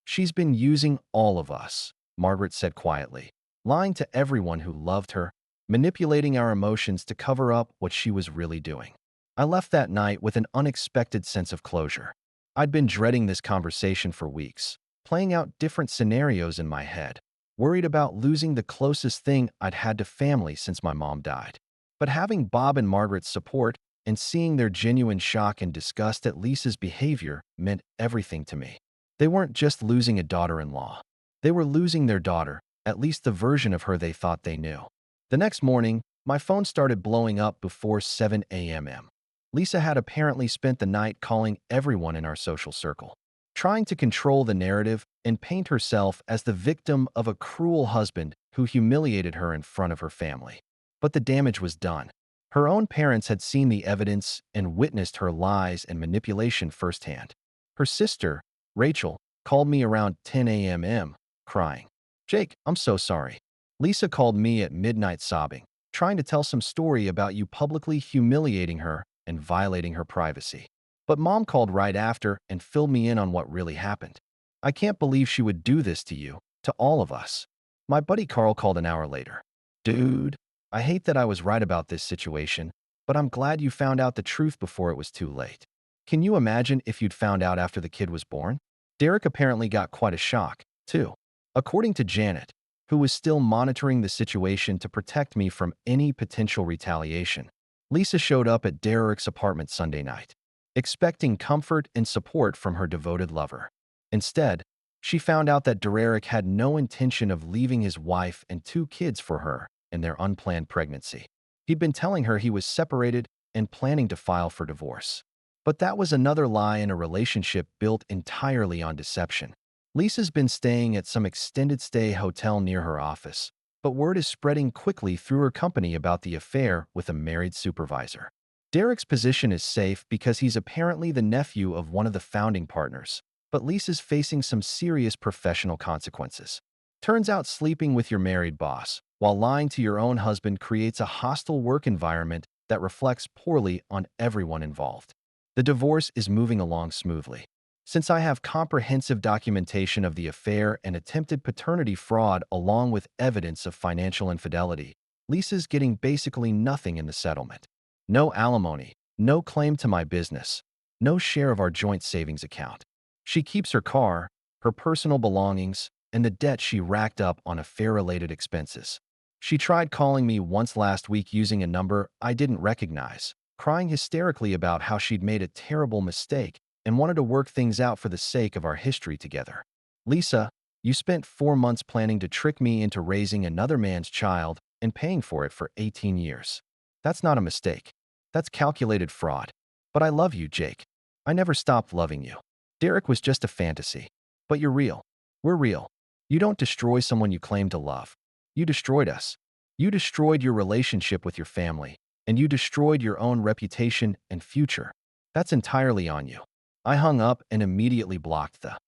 "She's been using all of us," Margaret said quietly, "lying to everyone who loved her, manipulating our emotions to cover up what she was really doing." I left that night with an unexpected sense of closure. I'd been dreading this conversation for weeks, playing out different scenarios in my head, worried about losing the closest thing I'd had to family since my mom died. But having Bob and Margaret's support and seeing their genuine shock and disgust at Lisa's behavior meant everything to me. They weren't just losing a daughter-in-law. They were losing their daughter, at least the version of her they thought they knew. The next morning, my phone started blowing up before 7 a.m. Lisa had apparently spent the night calling everyone in our social circle, trying to control the narrative and paint herself as the victim of a cruel husband who humiliated her in front of her family. But the damage was done. Her own parents had seen the evidence and witnessed her lies and manipulation firsthand. Her sister, Rachel, called me around 10 a.m., crying. "Jake, I'm so sorry. Lisa called me at midnight sobbing, trying to tell some story about you publicly humiliating her and violating her privacy. But Mom called right after and filled me in on what really happened. I can't believe she would do this to you, to all of us." My buddy Carl called an hour later. "Dude, I hate that I was right about this situation, but I'm glad you found out the truth before it was too late. Can you imagine if you'd found out after the kid was born?" Derek apparently got quite a shock, too. According to Janet, who was still monitoring the situation to protect me from any potential retaliation, Lisa showed up at Derek's apartment Sunday night, expecting comfort and support from her devoted lover. Instead, she found out that Derek had no intention of leaving his wife and 2 kids for her in their unplanned pregnancy. He'd been telling her he was separated and planning to file for divorce. But that was another lie in a relationship built entirely on deception. Lisa's been staying at some extended stay hotel near her office, but word is spreading quickly through her company about the affair with a married supervisor. Derek's position is safe because he's apparently the nephew of one of the founding partners, but Lisa's facing some serious professional consequences. Turns out sleeping with your married boss while lying to your own husband creates a hostile work environment that reflects poorly on everyone involved. The divorce is moving along smoothly. Since I have comprehensive documentation of the affair and attempted paternity fraud along with evidence of financial infidelity, Lisa's getting basically nothing in the settlement. No alimony, no claim to my business, no share of our joint savings account. She keeps her car, her personal belongings, and the debt she racked up on affair-related expenses. She tried calling me once last week using a number I didn't recognize, crying hysterically about how she'd made a terrible mistake and wanted to work things out for the sake of our history together. "Lisa, You spent 4 months planning to trick me into raising another man's child and paying for it for 18 years. That's not a mistake. That's calculated fraud. But I love you, Jake. I never stopped loving you. Derek was just a fantasy. But you're real. We're real. You don't destroy someone you claim to love. You destroyed us. You destroyed your relationship with your family, and you destroyed your own reputation and future. That's entirely on you. I hung up and immediately blocked the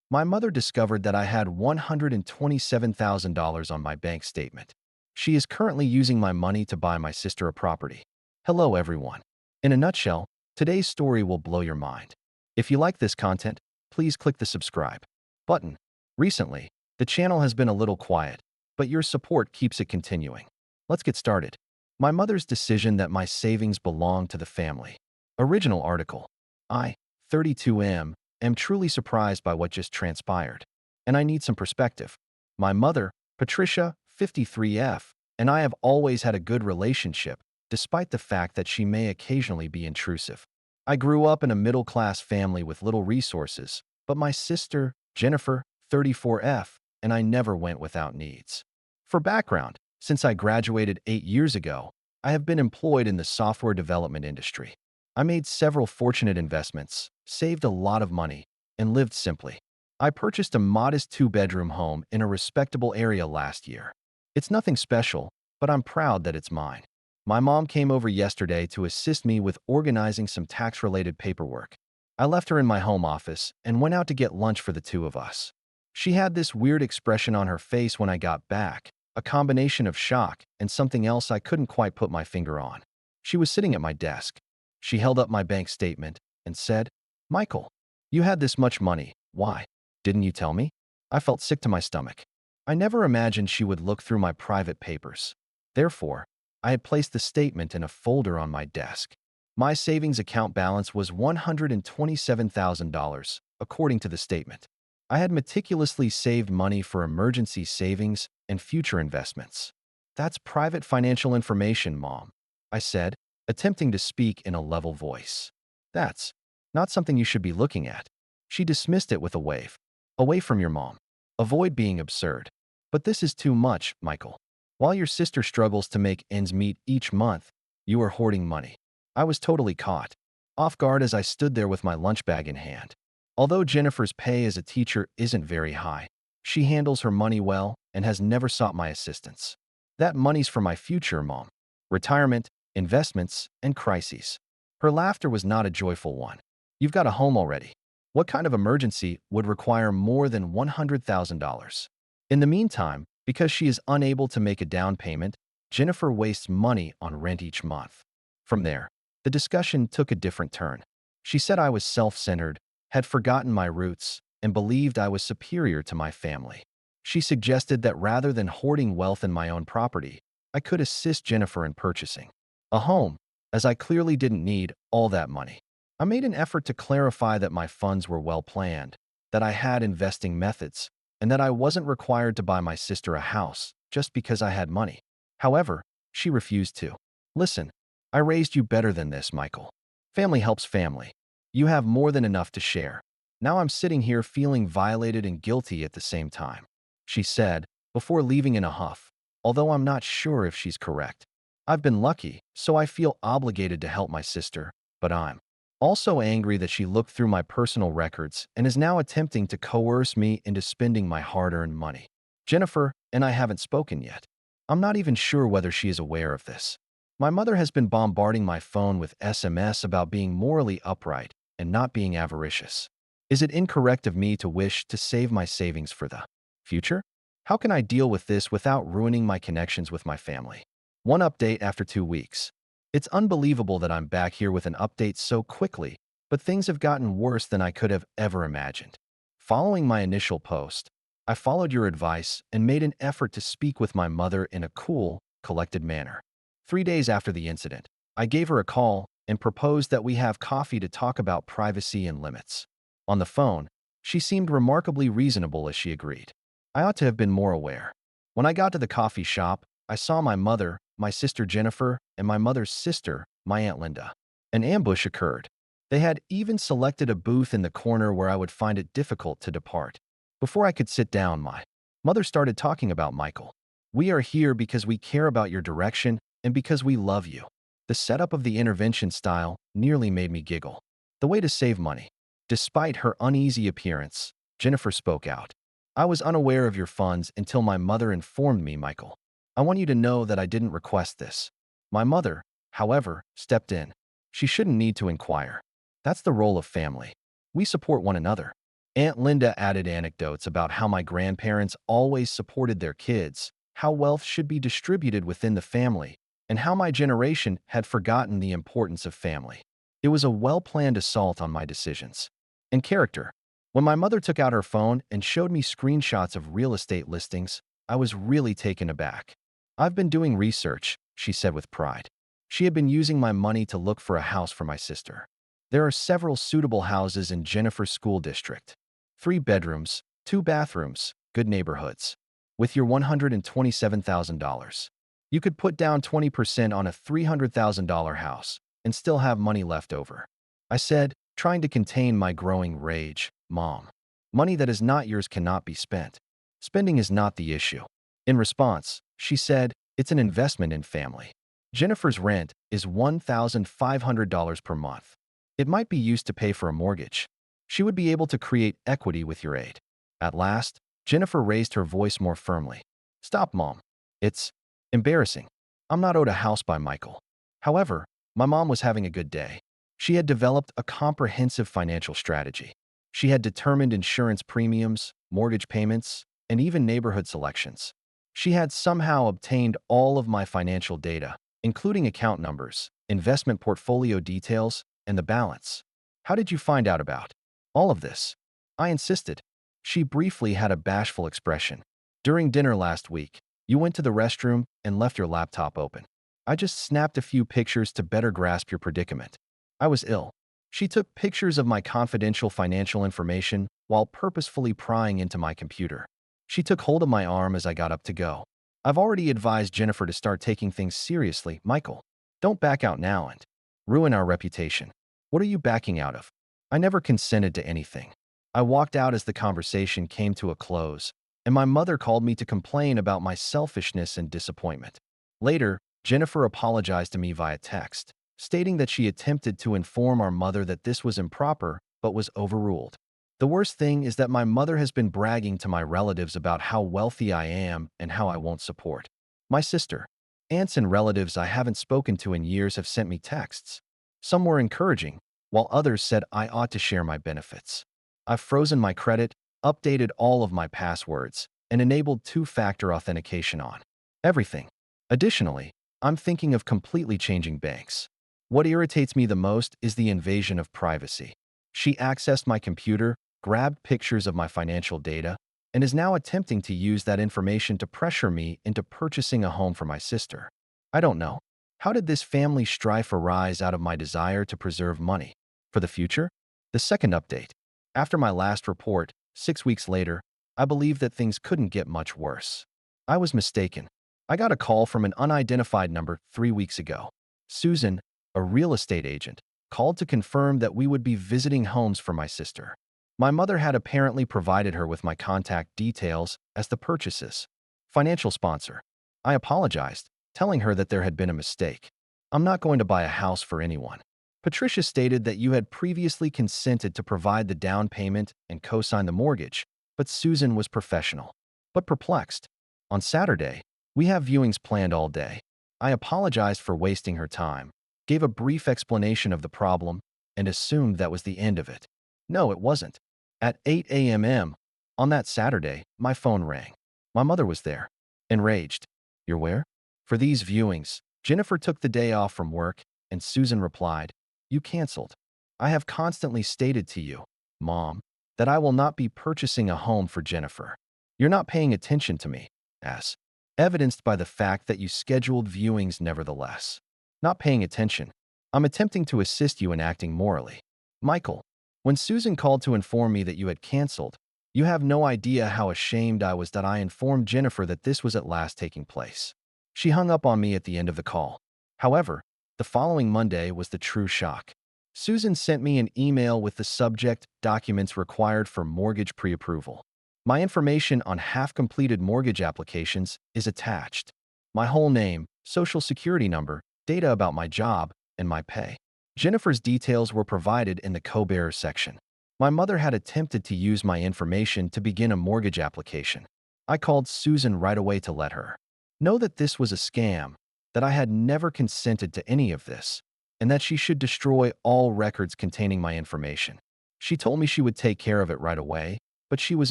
My mother discovered that I had $127,000 on my bank statement. She is currently using my money to buy my sister a property. Hello, everyone. In a nutshell, today's story will blow your mind. If you like this content, please click the subscribe button. Recently, the channel has been a little quiet, but your support keeps it continuing. Let's get started. My mother's decision that my savings belong to the family. Original article. I, 32M, am truly surprised by what just transpired, and I need some perspective. My mother, Patricia, 53F, and I have always had a good relationship, despite the fact that she may occasionally be intrusive. I grew up in a middle-class family with little resources, but my sister, Jennifer, 34F, and I never went without needs. For background, since I graduated 8 years ago, I have been employed in the software development industry. I made several fortunate investments, saved a lot of money, and lived simply. I purchased a modest 2-bedroom home in a respectable area last year. It's nothing special, but I'm proud that it's mine. My mom came over yesterday to assist me with organizing some tax-related paperwork. I left her in my home office and went out to get lunch for the two of us. She had this weird expression on her face when I got back, a combination of shock and something else I couldn't quite put my finger on. She was sitting at my desk. She held up my bank statement and said, "Michael, you had this much money. Why? Didn't you tell me?" I felt sick to my stomach. I never imagined she would look through my private papers. Therefore, I had placed the statement in a folder on my desk. My savings account balance was $127,000, according to the statement. I had meticulously saved money for emergency savings and future investments. "That's private financial information, Mom," I said, attempting to speak in a level voice. "That's not something you should be looking at." She dismissed it with a wave. "Away from your mom. Avoid being absurd." "But this is too much, Michael. While your sister struggles to make ends meet each month, you are hoarding money." I was totally caught, off guard as I stood there with my lunch bag in hand. Although Jennifer's pay as a teacher isn't very high, she handles her money well and has never sought my assistance. "That money's for my future, Mom. Retirement, investments, and crises." Her laughter was not a joyful one. "You've got a home already. What kind of emergency would require more than $100,000? In the meantime, because she is unable to make a down payment, Jennifer wastes money on rent each month." From there, the discussion took a different turn. She said I was self-centered, had forgotten my roots, and believed I was superior to my family. She suggested that rather than hoarding wealth in my own property, I could assist Jennifer in purchasing a home, as I clearly didn't need all that money. I made an effort to clarify that my funds were well planned, that I had investing methods, and that I wasn't required to buy my sister a house just because I had money. However, she refused to. "Listen, I raised you better than this, Michael. Family helps family. You have more than enough to share. Now I'm sitting here feeling violated and guilty at the same time," she said, before leaving in a huff, although I'm not sure if she's correct. I've been lucky, so I feel obligated to help my sister, but I'm also angry that she looked through my personal records and is now attempting to coerce me into spending my hard-earned money. Jennifer and I haven't spoken yet. I'm not even sure whether she is aware of this. My mother has been bombarding my phone with SMS about being morally upright and not being avaricious. Is it incorrect of me to wish to save my savings for the future? How can I deal with this without ruining my connections with my family? One update after 2 weeks. It's unbelievable that I'm back here with an update so quickly, but things have gotten worse than I could have ever imagined. Following my initial post, I followed your advice and made an effort to speak with my mother in a cool, collected manner. 3 days after the incident, I gave her a call and proposed that we have coffee to talk about privacy and limits. On the phone, she seemed remarkably reasonable as she agreed. I ought to have been more aware. When I got to the coffee shop, I saw my mother, my sister Jennifer, and my mother's sister, my Aunt Linda. An ambush occurred. They had even selected a booth in the corner where I would find it difficult to depart. Before I could sit down, my mother started talking about Michael. We are here because we care about your direction and because we love you. The setup of the intervention style nearly made me giggle. The way to save money. Despite her uneasy appearance, Jennifer spoke out. I was unaware of your funds until my mother informed me, Michael. I want you to know that I didn't request this. My mother, however, stepped in. She shouldn't need to inquire. That's the role of family. We support one another. Aunt Linda added anecdotes about how my grandparents always supported their kids, how wealth should be distributed within the family, and how my generation had forgotten the importance of family. It was a well-planned assault on my decisions. And character. When my mother took out her phone and showed me screenshots of real estate listings, I was really taken aback. I've been doing research, she said with pride. She had been using my money to look for a house for my sister. There are several suitable houses in Jennifer's school district. 3 bedrooms, 2 bathrooms, good neighborhoods. With your $127,000. You could put down 20% on a $300,000 house and still have money left over. I said, trying to contain my growing rage, Mom. Money that is not yours cannot be spent. Spending is not the issue. In response, she said, it's an investment in family. Jennifer's rent is $1,500 per month. It might be used to pay for a mortgage. She would be able to create equity with your aid. At last, Jennifer raised her voice more firmly. Stop, Mom. It's embarrassing. I'm not owed a house by Michael. However, my mom was having a good day. She had developed a comprehensive financial strategy. She had determined insurance premiums, mortgage payments, and even neighborhood selections. She had somehow obtained all of my financial data, including account numbers, investment portfolio details, and the balance. How did you find out about all of this? I insisted. She briefly had a bashful expression. During dinner last week, you went to the restroom and left your laptop open. I just snapped a few pictures to better grasp your predicament. I was ill. She took pictures of my confidential financial information while purposefully prying into my computer. She took hold of my arm as I got up to go. I've already advised Jennifer to start taking things seriously, Michael. Don't back out now and ruin our reputation. What are you backing out of? I never consented to anything. I walked out as the conversation came to a close, and my mother called me to complain about my selfishness and disappointment. Later, Jennifer apologized to me via text, stating that she attempted to inform our mother that this was improper but was overruled. The worst thing is that my mother has been bragging to my relatives about how wealthy I am and how I won't support. My sister, aunts and relatives I haven't spoken to in years have sent me texts. Some were encouraging, while others said I ought to share my benefits. I've frozen my credit, updated all of my passwords, and enabled 2-factor authentication on everything. Additionally, I'm thinking of completely changing banks. What irritates me the most is the invasion of privacy. She accessed my computer, grabbed pictures of my financial data, and is now attempting to use that information to pressure me into purchasing a home for my sister. I don't know. How did this family strife arise out of my desire to preserve money for the future? The second update. After my last report, 6 weeks later, I believed that things couldn't get much worse. I was mistaken. I got a call from an unidentified number 3 weeks ago. Susan, a real estate agent, called to confirm that we would be visiting homes for my sister. My mother had apparently provided her with my contact details as the purchase's financial sponsor. I apologized, telling her that there had been a mistake. I'm not going to buy a house for anyone. Patricia stated that you had previously consented to provide the down payment and co-sign the mortgage, but Susan was professional, but perplexed. On Saturday, we have viewings planned all day. I apologized for wasting her time, gave a brief explanation of the problem, and assumed that was the end of it. No, it wasn't. At 8 a.m. on that Saturday, my phone rang. My mother was there. Enraged. You're where? For these viewings, Jennifer took the day off from work, and Susan replied, you canceled. I have constantly stated to you, Mom, that I will not be purchasing a home for Jennifer. You're not paying attention to me, as evidenced by the fact that you scheduled viewings nevertheless. Not paying attention. I'm attempting to assist you in acting morally. Michael, when Susan called to inform me that you had canceled, you have no idea how ashamed I was that I informed Jennifer that this was at last taking place. She hung up on me at the end of the call. However, the following Monday was the true shock. Susan sent me an email with the subject "Documents required for mortgage pre-approval." My information on half-completed mortgage applications is attached. My whole name, social security number, data about my job, and my pay. Jennifer's details were provided in the co-bearer section. My mother had attempted to use my information to begin a mortgage application. I called Susan right away to let her know that this was a scam, that I had never consented to any of this, and that she should destroy all records containing my information. She told me she would take care of it right away, but she was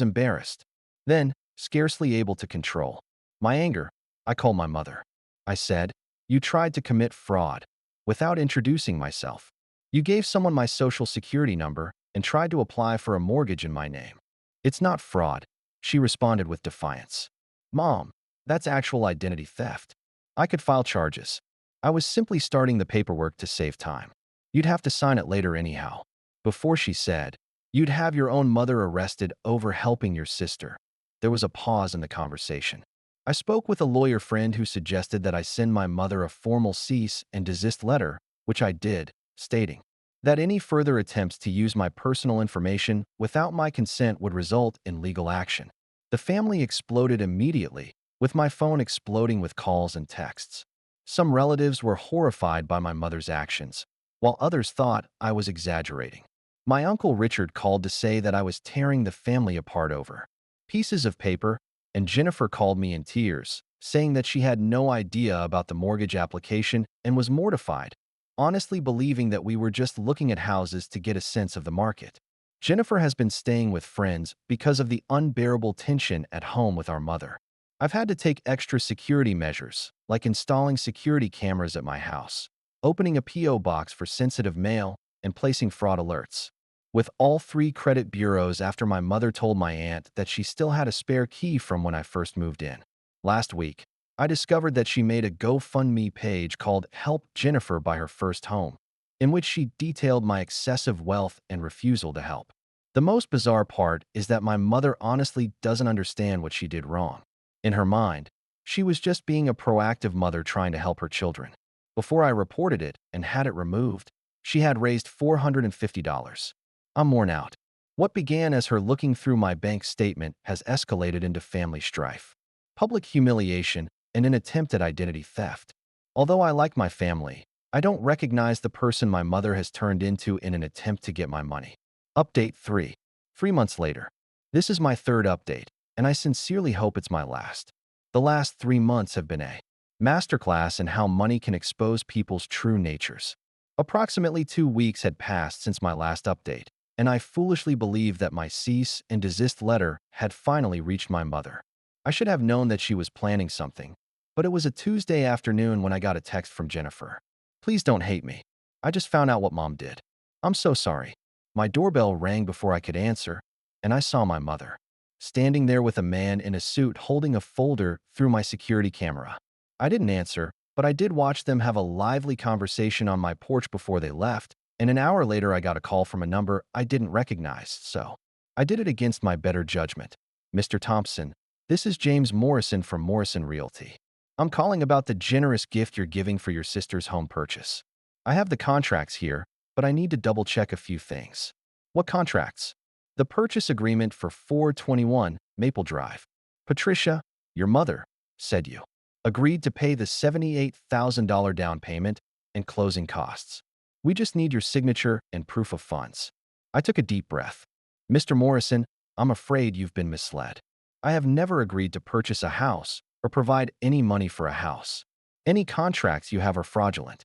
embarrassed. Then, scarcely able to control my anger, I called my mother. I said, "You tried to commit fraud without introducing myself. You gave someone my social security number and tried to apply for a mortgage in my name." "It's not fraud," she responded with defiance. "Mom, that's actual identity theft. I could file charges. I was simply starting the paperwork to save time. You'd have to sign it later anyhow." Before she said, "You'd have your own mother arrested over helping your sister." There was a pause in the conversation. I spoke with a lawyer friend who suggested that I send my mother a formal cease and desist letter, which I did, stating that any further attempts to use my personal information without my consent would result in legal action. The family exploded immediately, with my phone exploding with calls and texts. Some relatives were horrified by my mother's actions, while others thought I was exaggerating. My uncle Richard called to say that I was tearing the family apart over pieces of paper, and Jennifer called me in tears, saying that she had no idea about the mortgage application and was mortified, honestly believing that we were just looking at houses to get a sense of the market. Jennifer has been staying with friends because of the unbearable tension at home with our mother. I've had to take extra security measures, like installing security cameras at my house, opening a P.O. box for sensitive mail, and placing fraud alerts. With all 3 credit bureaus after my mother told my aunt that she still had a spare key from when I first moved in. Last week, I discovered that she made a GoFundMe page called "Help Jennifer Buy Her First Home," in which she detailed my excessive wealth and refusal to help. The most bizarre part is that my mother honestly doesn't understand what she did wrong. In her mind, she was just being a proactive mother trying to help her children. Before I reported it and had it removed, she had raised $450. I'm worn out. What began as her looking through my bank statement has escalated into family strife, public humiliation, and an attempt at identity theft. Although I like my family, I don't recognize the person my mother has turned into in an attempt to get my money. Update 3. 3 months later. This is my 3rd update, and I sincerely hope it's my last. The last 3 months have been a masterclass in how money can expose people's true natures. Approximately 2 weeks had passed since my last update, and I foolishly believed that my cease and desist letter had finally reached my mother. I should have known that she was planning something, but it was a Tuesday afternoon when I got a text from Jennifer. "Please don't hate me. I just found out what Mom did. I'm so sorry." My doorbell rang before I could answer, and I saw my mother standing there with a man in a suit holding a folder through my security camera. I didn't answer, but I did watch them have a lively conversation on my porch before they left, and an hour later I got a call from a number I didn't recognize, so I did it against my better judgment. "Mr. Thompson, this is James Morrison from Morrison Realty. I'm calling about the generous gift you're giving for your sister's home purchase. I have the contracts here, but I need to double-check a few things." "What contracts?" "The purchase agreement for 421 Maple Drive. Patricia, your mother, said you agreed to pay the $78,000 down payment and closing costs. We just need your signature and proof of funds." I took a deep breath. "Mr. Morrison, I'm afraid you've been misled. I have never agreed to purchase a house or provide any money for a house. Any contracts you have are fraudulent."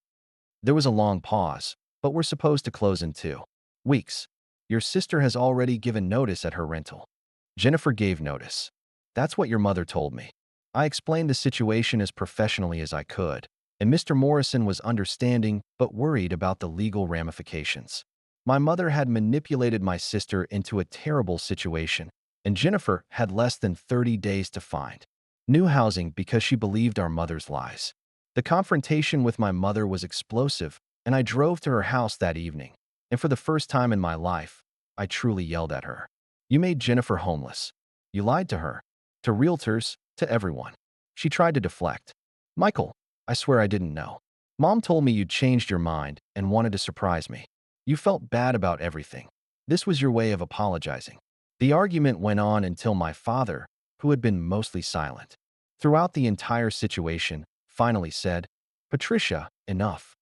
There was a long pause, but we're supposed to close in 2 weeks. "Your sister has already given notice at her rental." "Jennifer gave notice. That's what your mother told me." I explained the situation as professionally as I could, and Mr. Morrison was understanding but worried about the legal ramifications. My mother had manipulated my sister into a terrible situation, and Jennifer had less than 30 days to find new housing because she believed our mother's lies. The confrontation with my mother was explosive, and I drove to her house that evening, and for the first time in my life, I truly yelled at her. "You made Jennifer homeless. You lied to her, to realtors, to everyone." She tried to deflect. Michael, I swear I didn't know. Mom told me you'd changed your mind and wanted to surprise me. You felt bad about everything. This was your way of apologizing. The argument went on until my father, who had been mostly silent throughout the entire situation, finally said, Patricia, enough.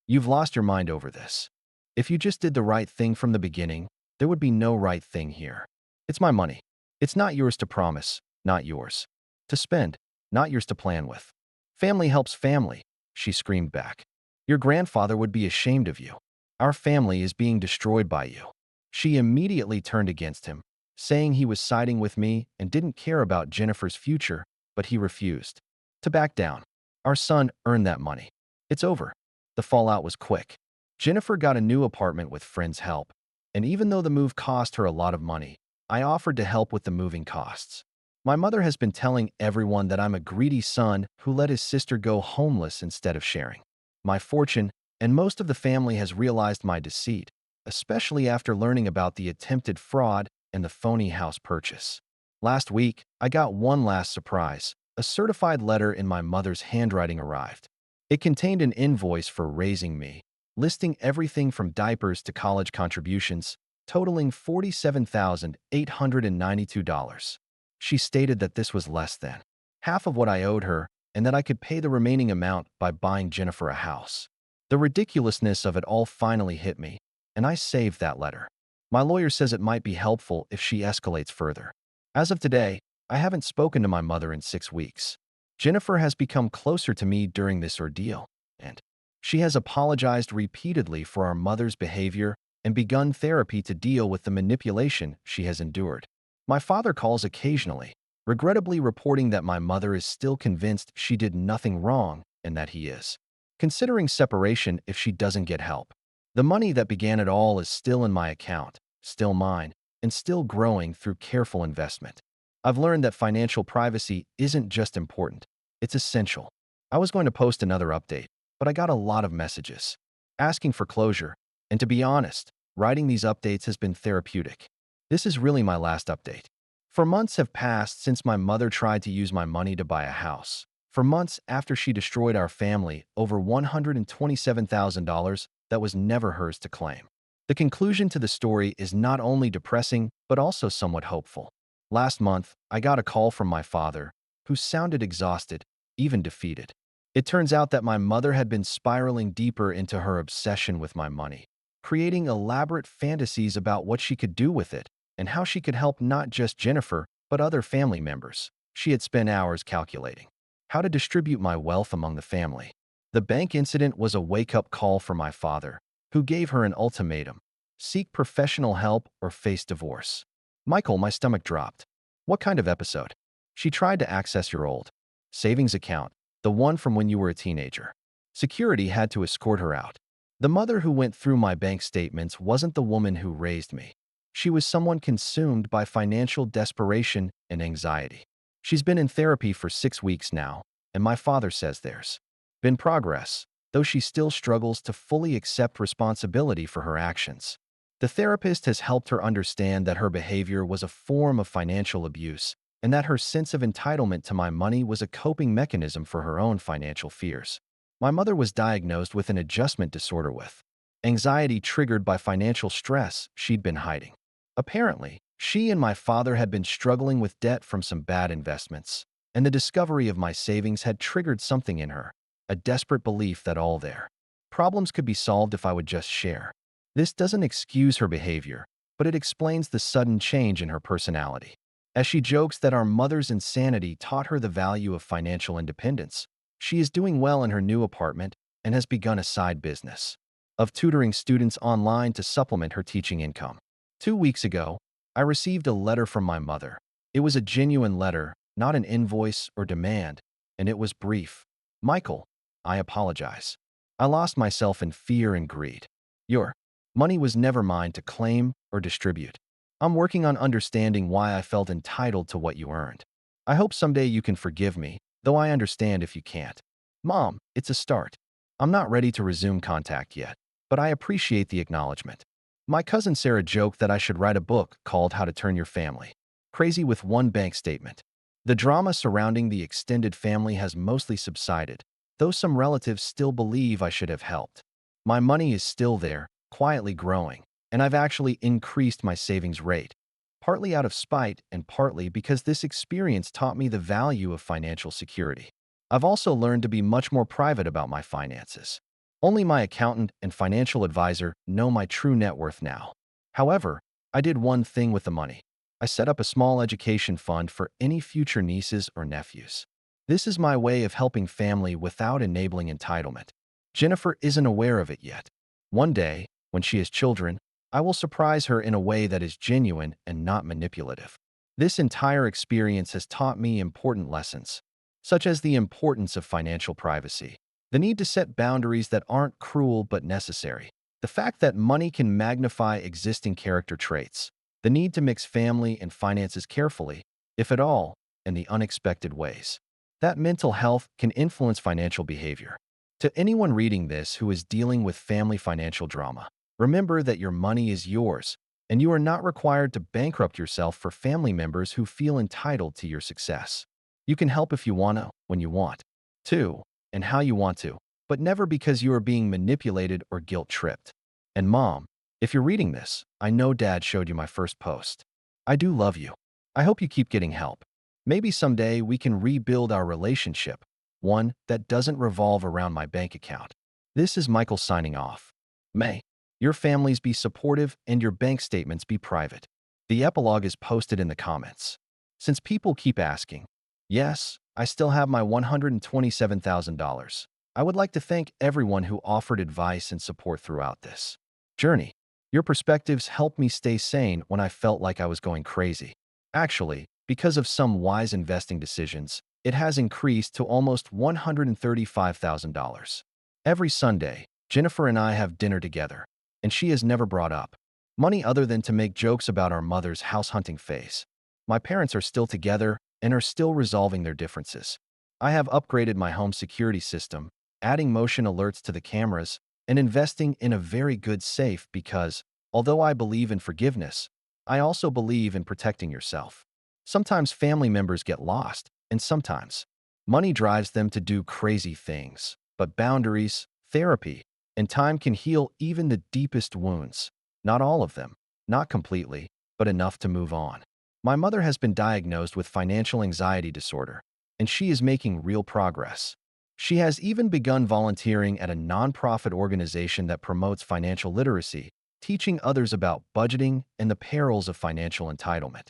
You've lost your mind over this. If you just did the right thing from the beginning, there would be no right thing here. It's my money. It's not yours to promise, not yours to spend, not yours to plan with. Family helps family, she screamed back. Your grandfather would be ashamed of you. Our family is being destroyed by you. She immediately turned against him, saying he was siding with me and didn't care about Jennifer's future, but he refused to back down. Our son earned that money. It's over. The fallout was quick. Jennifer got a new apartment with friends' help, and even though the move cost her a lot of money, I offered to help with the moving costs. My mother has been telling everyone that I'm a greedy son who let his sister go homeless instead of sharing my fortune, and most of the family has realized my deceit, especially after learning about the attempted fraud and the phony house purchase. Last week, I got one last surprise. A certified letter in my mother's handwriting arrived. It contained an invoice for raising me, listing everything from diapers to college contributions, totaling $47,892. She stated that this was less than half of what I owed her and that I could pay the remaining amount by buying Jennifer a house. The ridiculousness of it all finally hit me, and I saved that letter. My lawyer says it might be helpful if she escalates further. As of today, I haven't spoken to my mother in 6 weeks. Jennifer has become closer to me during this ordeal, and she has apologized repeatedly for our mother's behavior and begun therapy to deal with the manipulation she has endured. My father calls occasionally, regrettably reporting that my mother is still convinced she did nothing wrong and that he is considering separation if she doesn't get help. The money that began it all is still in my account, still mine, and still growing through careful investment. I've learned that financial privacy isn't just important, it's essential. I was going to post another update, but I got a lot of messages asking for closure, and to be honest, writing these updates has been therapeutic. This is really my last update. For months have passed since my mother tried to use my money to buy a house. For months after she destroyed our family, over $127,000 that was never hers to claim. The conclusion to the story is not only depressing, but also somewhat hopeful. Last month, I got a call from my father, who sounded exhausted, even defeated. It turns out that my mother had been spiraling deeper into her obsession with my money, creating elaborate fantasies about what she could do with it and how she could help not just Jennifer, but other family members. She had spent hours calculating how to distribute my wealth among the family. The bank incident was a wake-up call for my father, who gave her an ultimatum: seek professional help or face divorce. Michael, my stomach dropped. What kind of episode? She tried to access your old savings account, the one from when you were a teenager. Security had to escort her out. The mother who went through my bank statements wasn't the woman who raised me. She was someone consumed by financial desperation and anxiety. She's been in therapy for 6 weeks now, and my father says there's been progress, though she still struggles to fully accept responsibility for her actions. The therapist has helped her understand that her behavior was a form of financial abuse and that her sense of entitlement to my money was a coping mechanism for her own financial fears. My mother was diagnosed with an adjustment disorder with anxiety triggered by financial stress she'd been hiding. Apparently, she and my father had been struggling with debt from some bad investments, and the discovery of my savings had triggered something in her, a desperate belief that all their problems could be solved if I would just share. This doesn't excuse her behavior, but it explains the sudden change in her personality. As she jokes that our mother's insanity taught her the value of financial independence, she is doing well in her new apartment and has begun a side business of tutoring students online to supplement her teaching income. 2 weeks ago, I received a letter from my mother. It was a genuine letter, not an invoice or demand, and it was brief. Michael, I apologize. I lost myself in fear and greed. Your money was never mine to claim or distribute. I'm working on understanding why I felt entitled to what you earned. I hope someday you can forgive me, though I understand if you can't. Mom, it's a start. I'm not ready to resume contact yet, but I appreciate the acknowledgement. My cousin Sarah joked that I should write a book called How to Turn Your Family Crazy with One Bank Statement. The drama surrounding the extended family has mostly subsided, though some relatives still believe I should have helped. My money is still there, quietly growing, and I've actually increased my savings rate, partly out of spite and partly because this experience taught me the value of financial security. I've also learned to be much more private about my finances. Only my accountant and financial advisor know my true net worth now. However, I did one thing with the money. I set up a small education fund for any future nieces or nephews. This is my way of helping family without enabling entitlement. Jennifer isn't aware of it yet. One day, when she has children, I will surprise her in a way that is genuine and not manipulative. This entire experience has taught me important lessons, such as the importance of financial privacy, the need to set boundaries that aren't cruel but necessary, the fact that money can magnify existing character traits, the need to mix family and finances carefully, if at all, in the unexpected ways that mental health can influence financial behavior. To anyone reading this who is dealing with family financial drama, remember that your money is yours, and you are not required to bankrupt yourself for family members who feel entitled to your success. You can help if you want to, when you want to, and how you want to, but never because you are being manipulated or guilt-tripped. And Mom, if you're reading this, I know Dad showed you my first post. I do love you. I hope you keep getting help. Maybe someday we can rebuild our relationship, one that doesn't revolve around my bank account. This is Michael signing off. May your families be supportive and your bank statements be private. The epilogue is posted in the comments. Since people keep asking, yes, I still have my $127,000. I would like to thank everyone who offered advice and support throughout this journey. Your perspectives helped me stay sane when I felt like I was going crazy. Actually, because of some wise investing decisions, it has increased to almost $135,000. Every Sunday, Jennifer and I have dinner together, and she has never brought up money other than to make jokes about our mother's house hunting phase. My parents are still together and are still resolving their differences. I have upgraded my home security system, adding motion alerts to the cameras, and investing in a very good safe because, although I believe in forgiveness, I also believe in protecting yourself. Sometimes family members get lost, and sometimes money drives them to do crazy things. But boundaries, therapy, and time can heal even the deepest wounds. Not all of them, not completely, but enough to move on. My mother has been diagnosed with financial anxiety disorder, and she is making real progress. She has even begun volunteering at a nonprofit organization that promotes financial literacy, teaching others about budgeting and the perils of financial entitlement.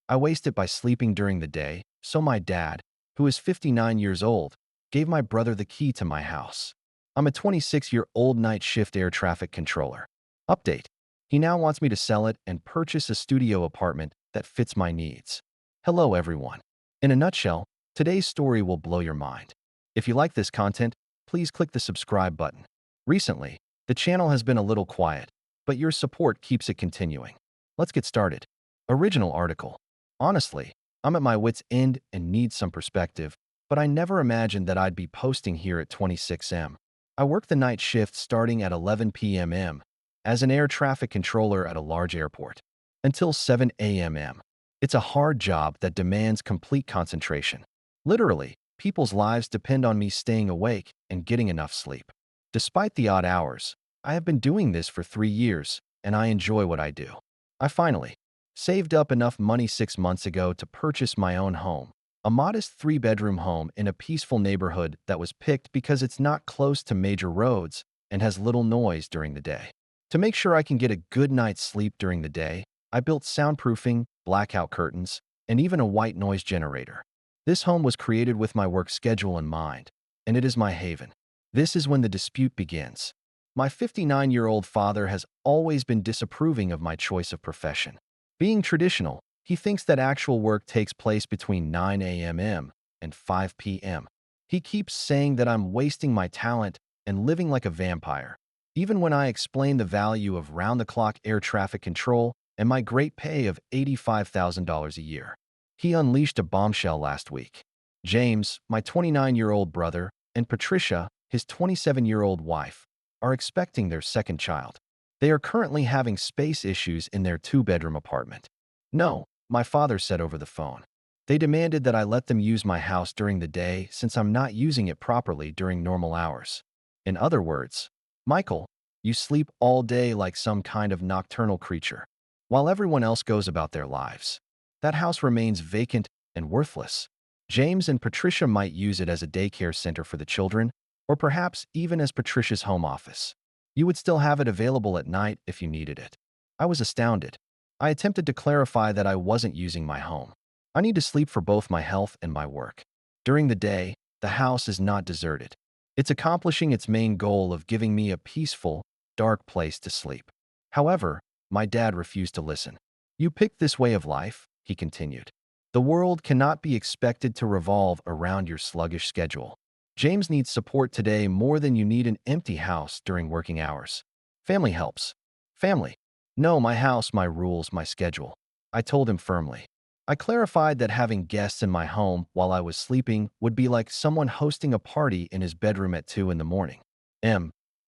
I waste it by sleeping during the day, so my dad, who is 59 years old, gave my brother the key to my house. I'm a 26-year-old night shift air traffic controller. Update. He now wants me to sell it and purchase a studio apartment that fits my needs. Hello, everyone. In a nutshell, today's story will blow your mind. If you like this content, please click the subscribe button. Recently, the channel has been a little quiet, but your support keeps it continuing. Let's get started. Original article. Honestly, I'm at my wit's end and need some perspective, but I never imagined that I'd be posting here at 26 am. I work the night shift starting at 11 p.m. as an air traffic controller at a large airport until 7 a.m. It's a hard job that demands complete concentration. Literally, people's lives depend on me staying awake and getting enough sleep. Despite the odd hours, I have been doing this for 3 years, and I enjoy what I do. I finally saved up enough money 6 months ago to purchase my own home, a modest 3-bedroom home in a peaceful neighborhood that was picked because it's not close to major roads and has little noise during the day. To make sure I can get a good night's sleep during the day, I built soundproofing, blackout curtains, and even a white noise generator. This home was created with my work schedule in mind, and it is my haven. This is when the dispute begins. My 59-year-old father has always been disapproving of my choice of profession. Being traditional, he thinks that actual work takes place between 9 a.m. and 5 p.m. He keeps saying that I'm wasting my talent and living like a vampire. Even when I explain the value of round-the-clock air traffic control and my great pay of $85,000 a year. He unleashed a bombshell last week. James, my 29-year-old brother, and Patricia, his 27-year-old wife, are expecting their second child. They are currently having space issues in their two-bedroom apartment. No, my father said over the phone. They demanded that I let them use my house during the day since I'm not using it properly during normal hours. In other words, Michael, you sleep all day like some kind of nocturnal creature, while everyone else goes about their lives. That house remains vacant and worthless. James and Patricia might use it as a daycare center for the children, or perhaps even as Patricia's home office. You would still have it available at night if you needed it. I was astounded. I attempted to clarify that I wasn't using my home. I need to sleep for both my health and my work. During the day, the house is not deserted. It's accomplishing its main goal of giving me a peaceful, dark place to sleep. However, my dad refused to listen. You picked this way of life, he continued. The world cannot be expected to revolve around your sluggish schedule. James needs support today more than you need an empty house during working hours. Family helps. Family. No, my house, my rules, my schedule. I told him firmly. I clarified that having guests in my home while I was sleeping would be like someone hosting a party in his bedroom at 2 in the morning.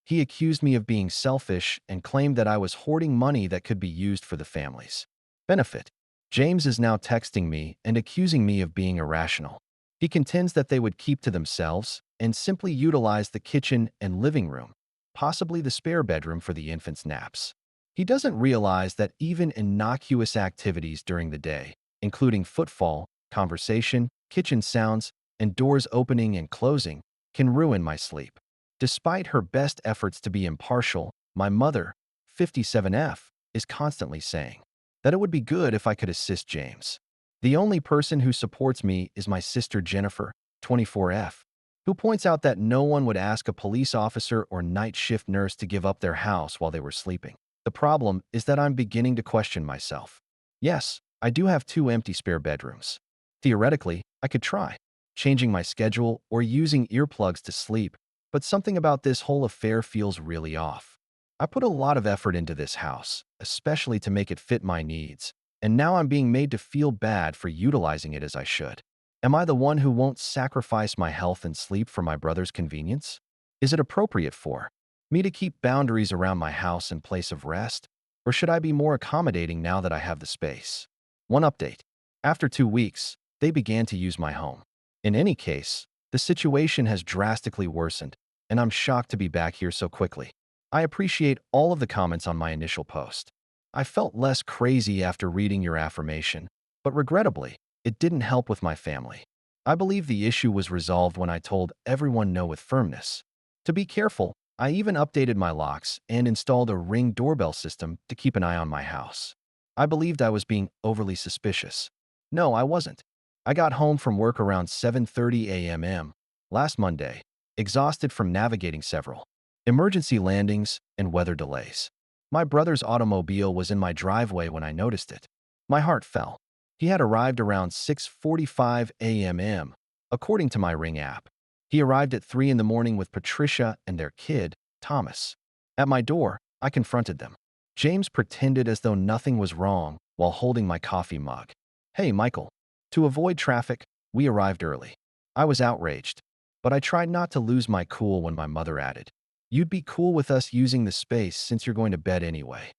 He accused me of being selfish and claimed that I was hoarding money that could be used for the family's benefit. James is now texting me and accusing me of being irrational. He contends that they would keep to themselves and simply utilize the kitchen and living room, possibly the spare bedroom for the infants' naps. He doesn't realize that even innocuous activities during the day, including footfall, conversation, kitchen sounds, and doors opening and closing, can ruin my sleep. Despite her best efforts to be impartial, my mother, 57F, is constantly saying that it would be good if I could assist James. The only person who supports me is my sister Jennifer, 24F, who points out that no one would ask a police officer or night shift nurse to give up their house while they were sleeping. The problem is that I'm beginning to question myself. Yes, I do have 2 empty spare bedrooms. Theoretically, I could try changing my schedule or using earplugs to sleep, but something about this whole affair feels really off. I put a lot of effort into this house, especially to make it fit my needs, and now I'm being made to feel bad for utilizing it as I should. Am I the one who won't sacrifice my health and sleep for my brother's convenience? Is it appropriate for me to keep boundaries around my house and place of rest, or should I be more accommodating now that I have the space? One update. After 2 weeks, they began to use my home. In any case, the situation has drastically worsened, and I'm shocked to be back here so quickly. I appreciate all of the comments on my initial post. I felt less crazy after reading your affirmation, but regrettably, it didn't help with my family. I believe the issue was resolved when I told everyone no with firmness. To be careful, I even updated my locks and installed a Ring doorbell system to keep an eye on my house. I believed I was being overly suspicious. No, I wasn't. I got home from work around 7:30 a.m. last Monday, exhausted from navigating several emergency landings and weather delays. My brother's automobile was in my driveway when I noticed it. My heart fell. He had arrived around 6:45 a.m., according to my Ring app. He arrived at 3 in the morning with Patricia and their kid, Thomas. At my door, I confronted them. James pretended as though nothing was wrong while holding my coffee mug. Hey, Michael. To avoid traffic, we arrived early. I was outraged, but I tried not to lose my cool when my mother added, "You'd be cool with us using the space since you're going to bed anyway."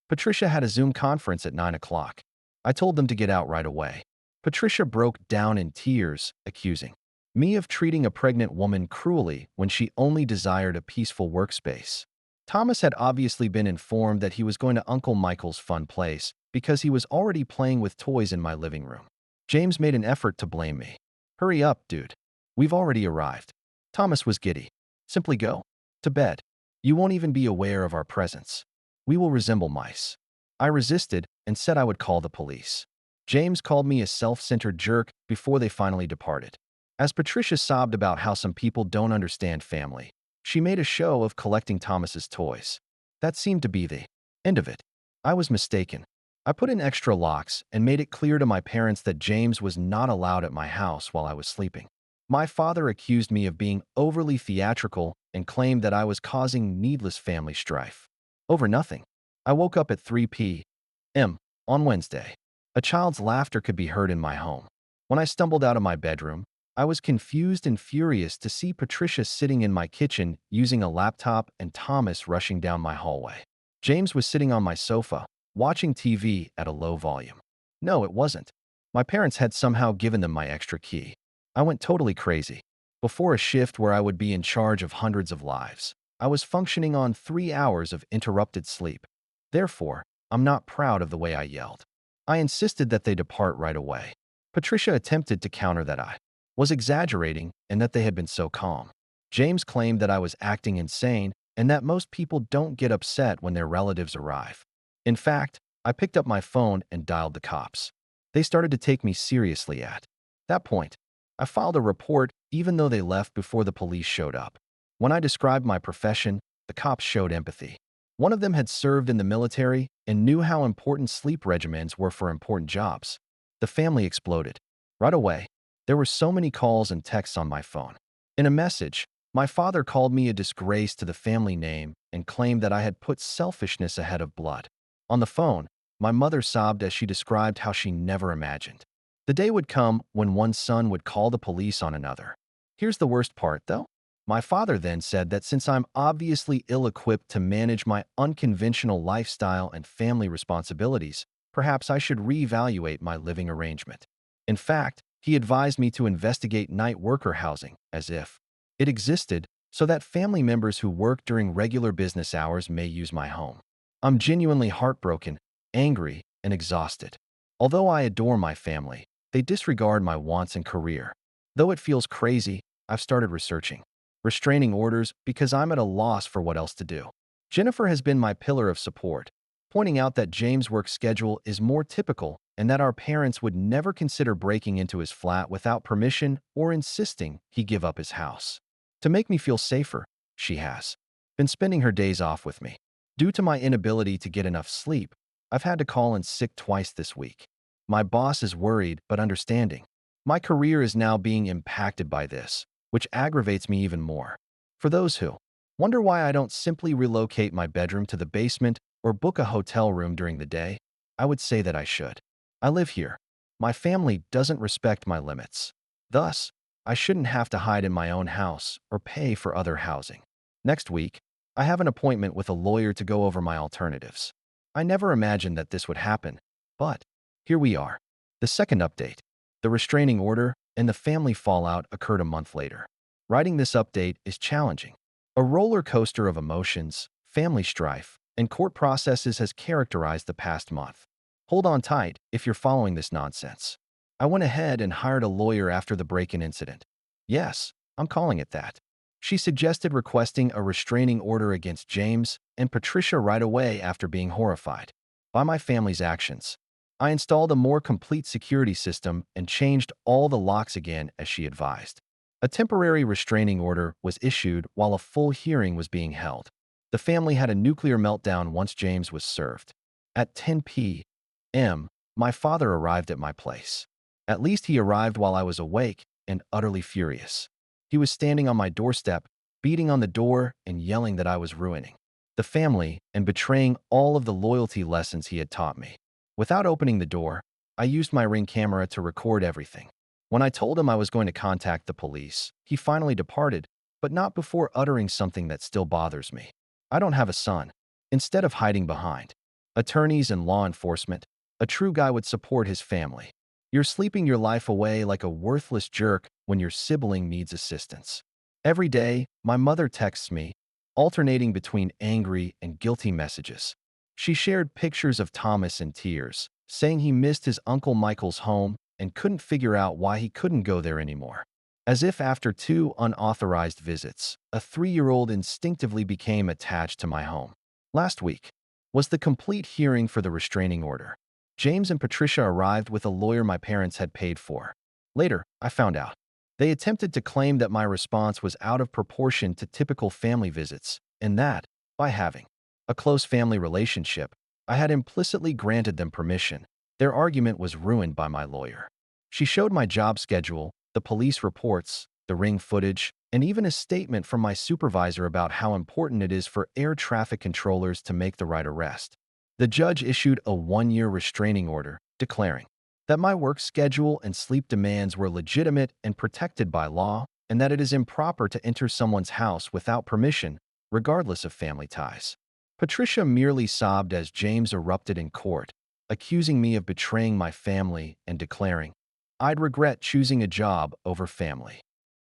Patricia had a Zoom conference at 9 o'clock. I told them to get out right away. Patricia broke down in tears, accusing me of treating a pregnant woman cruelly when she only desired a peaceful workspace. Thomas had obviously been informed that he was going to Uncle Michael's fun place because he was already playing with toys in my living room. James made an effort to blame me. "Hurry up, dude. We've already arrived." Thomas was giddy. "Simply go to bed. You won't even be aware of our presence. We will resemble mice." I resisted and said I would call the police. James called me a self-centered jerk before they finally departed. As Patricia sobbed about how some people don't understand family, she made a show of collecting Thomas's toys. That seemed to be the end of it. I was mistaken. I put in extra locks and made it clear to my parents that James was not allowed at my house while I was sleeping. My father accused me of being overly theatrical and claimed that I was causing needless family strife over nothing. I woke up at 3 p.m. on Wednesday. A child's laughter could be heard in my home. When I stumbled out of my bedroom, I was confused and furious to see Patricia sitting in my kitchen using a laptop and Thomas rushing down my hallway. James was sitting on my sofa, watching TV at a low volume. No, it wasn't. My parents had somehow given them my extra key. I went totally crazy. Before a shift where I would be in charge of hundreds of lives, I was functioning on 3 hours of interrupted sleep. Therefore, I'm not proud of the way I yelled. I insisted that they depart right away. Patricia attempted to counter that I was exaggerating and that they had been so calm. James claimed that I was acting insane and that most people don't get upset when their relatives arrive. In fact, I picked up my phone and dialed the cops. They started to take me seriously at that point. I filed a report even though they left before the police showed up. When I described my profession, the cops showed empathy. One of them had served in the military and knew how important sleep regimens were for important jobs. The family exploded. Right away, there were so many calls and texts on my phone. In a message, my father called me a disgrace to the family name and claimed that I had put selfishness ahead of blood. On the phone, my mother sobbed as she described how she never imagined the day would come when one son would call the police on another. Here's the worst part, though. My father then said that since I'm obviously ill-equipped to manage my unconventional lifestyle and family responsibilities, perhaps I should reevaluate my living arrangement. In fact, he advised me to investigate night worker housing, as if it existed, so that family members who work during regular business hours may use my home. I'm genuinely heartbroken, angry, and exhausted. Although I adore my family, they disregard my wants and career. Though it feels crazy, I've started researching restraining orders because I'm at a loss for what else to do. Jennifer has been my pillar of support, pointing out that James' work schedule is more typical and that our parents would never consider breaking into his flat without permission or insisting he give up his house. To make me feel safer, she has been spending her days off with me. Due to my inability to get enough sleep, I've had to call in sick twice this week. My boss is worried but understanding. My career is now being impacted by this, which aggravates me even more. For those who wonder why I don't simply relocate my bedroom to the basement or book a hotel room during the day, I would say that I should. I live here. My family doesn't respect my limits. Thus, I shouldn't have to hide in my own house or pay for other housing. Next week, I have an appointment with a lawyer to go over my alternatives. I never imagined that this would happen, but here we are. The second update, the restraining order and the family fallout occurred a month later. Writing this update is challenging. A roller coaster of emotions, family strife, and court processes has characterized the past month. Hold on tight if you're following this nonsense. I went ahead and hired a lawyer after the break-in incident. Yes, I'm calling it that. She suggested requesting a restraining order against James and Patricia right away after being horrified by my family's actions. I installed a more complete security system and changed all the locks again as she advised. A temporary restraining order was issued while a full hearing was being held. The family had a nuclear meltdown once James was served. At 10 p.m., my father arrived at my place. At least he arrived while I was awake and utterly furious. He was standing on my doorstep, beating on the door and yelling that I was ruining the family and betraying all of the loyalty lessons he had taught me. Without opening the door, I used my Ring camera to record everything. When I told him I was going to contact the police, he finally departed, but not before uttering something that still bothers me. I don't have a son. Instead of hiding behind attorneys and law enforcement, a true guy would support his family. You're sleeping your life away like a worthless jerk when your sibling needs assistance. Every day, my mother texts me, alternating between angry and guilty messages. She shared pictures of Thomas in tears, saying he missed his Uncle Michael's home and couldn't figure out why he couldn't go there anymore. As if after 2 unauthorized visits, a 3-year-old instinctively became attached to my home. Last week was the complete hearing for the restraining order. James and Patricia arrived with a lawyer my parents had paid for. Later, I found out they attempted to claim that my response was out of proportion to typical family visits, and that, by having a close family relationship, I had implicitly granted them permission. Their argument was ruined by my lawyer. She showed my job schedule, the police reports, the Ring footage, and even a statement from my supervisor about how important it is for air traffic controllers to make the right arrest. The judge issued a 1-year restraining order, declaring that my work schedule and sleep demands were legitimate and protected by law, and that it is improper to enter someone's house without permission, regardless of family ties. Patricia merely sobbed as James erupted in court, accusing me of betraying my family and declaring, "I'd regret choosing a job over family."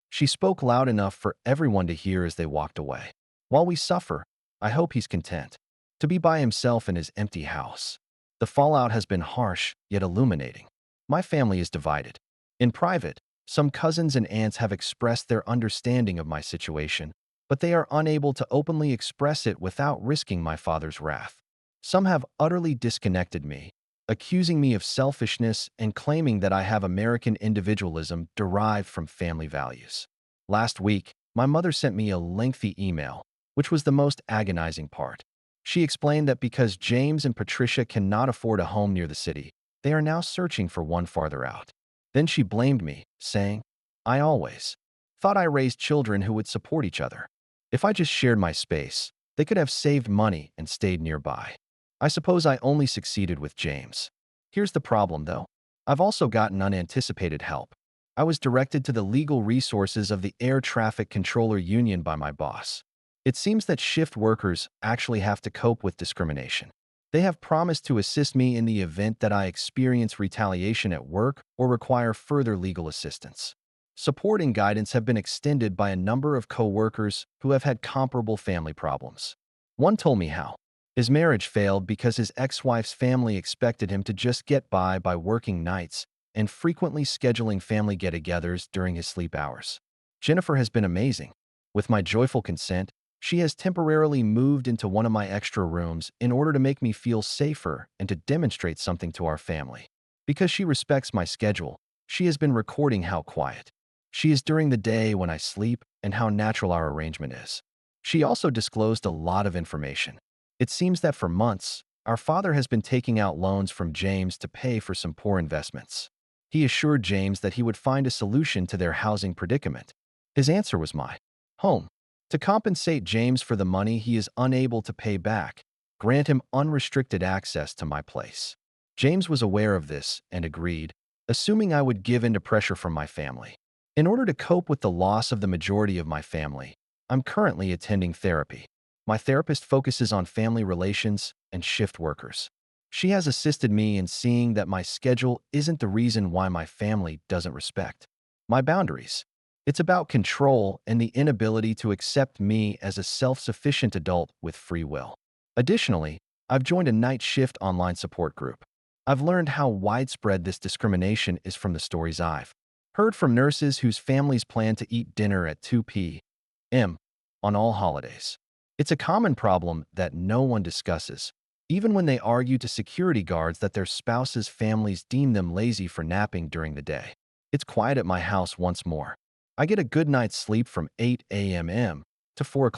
She spoke loud enough for everyone to hear as they walked away. While we suffer, I hope he's content to be by himself in his empty house. The fallout has been harsh, yet illuminating. My family is divided. In private, some cousins and aunts have expressed their understanding of my situation, but they are unable to openly express it without risking my father's wrath. Some have utterly disconnected me, accusing me of selfishness and claiming that I have American individualism derived from family values. Last week, my mother sent me a lengthy email, which was the most agonizing part. She explained that because James and Patricia cannot afford a home near the city, they are now searching for one farther out. Then she blamed me, saying, "I always thought I raised children who would support each other. If I just shared my space, they could have saved money and stayed nearby." I suppose I only succeeded with James. Here's the problem, though. I've also gotten unanticipated help. I was directed to the legal resources of the Air Traffic Controller Union by my boss. It seems that shift workers actually have to cope with discrimination. They have promised to assist me in the event that I experience retaliation at work or require further legal assistance. Support and guidance have been extended by a number of co-workers who have had comparable family problems. One told me how his marriage failed because his ex-wife's family expected him to just get by working nights and frequently scheduling family get-togethers during his sleep hours. Jennifer has been amazing. With my joyful consent, she has temporarily moved into one of my extra rooms in order to make me feel safer and to demonstrate something to our family. Because she respects my schedule, she has been recording how quiet she is during the day when I sleep and how natural our arrangement is. She also disclosed a lot of information. It seems that for months, our father has been taking out loans from James to pay for some poor investments. He assured James that he would find a solution to their housing predicament. His answer was my home. To compensate James for the money he is unable to pay back, grant him unrestricted access to my place. James was aware of this and agreed, assuming I would give in to pressure from my family. In order to cope with the loss of the majority of my family, I'm currently attending therapy. My therapist focuses on family relations and shift workers. She has assisted me in seeing that my schedule isn't the reason why my family doesn't respect my boundaries. It's about control and the inability to accept me as a self-sufficient adult with free will. Additionally, I've joined a night shift online support group. I've learned how widespread this discrimination is from the stories I've heard from nurses whose families plan to eat dinner at 2 p.m. on all holidays. It's a common problem that no one discusses, even when they argue to security guards that their spouses' families deem them lazy for napping during the day. It's quiet at my house once more. I get a good night's sleep from 8 a.m. to 4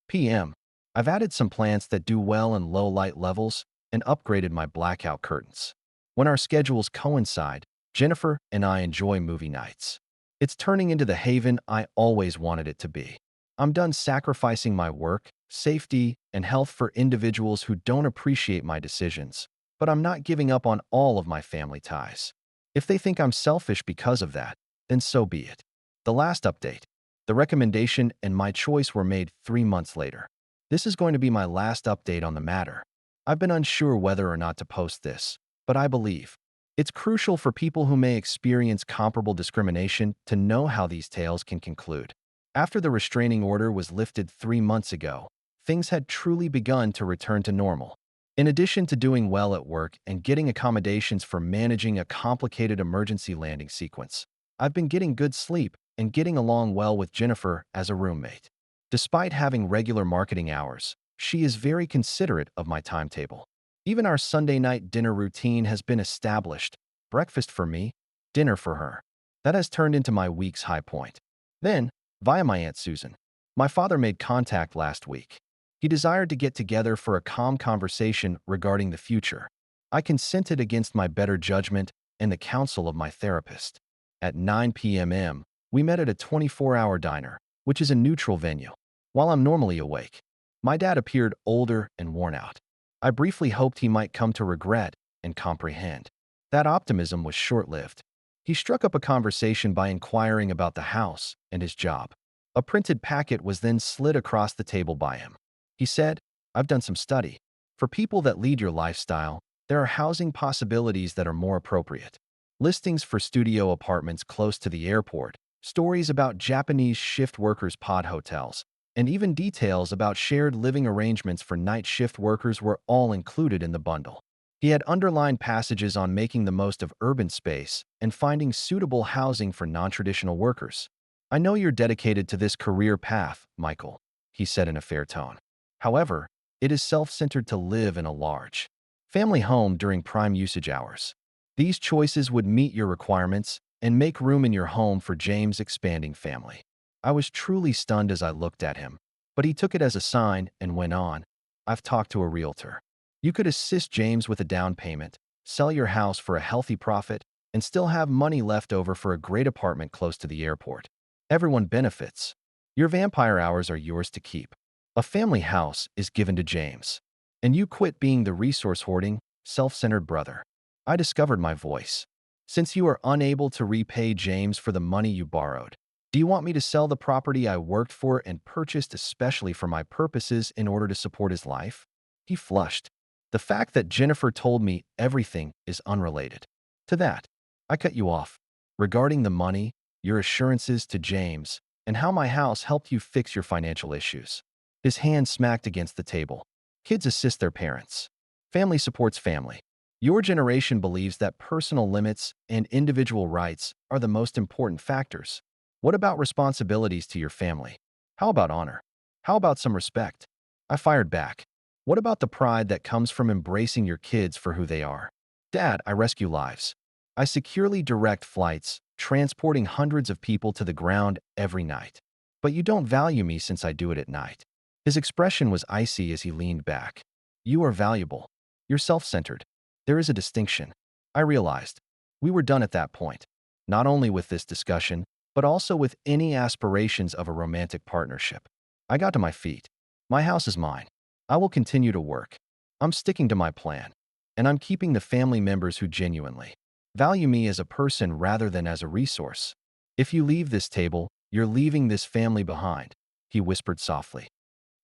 p.m. I've added some plants that do well in low light levels and upgraded my blackout curtains. When our schedules coincide, Jennifer and I enjoy movie nights. It's turning into the haven I always wanted it to be. I'm done sacrificing my work, safety, and health for individuals who don't appreciate my decisions, but I'm not giving up on all of my family ties. If they think I'm selfish because of that, then so be it. The last update. The recommendation and my choice were made 3 months later. This is going to be my last update on the matter. I've been unsure whether or not to post this, but I believe it's crucial for people who may experience comparable discrimination to know how these tales can conclude. After the restraining order was lifted 3 months ago, things had truly begun to return to normal. In addition to doing well at work and getting accommodations for managing a complicated emergency landing sequence, I've been getting good sleep and getting along well with Jennifer as a roommate. Despite having regular marketing hours, she is very considerate of my timetable. Even our Sunday night dinner routine has been established: breakfast for me, dinner for her. That has turned into my week's high point. Then, via my Aunt Susan, my father made contact last week. He desired to get together for a calm conversation regarding the future. I consented against my better judgment and the counsel of my therapist. At 9 p.m., we met at a 24-hour diner, which is a neutral venue. While I'm normally awake, my dad appeared older and worn out. I briefly hoped he might come to regret and comprehend That optimism was short-lived. He struck up a conversation by inquiring about the house and his job. A printed packet was then slid across the table by him. He said, "I've done some study. For people that lead your lifestyle, there are housing possibilities that are more appropriate. Listings for studio apartments close to the airport, stories about Japanese shift workers' pod hotels, and even details about shared living arrangements for night shift workers were all included in the bundle." He had underlined passages on making the most of urban space and finding suitable housing for non-traditional workers. "I know you're dedicated to this career path, Michael," he said in a fair tone. "However, it is self-centered to live in a large family home during prime usage hours. These choices would meet your requirements and make room in your home for James' expanding family." I was truly stunned as I looked at him, but he took it as a sign and went on, "I've talked to a realtor. You could assist James with a down payment, sell your house for a healthy profit, and still have money left over for a great apartment close to the airport. Everyone benefits. Your vampire hours are yours to keep. A family house is given to James. And you quit being the resource-hoarding, self-centered brother." I discovered my voice. "Since you are unable to repay James for the money you borrowed, do you want me to sell the property I worked for and purchased especially for my purposes in order to support his life?" He flushed. "The fact that Jennifer told me everything is unrelated to that. I cut you off. Regarding the money, your assurances to James, and how my house helped you fix your financial issues." His hand smacked against the table. "Kids assist their parents. Family supports family. Your generation believes that personal limits and individual rights are the most important factors. What about responsibilities to your family? How about honor? How about some respect?" I fired back. "What about the pride that comes from embracing your kids for who they are? Dad, I rescue lives. I securely direct flights, transporting hundreds of people to the ground every night. But you don't value me since I do it at night." His expression was icy as he leaned back. "You are valuable. You're self-centered. There is a distinction." I realized. We were done at that point. Not only with this discussion, but also with any aspirations of a romantic partnership. I got to my feet. "My house is mine. I will continue to work. I'm sticking to my plan. And I'm keeping the family members who genuinely value me as a person rather than as a resource. If you leave this table, you're leaving this family behind," he whispered softly.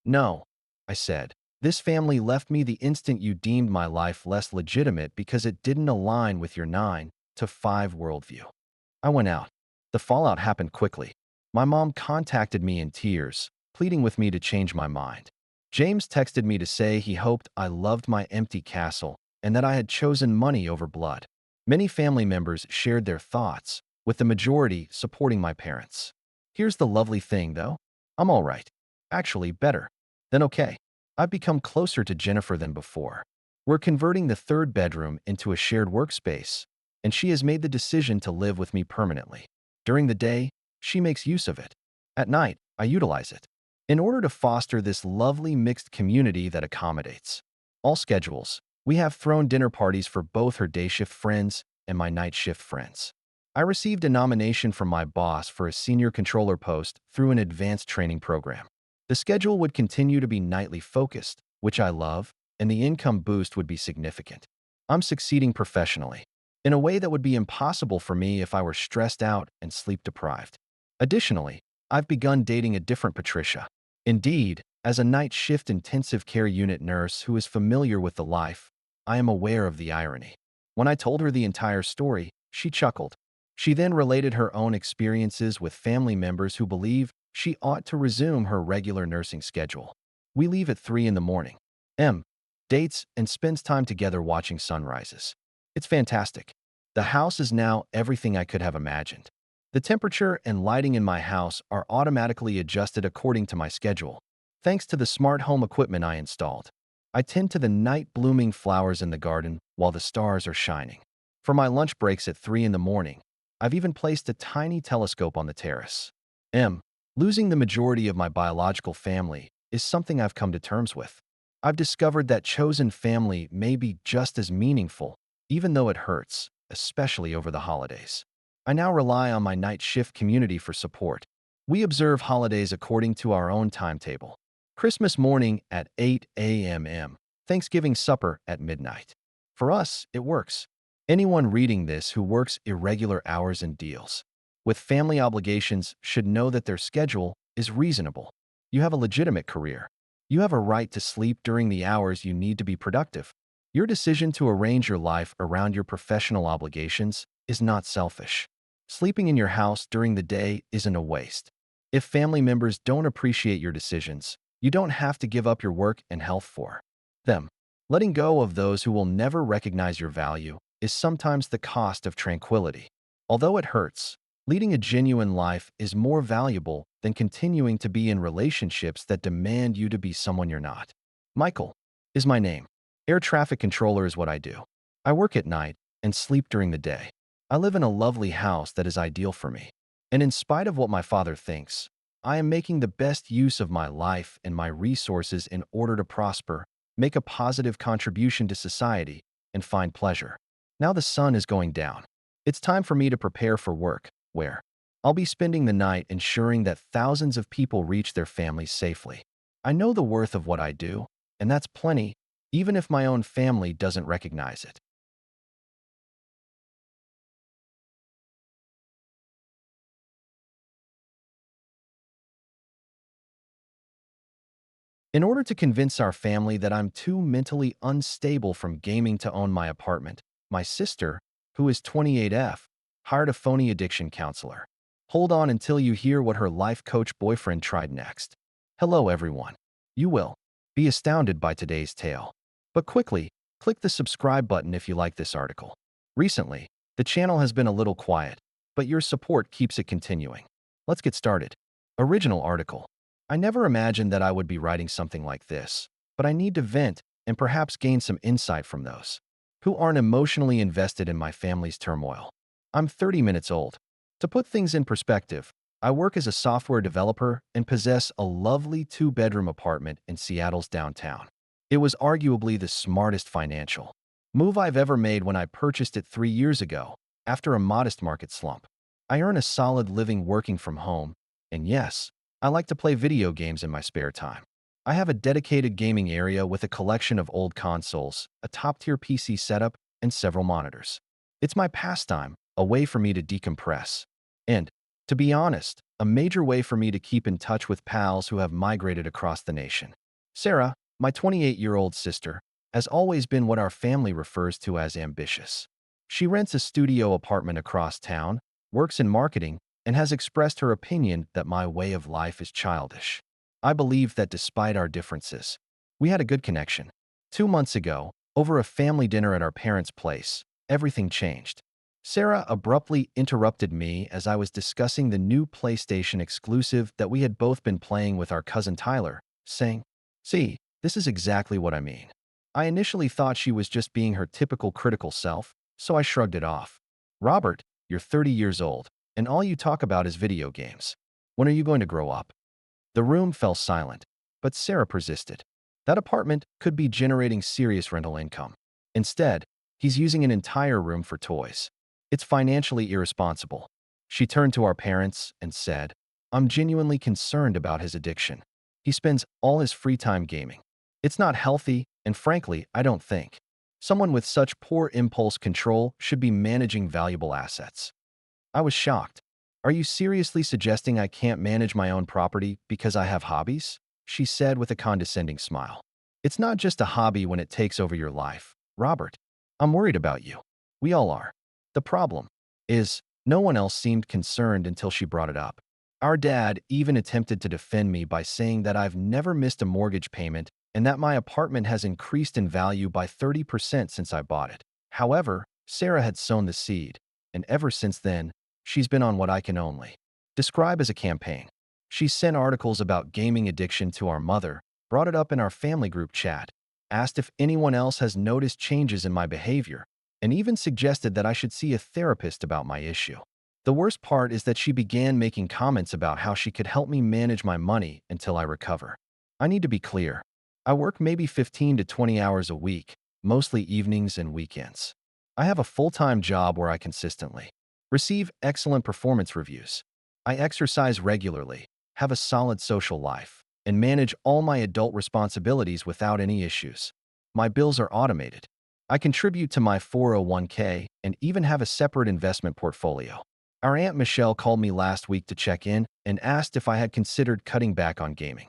"No," I said. "This family left me the instant you deemed my life less legitimate because it didn't align with your 9 to 5 worldview." I went out. The fallout happened quickly. My mom contacted me in tears, pleading with me to change my mind. James texted me to say he hoped I loved my empty castle and that I had chosen money over blood. Many family members shared their thoughts, with the majority supporting my parents. Here's the lovely thing, though. I'm all right. Actually, better than okay. I've become closer to Jennifer than before. We're converting the third bedroom into a shared workspace, and she has made the decision to live with me permanently. During the day, she makes use of it. At night, I utilize it in order to foster this lovely mixed community that accommodates all schedules. We have thrown dinner parties for both her day shift friends and my night shift friends. I received a nomination from my boss for a senior controller post through an advanced training program. The schedule would continue to be nightly focused, which I love, and the income boost would be significant. I'm succeeding professionally in a way that would be impossible for me if I were stressed out and sleep deprived. Additionally, I've begun dating a different Patricia. Indeed, as a night shift intensive care unit nurse who is familiar with the life, I am aware of the irony. When I told her the entire story, she chuckled. She then related her own experiences with family members who believe she ought to resume her regular nursing schedule. We leave at 3 in the morning. Dates and spends time together watching sunrises. It's fantastic. The house is now everything I could have imagined. The temperature and lighting in my house are automatically adjusted according to my schedule, thanks to the smart home equipment I installed. I tend to the night-blooming flowers in the garden while the stars are shining. For my lunch breaks at 3 in the morning, I've even placed a tiny telescope on the terrace. Losing the majority of my biological family is something I've come to terms with. I've discovered that chosen family may be just as meaningful, even though it hurts, especially over the holidays. I now rely on my night shift community for support. We observe holidays according to our own timetable. Christmas morning at 8 a.m. Thanksgiving supper at midnight. For us, it works. Anyone reading this who works irregular hours and deals with family obligations should know that their schedule is reasonable. You have a legitimate career. You have a right to sleep during the hours you need to be productive. Your decision to arrange your life around your professional obligations is not selfish. Sleeping in your house during the day isn't a waste. If family members don't appreciate your decisions, you don't have to give up your work and health for them. Letting go of those who will never recognize your value is sometimes the cost of tranquility. Although it hurts, leading a genuine life is more valuable than continuing to be in relationships that demand you to be someone you're not. Michael is my name. Air traffic controller is what I do. I work at night and sleep during the day. I live in a lovely house that is ideal for me. And in spite of what my father thinks, I am making the best use of my life and my resources in order to prosper, make a positive contribution to society, and find pleasure. Now the sun is going down. It's time for me to prepare for work, where I'll be spending the night ensuring that thousands of people reach their families safely. I know the worth of what I do, and that's plenty, even if my own family doesn't recognize it. In order to convince our family that I'm too mentally unstable from gaming to own my apartment, my sister, who is 28F, hired a phony addiction counselor. Hold on until you hear what her life coach boyfriend tried next. Hello, everyone. You will be astounded by today's tale. But quickly, click the subscribe button if you like this article. Recently, the channel has been a little quiet, but your support keeps it continuing. Let's get started. Original article. I never imagined that I would be writing something like this, but I need to vent and perhaps gain some insight from those who aren't emotionally invested in my family's turmoil. I'm 30 minutes old. To put things in perspective, I work as a software developer and possess a lovely two-bedroom apartment in Seattle's downtown. It was arguably the smartest financial move I've ever made when I purchased it 3 years ago, after a modest market slump. I earn a solid living working from home, and yes, I like to play video games in my spare time. I have a dedicated gaming area with a collection of old consoles, a top-tier PC setup, and several monitors. It's my pastime, a way for me to decompress. And, to be honest, a major way for me to keep in touch with pals who have migrated across the nation. Sarah, my 28-year-old sister, has always been what our family refers to as ambitious. She rents a studio apartment across town, works in marketing, and has expressed her opinion that my way of life is childish. I believe that despite our differences, we had a good connection. 2 months ago, over a family dinner at our parents' place, everything changed. Sarah abruptly interrupted me as I was discussing the new PlayStation exclusive that we had both been playing with our cousin Tyler, saying, "See, this is exactly what I mean." I initially thought she was just being her typical critical self, so I shrugged it off. "Robert, you're 30 years old, and all you talk about is video games. When are you going to grow up?" The room fell silent, but Sarah persisted. That apartment could be generating serious rental income. Instead, he's using an entire room for toys. It's financially irresponsible. She turned to our parents and said, "I'm genuinely concerned about his addiction. He spends all his free time gaming. It's not healthy, and frankly, I don't think someone with such poor impulse control should be managing valuable assets." I was shocked. "Are you seriously suggesting I can't manage my own property because I have hobbies?" she said with a condescending smile. "It's not just a hobby when it takes over your life, Robert. I'm worried about you. We all are." The problem is, no one else seemed concerned until she brought it up. Our dad even attempted to defend me by saying that I've never missed a mortgage payment and that my apartment has increased in value by 30% since I bought it. However, Sarah had sown the seed, and ever since then, she's been on what I can only describe as a campaign. She sent articles about gaming addiction to our mother, brought it up in our family group chat, asked if anyone else has noticed changes in my behavior, and even suggested that I should see a therapist about my issue. The worst part is that she began making comments about how she could help me manage my money until I recover. I need to be clear. I work maybe 15 to 20 hours a week, mostly evenings and weekends. I have a full-time job where I consistently receive excellent performance reviews. I exercise regularly, have a solid social life, and manage all my adult responsibilities without any issues. My bills are automated. I contribute to my 401k and even have a separate investment portfolio. Our Aunt Michelle called me last week to check in and asked if I had considered cutting back on gaming.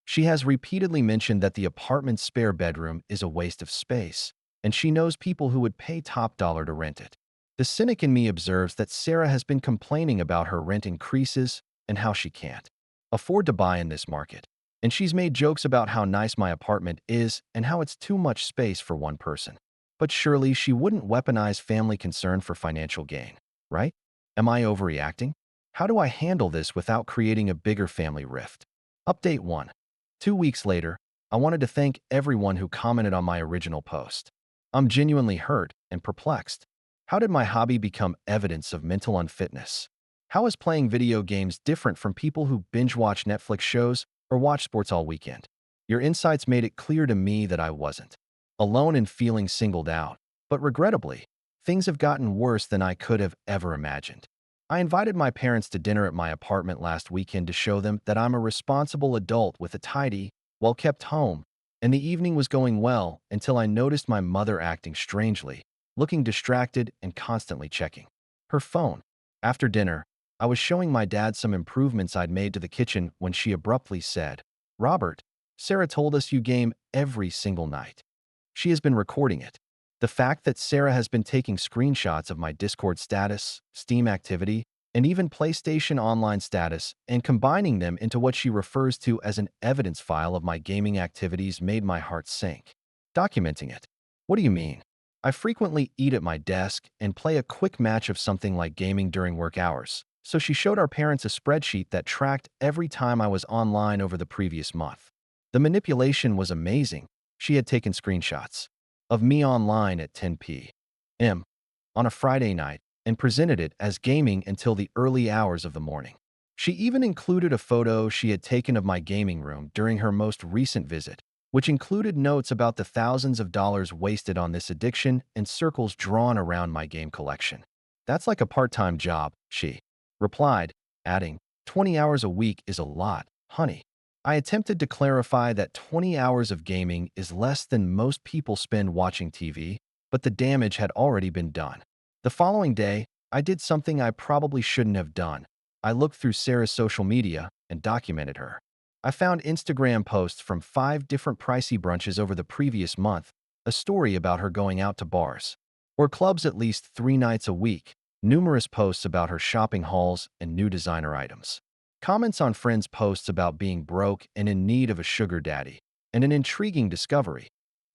She has repeatedly mentioned that the apartment's spare bedroom is a waste of space, and she knows people who would pay top dollar to rent it. The cynic in me observes that Sarah has been complaining about her rent increases and how she can't afford to buy in this market. And she's made jokes about how nice my apartment is and how it's too much space for one person. But surely she wouldn't weaponize family concern for financial gain, right? Am I overreacting? How do I handle this without creating a bigger family rift? Update 1. 2 weeks later, I wanted to thank everyone who commented on my original post. I'm genuinely hurt and perplexed. How did my hobby become evidence of mental unfitness? How is playing video games different from people who binge-watch Netflix shows or watch sports all weekend? Your insights made it clear to me that I wasn't alone in feeling singled out, but regrettably, things have gotten worse than I could have ever imagined. I invited my parents to dinner at my apartment last weekend to show them that I'm a responsible adult with a tidy, well-kept home, and the evening was going well until I noticed my mother acting strangely, looking distracted and constantly checking her phone. After dinner, I was showing my dad some improvements I'd made to the kitchen when she abruptly said, "Robert, Sarah told us you game every single night. She has been recording it." The fact that Sarah has been taking screenshots of my Discord status, Steam activity, and even PlayStation Online status and combining them into what she refers to as an evidence file of my gaming activities made my heart sink. Documenting it. What do you mean? I frequently eat at my desk and play a quick match of something like gaming during work hours, so she showed our parents a spreadsheet that tracked every time I was online over the previous month. The manipulation was amazing. She had taken screenshots of me online at 10 p.m. on a Friday night and presented it as gaming until the early hours of the morning. She even included a photo she had taken of my gaming room during her most recent visit, which included notes about the thousands of dollars wasted on this addiction and circles drawn around my game collection. "That's like a part-time job," she replied, adding, "20 hours a week is a lot, honey." I attempted to clarify that 20 hours of gaming is less than most people spend watching TV, but the damage had already been done. The following day, I did something I probably shouldn't have done. I looked through Sarah's social media and documented her. I found Instagram posts from 5 different pricey brunches over the previous month, a story about her going out to bars or clubs at least 3 nights a week, numerous posts about her shopping hauls and new designer items, comments on friends' posts about being broke and in need of a sugar daddy, and an intriguing discovery.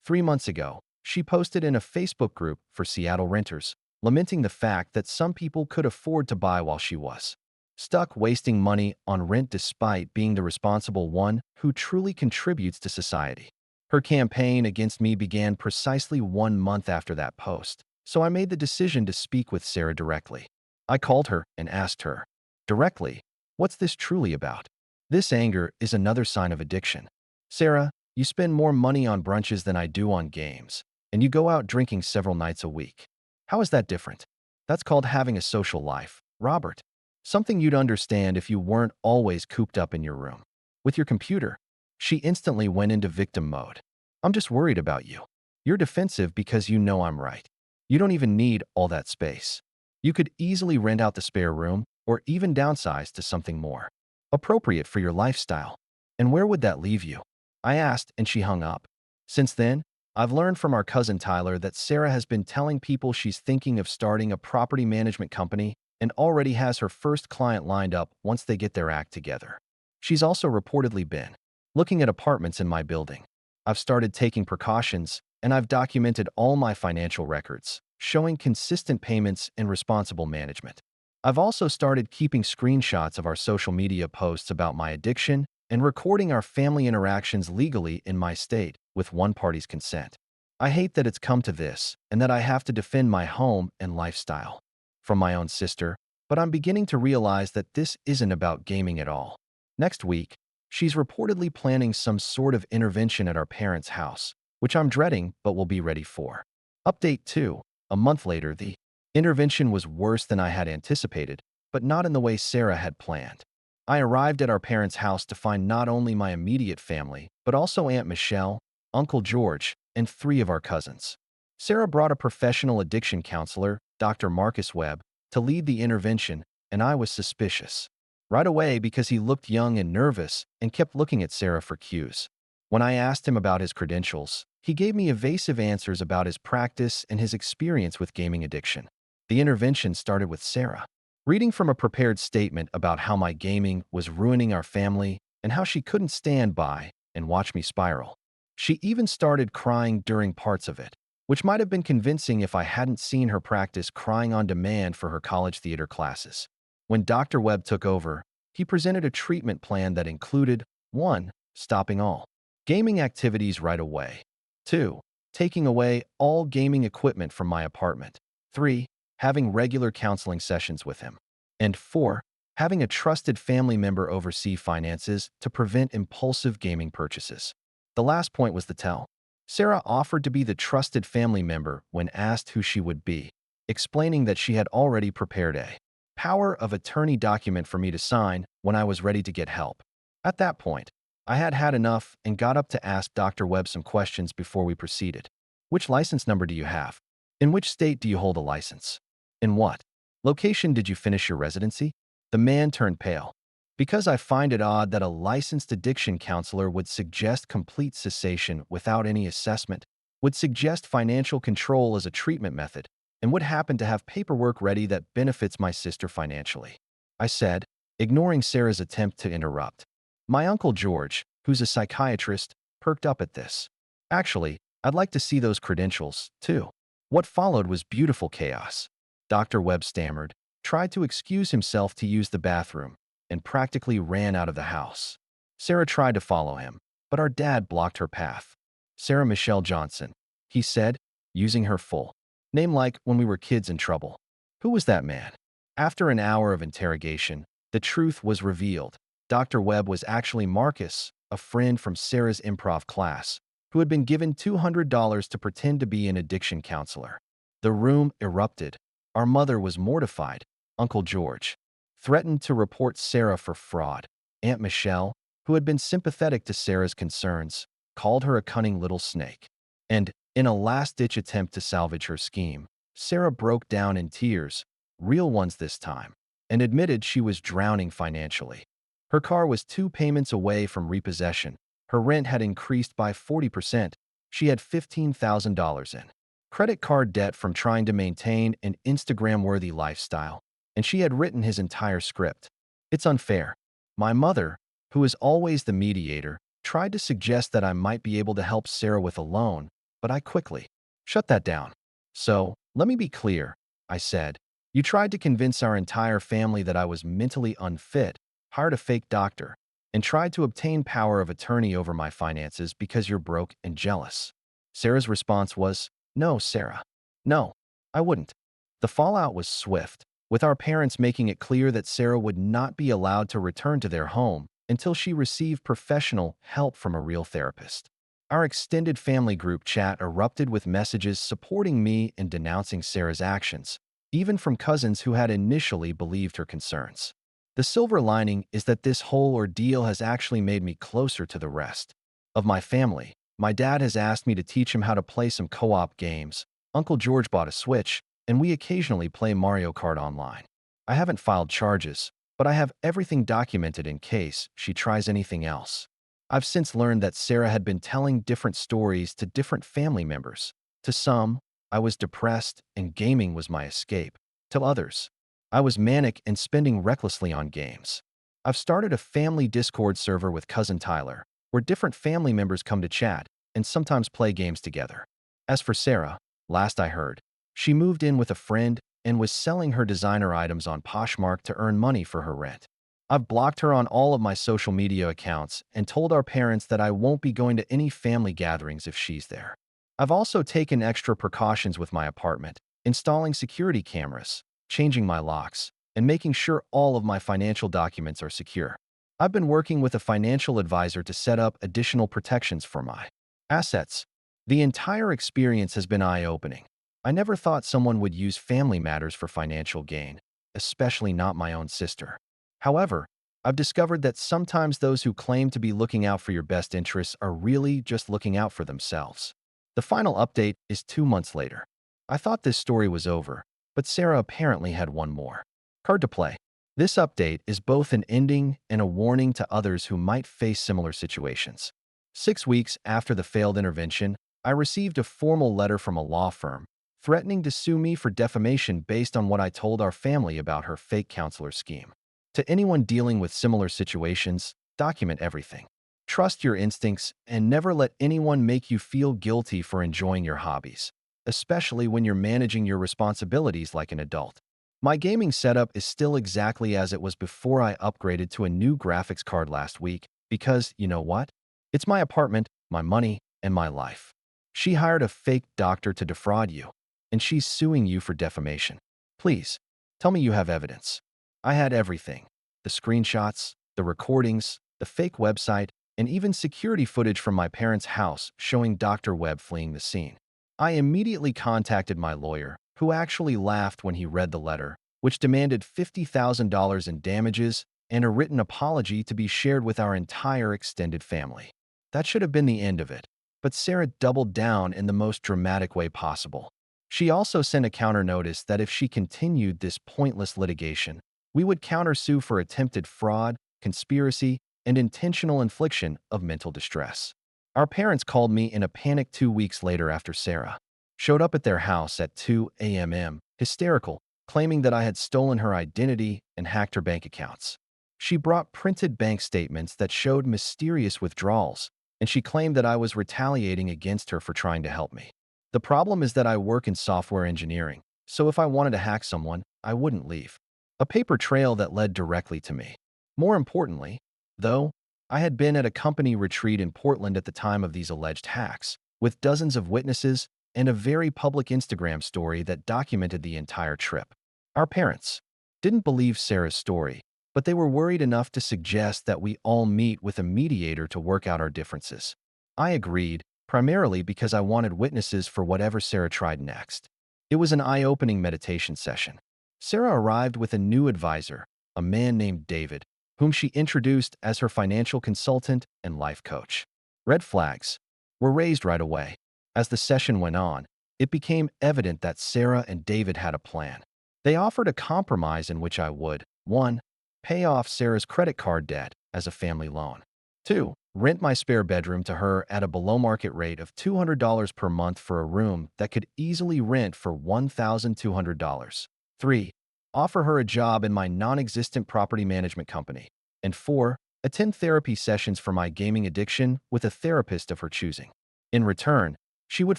3 months ago, she posted in a Facebook group for Seattle renters, lamenting the fact that some people could afford to buy while she was stuck wasting money on rent despite being the responsible one who truly contributes to society. Her campaign against me began precisely 1 month after that post, so I made the decision to speak with Sarah directly. I called her and asked her directly, "What's this truly about?" This anger is another sign of addiction. "Sarah, you spend more money on brunches than I do on games, and you go out drinking several nights a week. How is that different?" "That's called having a social life, Robert. Something you'd understand if you weren't always cooped up in your room with your computer." She instantly went into victim mode. "I'm just worried about you. You're defensive because you know I'm right. You don't even need all that space. You could easily rent out the spare room or even downsize to something more appropriate for your lifestyle. And where would that leave you?" I asked, and she hung up. Since then, I've learned from our cousin Tyler that Sarah has been telling people she's thinking of starting a property management company and already has her first client lined up once they get their act together. She's also reportedly been looking at apartments in my building. I've started taking precautions, and I've documented all my financial records, showing consistent payments and responsible management. I've also started keeping screenshots of our social media posts about my addiction and recording our family interactions legally in my state with one party's consent. I hate that it's come to this and that I have to defend my home and lifestyle from my own sister, but I'm beginning to realize that this isn't about gaming at all. Next week, she's reportedly planning some sort of intervention at our parents' house, which I'm dreading but will be ready for. Update 2. A month later, the intervention was worse than I had anticipated, but not in the way Sarah had planned. I arrived at our parents' house to find not only my immediate family, but also Aunt Michelle, Uncle George, and 3 of our cousins. Sarah brought a professional addiction counselor, Dr. Marcus Webb, to lead the intervention, and I was suspicious. Right away because he looked young and nervous and kept looking at Sarah for cues. When I asked him about his credentials, he gave me evasive answers about his practice and his experience with gaming addiction. The intervention started with Sarah reading from a prepared statement about how my gaming was ruining our family and how she couldn't stand by and watch me spiral. She even started crying during parts of it, which might have been convincing if I hadn't seen her practice crying on demand for her college theater classes. When Dr. Webb took over, he presented a treatment plan that included 1. Stopping all gaming activities right away. 2. Taking away all gaming equipment from my apartment. 3. Having regular counseling sessions with him. And 4. Having a trusted family member oversee finances to prevent impulsive gaming purchases. The last point was the tell. Sarah offered to be the trusted family member when asked who she would be, explaining that she had already prepared a power of attorney document for me to sign when I was ready to get help. At that point, I had had enough and got up to ask Dr. Webb some questions before we proceeded. Which license number do you have? In which state do you hold a license? In what location did you finish your residency? The man turned pale. Because I find it odd that a licensed addiction counselor would suggest complete cessation without any assessment, would suggest financial control as a treatment method, and would happen to have paperwork ready that benefits my sister financially. I said, ignoring Sarah's attempt to interrupt. My Uncle George, who's a psychiatrist, perked up at this. Actually, I'd like to see those credentials, too. What followed was beautiful chaos. Dr. Webb stammered, tried to excuse himself to use the bathroom, and practically ran out of the house. Sarah tried to follow him, but our dad blocked her path. Sarah Michelle Johnson, he said, using her full name like when we were kids in trouble. Who was that man? After an hour of interrogation, the truth was revealed. Dr. Webb was actually Marcus, a friend from Sarah's improv class, who had been given $200 to pretend to be an addiction counselor. The room erupted. Our mother was mortified. Uncle George threatened to report Sarah for fraud. Aunt Michelle, who had been sympathetic to Sarah's concerns, called her a cunning little snake. And, in a last-ditch attempt to salvage her scheme, Sarah broke down in tears, real ones this time, and admitted she was drowning financially. Her car was 2 payments away from repossession. Her rent had increased by 40%. She had $15,000 in credit card debt from trying to maintain an Instagram-worthy lifestyle, and she had written his entire script. It's unfair. My mother, who is always the mediator, tried to suggest that I might be able to help Sarah with a loan, but I quickly shut that down. So, let me be clear, I said. You tried to convince our entire family that I was mentally unfit, hired a fake doctor, and tried to obtain power of attorney over my finances because you're broke and jealous. Sarah's response was, no, Sarah. No, I wouldn't. The fallout was swift, with our parents making it clear that Sarah would not be allowed to return to their home until she received professional help from a real therapist. Our extended family group chat erupted with messages supporting me and denouncing Sarah's actions, even from cousins who had initially believed her concerns. The silver lining is that this whole ordeal has actually made me closer to the rest of my family. My dad has asked me to teach him how to play some co-op games. Uncle George bought a Switch, and we occasionally play Mario Kart online. I haven't filed charges, but I have everything documented in case she tries anything else. I've since learned that Sarah had been telling different stories to different family members. To some, I was depressed and gaming was my escape. To others, I was manic and spending recklessly on games. I've started a family Discord server with cousin Tyler, where different family members come to chat and sometimes play games together. As for Sarah, last I heard, she moved in with a friend and was selling her designer items on Poshmark to earn money for her rent. I've blocked her on all of my social media accounts and told our parents that I won't be going to any family gatherings if she's there. I've also taken extra precautions with my apartment, installing security cameras, changing my locks, and making sure all of my financial documents are secure. I've been working with a financial advisor to set up additional protections for my assets. The entire experience has been eye-opening. I never thought someone would use family matters for financial gain, especially not my own sister. However, I've discovered that sometimes those who claim to be looking out for your best interests are really just looking out for themselves. The final update is 2 months later. I thought this story was over, but Sarah apparently had one more. Card to play. This update is both an ending and a warning to others who might face similar situations. 6 weeks after the failed intervention, I received a formal letter from a law firm threatening to sue me for defamation based on what I told our family about her fake counselor scheme. To anyone dealing with similar situations, document everything. Trust your instincts and never let anyone make you feel guilty for enjoying your hobbies, especially when you're managing your responsibilities like an adult. My gaming setup is still exactly as it was before I upgraded to a new graphics card last week because, you know what? It's my apartment, my money, and my life. She hired a fake doctor to defraud you, and she's suing you for defamation. Please, tell me you have evidence. I had everything. The screenshots, the recordings, the fake website, and even security footage from my parents' house showing Dr. Webb fleeing the scene. I immediately contacted my lawyer, who actually laughed when he read the letter, which demanded $50,000 in damages and a written apology to be shared with our entire extended family. That should have been the end of it, but Sarah doubled down in the most dramatic way possible. She also sent a counter notice that if she continued this pointless litigation, we would countersue for attempted fraud, conspiracy, and intentional infliction of mental distress. Our parents called me in a panic 2 weeks later after Sarah showed up at their house at 2 a.m., hysterical, claiming that I had stolen her identity and hacked her bank accounts. She brought printed bank statements that showed mysterious withdrawals, and she claimed that I was retaliating against her for trying to help me. The problem is that I work in software engineering, so if I wanted to hack someone, I wouldn't leave a paper trail that led directly to me. More importantly, though, I had been at a company retreat in Portland at the time of these alleged hacks, with dozens of witnesses and a very public Instagram story that documented the entire trip. Our parents didn't believe Sarah's story, but they were worried enough to suggest that we all meet with a mediator to work out our differences. I agreed, primarily because I wanted witnesses for whatever Sarah tried next. It was an eye-opening meditation session. Sarah arrived with a new advisor, a man named David, whom she introduced as her financial consultant and life coach. Red flags were raised right away. As the session went on, it became evident that Sarah and David had a plan. They offered a compromise in which I would 1. Pay off Sarah's credit card debt as a family loan. 2. Rent my spare bedroom to her at a below-market rate of $200 per month for a room that could easily rent for $1,200. 3. Offer her a job in my non-existent property management company. And 4. Attend therapy sessions for my gaming addiction with a therapist of her choosing. In return, she would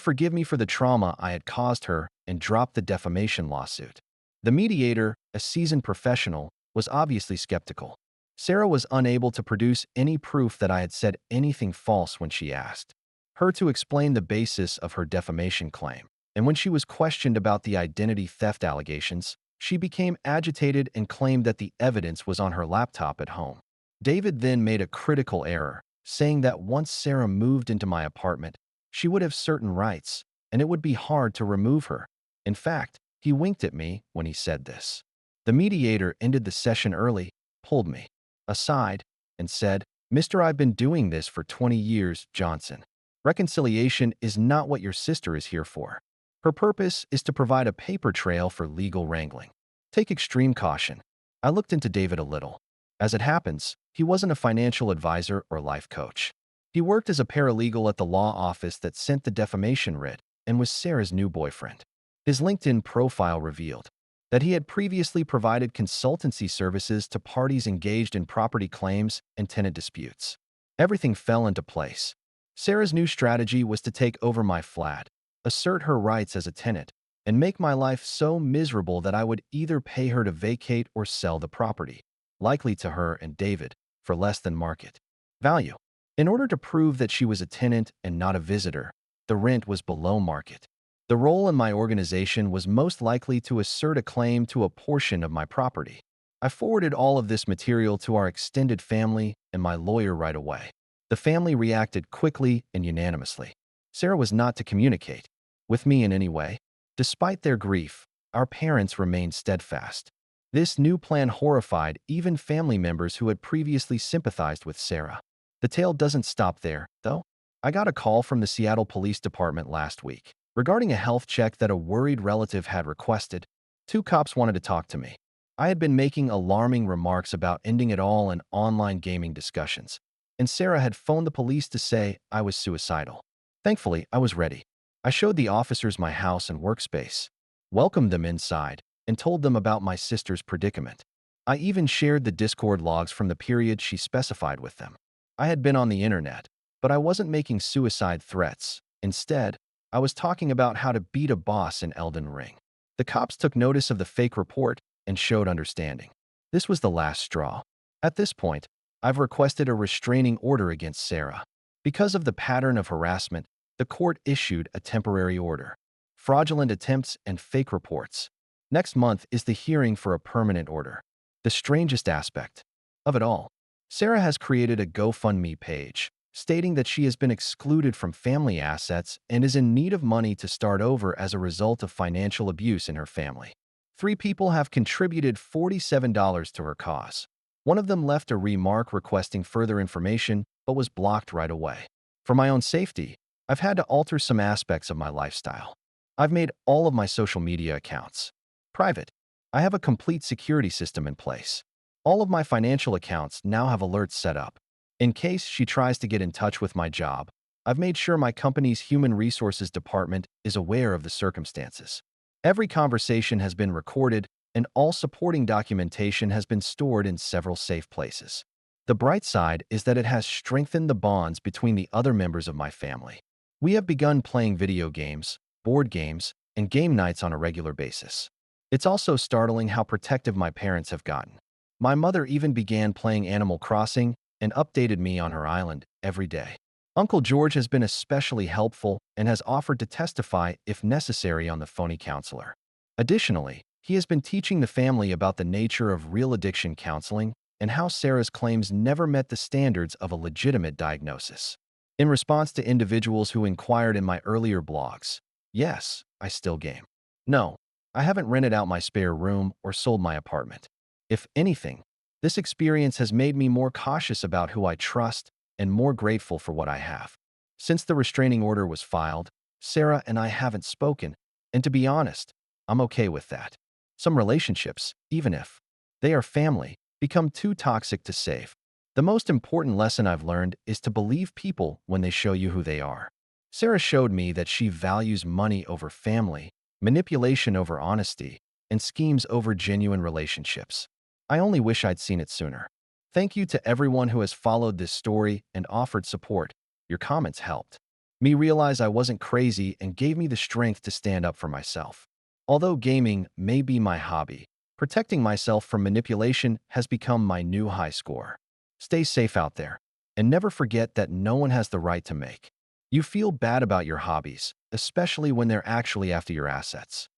forgive me for the trauma I had caused her and drop the defamation lawsuit. The mediator, a seasoned professional, was obviously skeptical. Sarah was unable to produce any proof that I had said anything false when she asked her to explain the basis of her defamation claim. And when she was questioned about the identity theft allegations, she became agitated and claimed that the evidence was on her laptop at home. David then made a critical error, saying that once Sarah moved into my apartment, she would have certain rights, and it would be hard to remove her. In fact, he winked at me when he said this. The mediator ended the session early, pulled me aside, and said, "Mister, I've been doing this for 20 years, Johnson. Reconciliation is not what your sister is here for. Her purpose is to provide a paper trail for legal wrangling. Take extreme caution." I looked into David a little. As it happens, he wasn't a financial advisor or life coach. He worked as a paralegal at the law office that sent the defamation writ and was Sarah's new boyfriend. His LinkedIn profile revealed that he had previously provided consultancy services to parties engaged in property claims and tenant disputes. Everything fell into place. Sarah's new strategy was to take over my flat, assert her rights as a tenant, and make my life so miserable that I would either pay her to vacate or sell the property, likely to her and David, for less than market value. In order to prove that she was a tenant and not a visitor, the rent was below market. The role in my organization was most likely to assert a claim to a portion of my property. I forwarded all of this material to our extended family and my lawyer right away. The family reacted quickly and unanimously. Sarah was not to communicate with me in any way. Despite their grief, our parents remained steadfast. This new plan horrified even family members who had previously sympathized with Sarah. The tale doesn't stop there, though. I got a call from the Seattle Police Department last week regarding a health check that a worried relative had requested. Two cops wanted to talk to me. I had been making alarming remarks about ending it all in online gaming discussions, and Sarah had phoned the police to say I was suicidal. Thankfully, I was ready. I showed the officers my house and workspace, welcomed them inside, and told them about my sister's predicament. I even shared the Discord logs from the period she specified with them. I had been on the internet, but I wasn't making suicide threats. Instead, I was talking about how to beat a boss in Elden Ring. The cops took notice of the fake report and showed understanding. This was the last straw. At this point, I've requested a restraining order against Sarah. Because of the pattern of harassment, the court issued a temporary order. Fraudulent attempts and fake reports. Next month is the hearing for a permanent order. The strangest aspect of it all, Sarah has created a GoFundMe page, stating that she has been excluded from family assets and is in need of money to start over as a result of financial abuse in her family. 3 people have contributed $47 to her cause. One of them left a remark requesting further information, but was blocked right away. For my own safety, I've had to alter some aspects of my lifestyle. I've made all of my social media accounts private. I have a complete security system in place. All of my financial accounts now have alerts set up. In case she tries to get in touch with my job, I've made sure my company's human resources department is aware of the circumstances. Every conversation has been recorded, and all supporting documentation has been stored in several safe places. The bright side is that it has strengthened the bonds between the other members of my family. We have begun playing video games, board games, and game nights on a regular basis. It's also startling how protective my parents have gotten. My mother even began playing Animal Crossing and updated me on her island every day. Uncle George has been especially helpful and has offered to testify if necessary on the phony counselor. Additionally, he has been teaching the family about the nature of real addiction counseling and how Sarah's claims never met the standards of a legitimate diagnosis. In response to individuals who inquired in my earlier blogs, yes, I still game. No, I haven't rented out my spare room or sold my apartment. If anything, this experience has made me more cautious about who I trust and more grateful for what I have. Since the restraining order was filed, Sarah and I haven't spoken, and to be honest, I'm okay with that. Some relationships, even if they are family, become too toxic to save. The most important lesson I've learned is to believe people when they show you who they are. Sarah showed me that she values money over family, manipulation over honesty, and schemes over genuine relationships. I only wish I'd seen it sooner. Thank you to everyone who has followed this story and offered support. Your comments helped me realize I wasn't crazy and gave me the strength to stand up for myself. Although gaming may be my hobby, protecting myself from manipulation has become my new high score. Stay safe out there, and never forget that no one has the right to make you feel bad about your hobbies, especially when they're actually after your assets.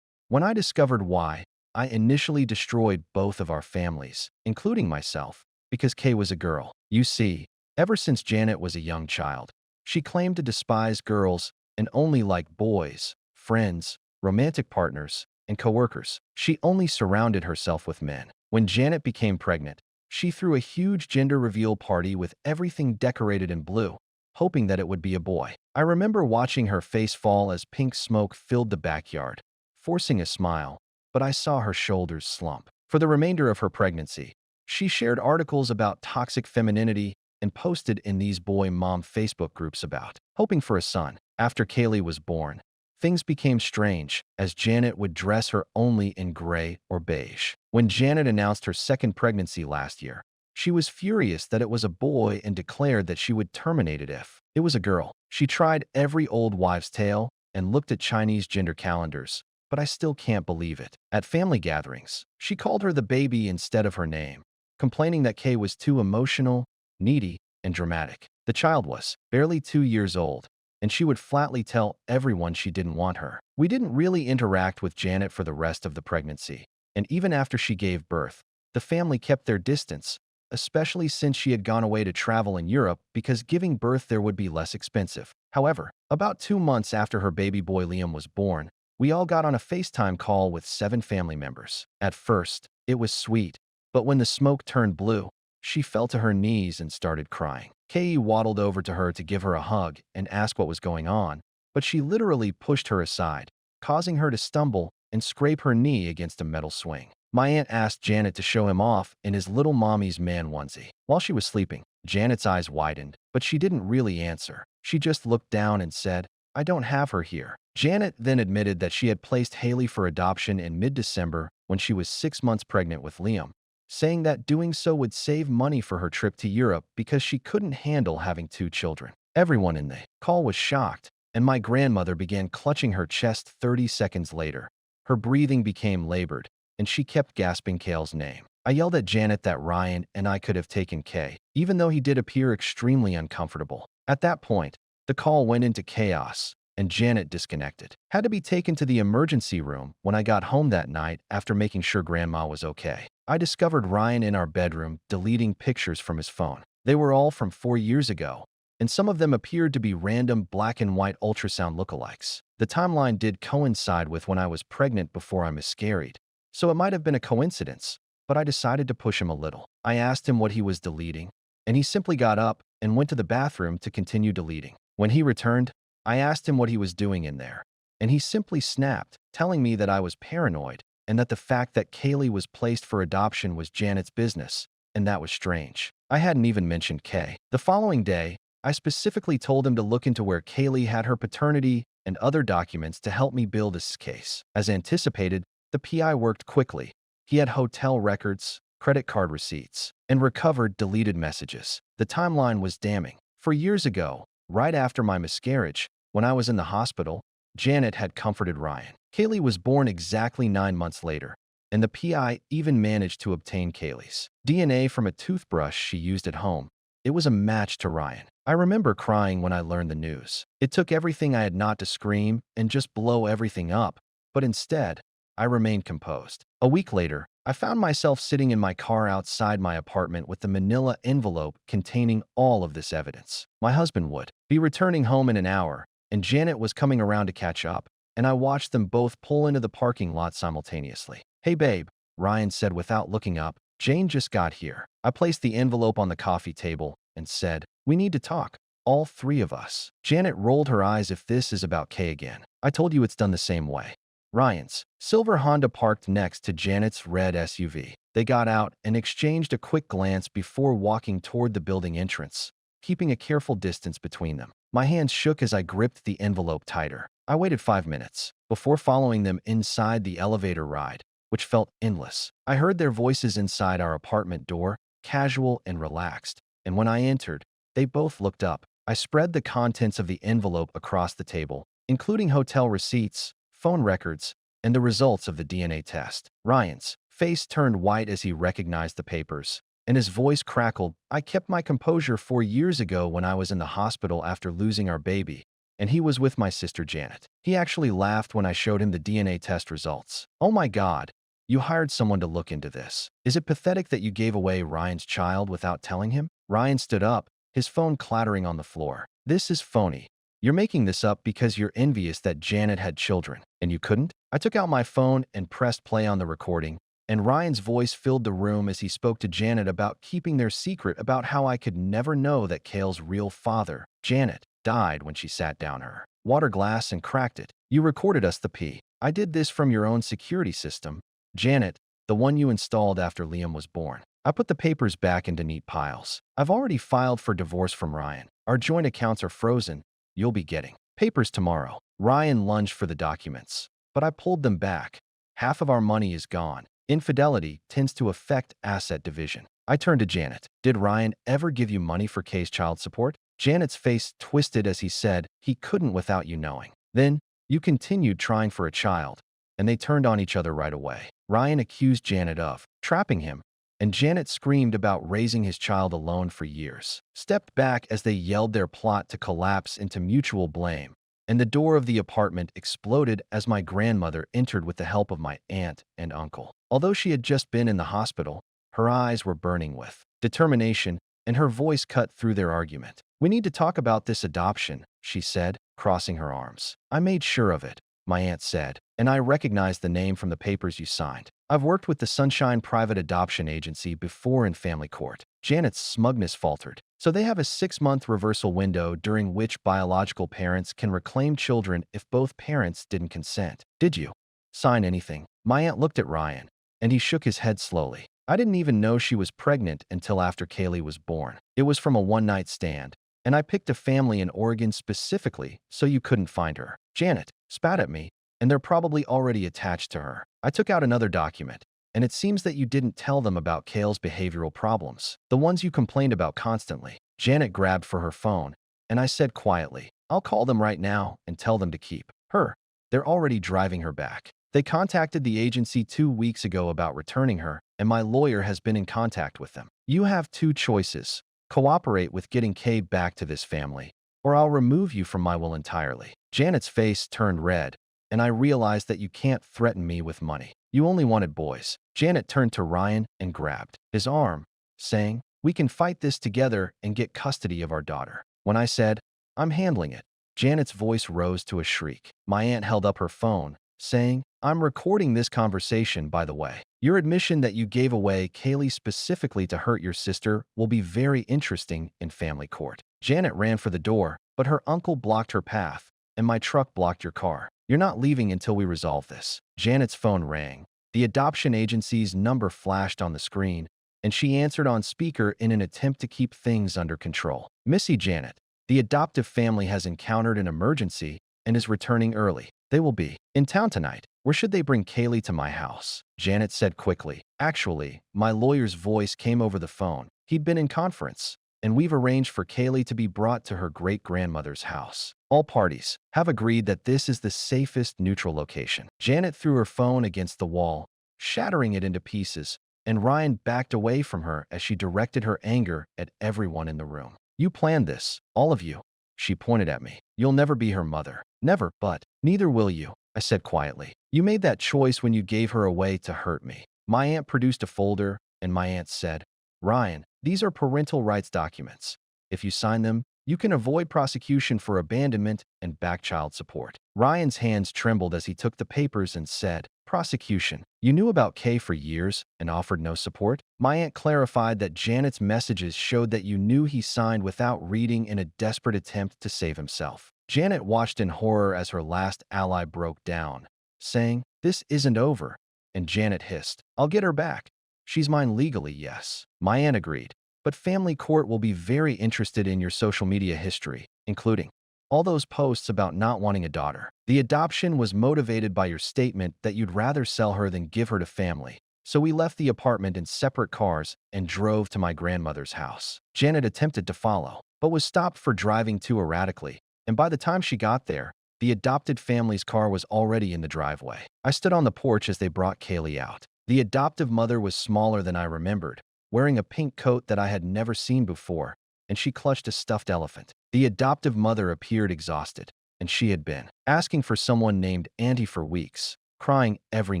When I discovered why, I initially destroyed both of our families, including myself, because Kay was a girl. You see, ever since Janet was a young child, she claimed to despise girls and only like boys, friends, romantic partners, and coworkers. She only surrounded herself with men. When Janet became pregnant, she threw a huge gender reveal party with everything decorated in blue, hoping that it would be a boy. I remember watching her face fall as pink smoke filled the backyard, forcing a smile, but I saw her shoulders slump. For the remainder of her pregnancy, she shared articles about toxic femininity and posted in these boy-mom Facebook groups about hoping for a son. After Kaylee was born, things became strange, as Janet would dress her only in gray or beige. When Janet announced her second pregnancy last year, she was furious that it was a boy and declared that she would terminate it if it was a girl. She tried every old wives' tale and looked at Chinese gender calendars, but I still can't believe it. At family gatherings, she called her the baby instead of her name, complaining that Kay was too emotional, needy, and dramatic. The child was barely 2 years old, and she would flatly tell everyone she didn't want her. We didn't really interact with Janet for the rest of the pregnancy, and even after she gave birth, the family kept their distance, especially since she had gone away to travel in Europe because giving birth there would be less expensive. However, about 2 months after her baby boy Liam was born, We all got on a FaceTime call with 7 family members. At first, it was sweet, but when the smoke turned blue, she fell to her knees and started crying. Kay waddled over to her to give her a hug and ask what was going on, but she literally pushed her aside, causing her to stumble and scrape her knee against a metal swing. My aunt asked Janet to show him off in his little mommy's man onesie. While she was sleeping, Janet's eyes widened, but she didn't really answer. She just looked down and said, "I don't have her here." Janet then admitted that she had placed Haley for adoption in mid-December when she was 6 months pregnant with Liam, saying that doing so would save money for her trip to Europe because she couldn't handle having 2 children. Everyone in the call was shocked, and my grandmother began clutching her chest 30 seconds later. Her breathing became labored, and she kept gasping Kale's name. I yelled at Janet that Ryan and I could have taken Kay, even though he did appear extremely uncomfortable. At that point, the call went into chaos, and Janet disconnected. Had to be taken to the emergency room when I got home that night after making sure Grandma was okay. I discovered Ryan in our bedroom deleting pictures from his phone. They were all from 4 years ago, and some of them appeared to be random black and white ultrasound lookalikes. The timeline did coincide with when I was pregnant before I miscarried, so it might have been a coincidence, but I decided to push him a little. I asked him what he was deleting, and he simply got up and went to the bathroom to continue deleting. When he returned, I asked him what he was doing in there, and he simply snapped, telling me that I was paranoid and that the fact that Kaylee was placed for adoption was Janet's business, and that was strange. I hadn't even mentioned Kay. The following day, I specifically told him to look into where Kaylee had her paternity and other documents to help me build this case. As anticipated, the PI worked quickly. He had hotel records, credit card receipts, and recovered deleted messages. The timeline was damning. 4 years ago, right after my miscarriage, when I was in the hospital, Janet had comforted Ryan. Kaylee was born exactly 9 months later, and the PI even managed to obtain Kaylee's DNA from a toothbrush she used at home. It was a match to Ryan. I remember crying when I learned the news. It took everything I had not to scream and just blow everything up, but instead, I remained composed. A week later, I found myself sitting in my car outside my apartment with the manila envelope containing all of this evidence. My husband would be returning home in an hour, and Janet was coming around to catch up, and I watched them both pull into the parking lot simultaneously. "Hey babe," Ryan said without looking up, "Jane just got here." I placed the envelope on the coffee table and said, "We need to talk. All 3 of us." Janet rolled her eyes. "If this is about Kay again. I told you it's done the same way." Ryan's silver Honda parked next to Janet's red SUV. They got out and exchanged a quick glance before walking toward the building entrance, keeping a careful distance between them. My hands shook as I gripped the envelope tighter. I waited 5 minutes before following them inside the elevator ride, which felt endless. I heard their voices inside our apartment door, casual and relaxed, and when I entered, they both looked up. I spread the contents of the envelope across the table, including hotel receipts, phone records, and the results of the DNA test. Ryan's face turned white as he recognized the papers, and his voice crackled. "I kept my composure 4 years ago when I was in the hospital after losing our baby, and he was with my sister Janet. He actually laughed when I showed him the DNA test results. Oh my God, you hired someone to look into this. Is it pathetic that you gave away Ryan's child without telling him?" Ryan stood up, his phone clattering on the floor. "This is phony. You're making this up because you're envious that Janet had children, and you couldn't?" I took out my phone and pressed play on the recording, and Ryan's voice filled the room as he spoke to Janet about keeping their secret about how I could never know that Kale's real father, Janet, died when she sat down her water glass and cracked it. "You recorded us the P. I did this from your own security system, Janet, the one you installed after Liam was born." I put the papers back into neat piles. "I've already filed for divorce from Ryan. Our joint accounts are frozen. You'll be getting papers tomorrow." Ryan lunged for the documents, but I pulled them back. "Half of our money is gone. Infidelity tends to affect asset division." I turned to Janet. "Did Ryan ever give you money for Kay's child support?" Janet's face twisted as he said, "He couldn't without you knowing." "Then, you continued trying for a child, and they turned on each other right away." Ryan accused Janet of trapping him, and Janet screamed about raising his child alone for years, stepped back as they yelled their plot to collapse into mutual blame, and the door of the apartment exploded as my grandmother entered with the help of my aunt and uncle. Although she had just been in the hospital, her eyes were burning with determination, and her voice cut through their argument. "We need to talk about this adoption," she said, crossing her arms. "I made sure of it," my aunt said, and I recognize the name from the papers you signed. I've worked with the Sunshine Private Adoption Agency before in family court. Janet's smugness faltered. So they have a 6-month reversal window during which biological parents can reclaim children if both parents didn't consent. Did you sign anything? My aunt looked at Ryan, and he shook his head slowly. I didn't even know she was pregnant until after Kaylee was born. It was from a one-night stand, and I picked a family in Oregon specifically so you couldn't find her. Janet spat at me, and they're probably already attached to her. I took out another document, and it seems that you didn't tell them about Kale's behavioral problems, the ones you complained about constantly. Janet grabbed for her phone, and I said quietly, I'll call them right now and tell them to keep her. They're already driving her back. They contacted the agency 2 weeks ago about returning her, and my lawyer has been in contact with them. You have 2 choices. Cooperate with getting Kay back to this family, or I'll remove you from my will entirely. Janet's face turned red, and I realized that you can't threaten me with money. You only wanted boys. Janet turned to Ryan and grabbed his arm, saying, we can fight this together and get custody of our daughter. When I said, I'm handling it, Janet's voice rose to a shriek. My aunt held up her phone, saying, I'm recording this conversation, by the way. Your admission that you gave away Kaylee specifically to hurt your sister will be very interesting in family court. Janet ran for the door, but her uncle blocked her path, and my truck blocked your car. You're not leaving until we resolve this. Janet's phone rang. The adoption agency's number flashed on the screen, and she answered on speaker in an attempt to keep things under control. Missy Janet, the adoptive family has encountered an emergency and is returning early. They will be in town tonight. Where should they bring Kaylee to my house? Janet said quickly. Actually, my lawyer's voice came over the phone. He'd been in conference, and we've arranged for Kaylee to be brought to her great-grandmother's house. All parties have agreed that this is the safest neutral location. Janet threw her phone against the wall, shattering it into pieces, and Ryan backed away from her as she directed her anger at everyone in the room. You planned this, all of you. She pointed at me. You'll never be her mother. Never, but neither will you, I said quietly. You made that choice when you gave her away to hurt me. My aunt produced a folder, and my aunt said, Ryan, these are parental rights documents. If you sign them, you can avoid prosecution for abandonment and back child support. Ryan's hands trembled as he took the papers and said, prosecution. You knew about Kay for years and offered no support? My aunt clarified that Janet's messages showed that you knew he signed without reading in a desperate attempt to save himself. Janet watched in horror as her last ally broke down, saying, this isn't over. And Janet hissed, I'll get her back. She's mine legally, yes. My aunt agreed. But family court will be very interested in your social media history, including all those posts about not wanting a daughter. The adoption was motivated by your statement that you'd rather sell her than give her to family. So we left the apartment in separate cars and drove to my grandmother's house. Janet attempted to follow, but was stopped for driving too erratically. And by the time she got there, the adopted family's car was already in the driveway. I stood on the porch as they brought Kaylee out. The adoptive mother was smaller than I remembered, wearing a pink coat that I had never seen before, and she clutched a stuffed elephant. The adoptive mother appeared exhausted, and she had been asking for someone named Auntie for weeks, crying every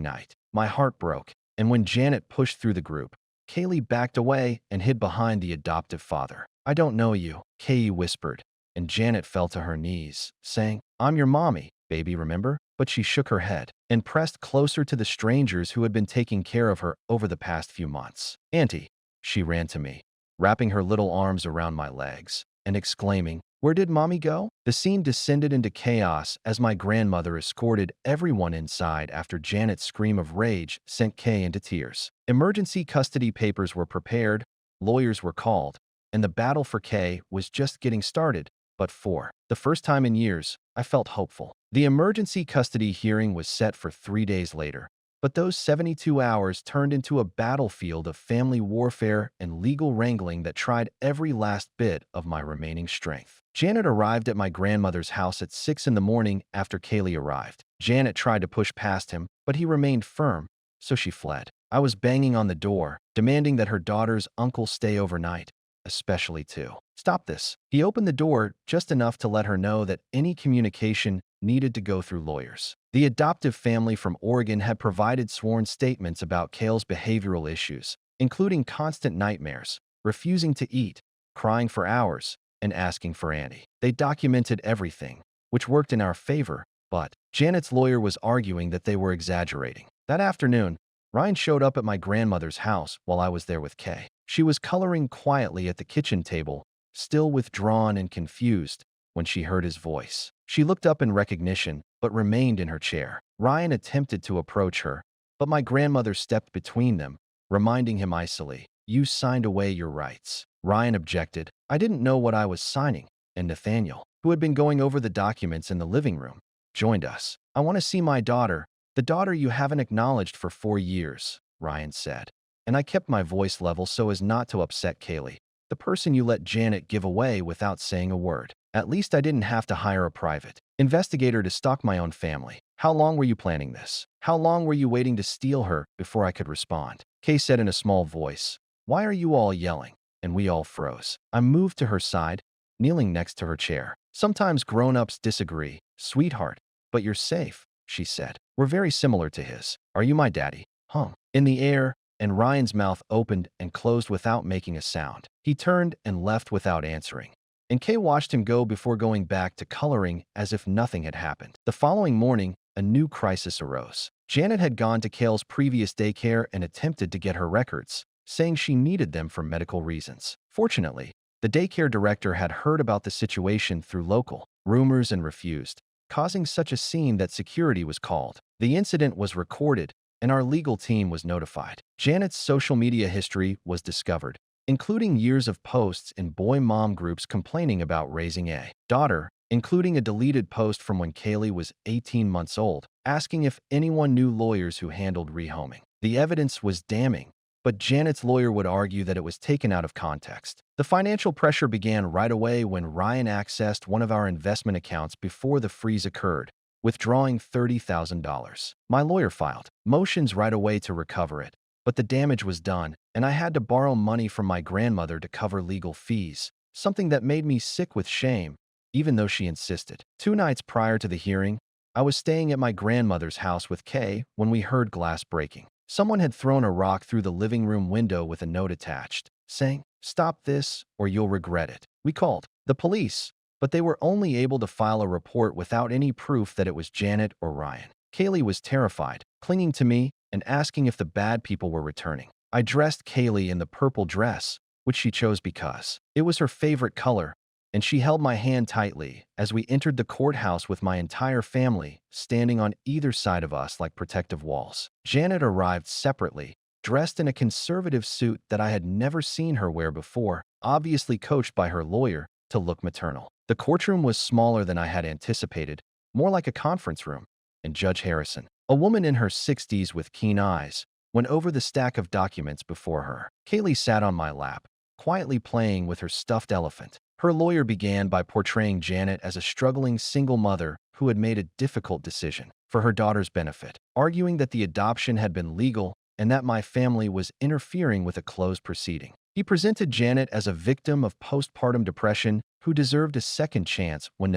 night. My heart broke, and when Janet pushed through the group, Kaylee backed away and hid behind the adoptive father. I don't know you, Kaylee whispered, and Janet fell to her knees, saying, I'm your mommy, baby, remember? But she shook her head and pressed closer to the strangers who had been taking care of her over the past few months. Auntie, she ran to me, wrapping her little arms around my legs and exclaiming, where did mommy go? The scene descended into chaos as my grandmother escorted everyone inside after Janet's scream of rage sent Kay into tears. Emergency custody papers were prepared, lawyers were called, and the battle for Kay was just getting started. But for the first time in years, I felt hopeful. The emergency custody hearing was set for 3 days later, but those 72 hours turned into a battlefield of family warfare and legal wrangling that tried every last bit of my remaining strength. Janet arrived at my grandmother's house at 6 in the morning after Kaylee arrived. Janet tried to push past him, but he remained firm, so she fled. I was banging on the door, demanding that her daughter's uncle stay overnight, especially two. Stop this. He opened the door just enough to let her know that any communication needed to go through lawyers. The adoptive family from Oregon had provided sworn statements about Kale's behavioral issues, including constant nightmares, refusing to eat, crying for hours, and asking for Annie. They documented everything, which worked in our favor, but Janet's lawyer was arguing that they were exaggerating. That afternoon, Ryan showed up at my grandmother's house while I was there with Kay. She was coloring quietly at the kitchen table, still withdrawn and confused, when she heard his voice. She looked up in recognition, but remained in her chair. Ryan attempted to approach her, but my grandmother stepped between them, reminding him icily, "You signed away your rights." Ryan objected. "I didn't know what I was signing," and Nathaniel, who had been going over the documents in the living room, joined us. "I want to see my daughter, the daughter you haven't acknowledged for 4 years," Ryan said. And I kept my voice level so as not to upset Kaylee, the person you let Janet give away without saying a word. At least I didn't have to hire a private investigator to stalk my own family. "How long were you planning this? How long were you waiting to steal her?" Before I could respond, Kay said in a small voice, "Why are you all yelling?" And we all froze. I moved to her side, kneeling next to her chair. "Sometimes grown-ups disagree, sweetheart, but you're safe," she said. "We're very similar to his. Are you my daddy?" Hung in the air, and Ryan's mouth opened and closed without making a sound. He turned and left without answering, and Kay watched him go before going back to coloring as if nothing had happened. The following morning, a new crisis arose. Janet had gone to Kale's previous daycare and attempted to get her records, saying she needed them for medical reasons. Fortunately, the daycare director had heard about the situation through local rumors and refused, causing such a scene that security was called. The incident was recorded, and our legal team was notified. Janet's social media history was discovered, including years of posts in boy-mom groups complaining about raising a daughter, including a deleted post from when Kaylee was 18 months old, asking if anyone knew lawyers who handled rehoming. The evidence was damning, but Janet's lawyer would argue that it was taken out of context. The financial pressure began right away when Ryan accessed one of our investment accounts before the freeze occurred, withdrawing $30,000. My lawyer filed motions right away to recover it, but the damage was done, and I had to borrow money from my grandmother to cover legal fees, something that made me sick with shame, even though she insisted. 2 nights prior to the hearing, I was staying at my grandmother's house with Kay when we heard glass breaking. Someone had thrown a rock through the living room window with a note attached, saying, "Stop this or you'll regret it." We called the police, but they were only able to file a report without any proof that it was Janet or Ryan. Kaylee was terrified, clinging to me and asking if the bad people were returning. I dressed Kaylee in the purple dress, which she chose because it was her favorite color, and she held my hand tightly as we entered the courthouse with my entire family standing on either side of us like protective walls. Janet arrived separately, dressed in a conservative suit that I had never seen her wear before, obviously coached by her lawyer to look maternal. The courtroom was smaller than I had anticipated, more like a conference room, and Judge Harrison, a woman in her 60s with keen eyes, went over the stack of documents before her. Kaylee sat on my lap, quietly playing with her stuffed elephant. Her lawyer began by portraying Janet as a struggling single mother who had made a difficult decision for her daughter's benefit, arguing that the adoption had been legal and that my family was interfering with a closed proceeding. He presented Janet as a victim of postpartum depression who deserved a second chance when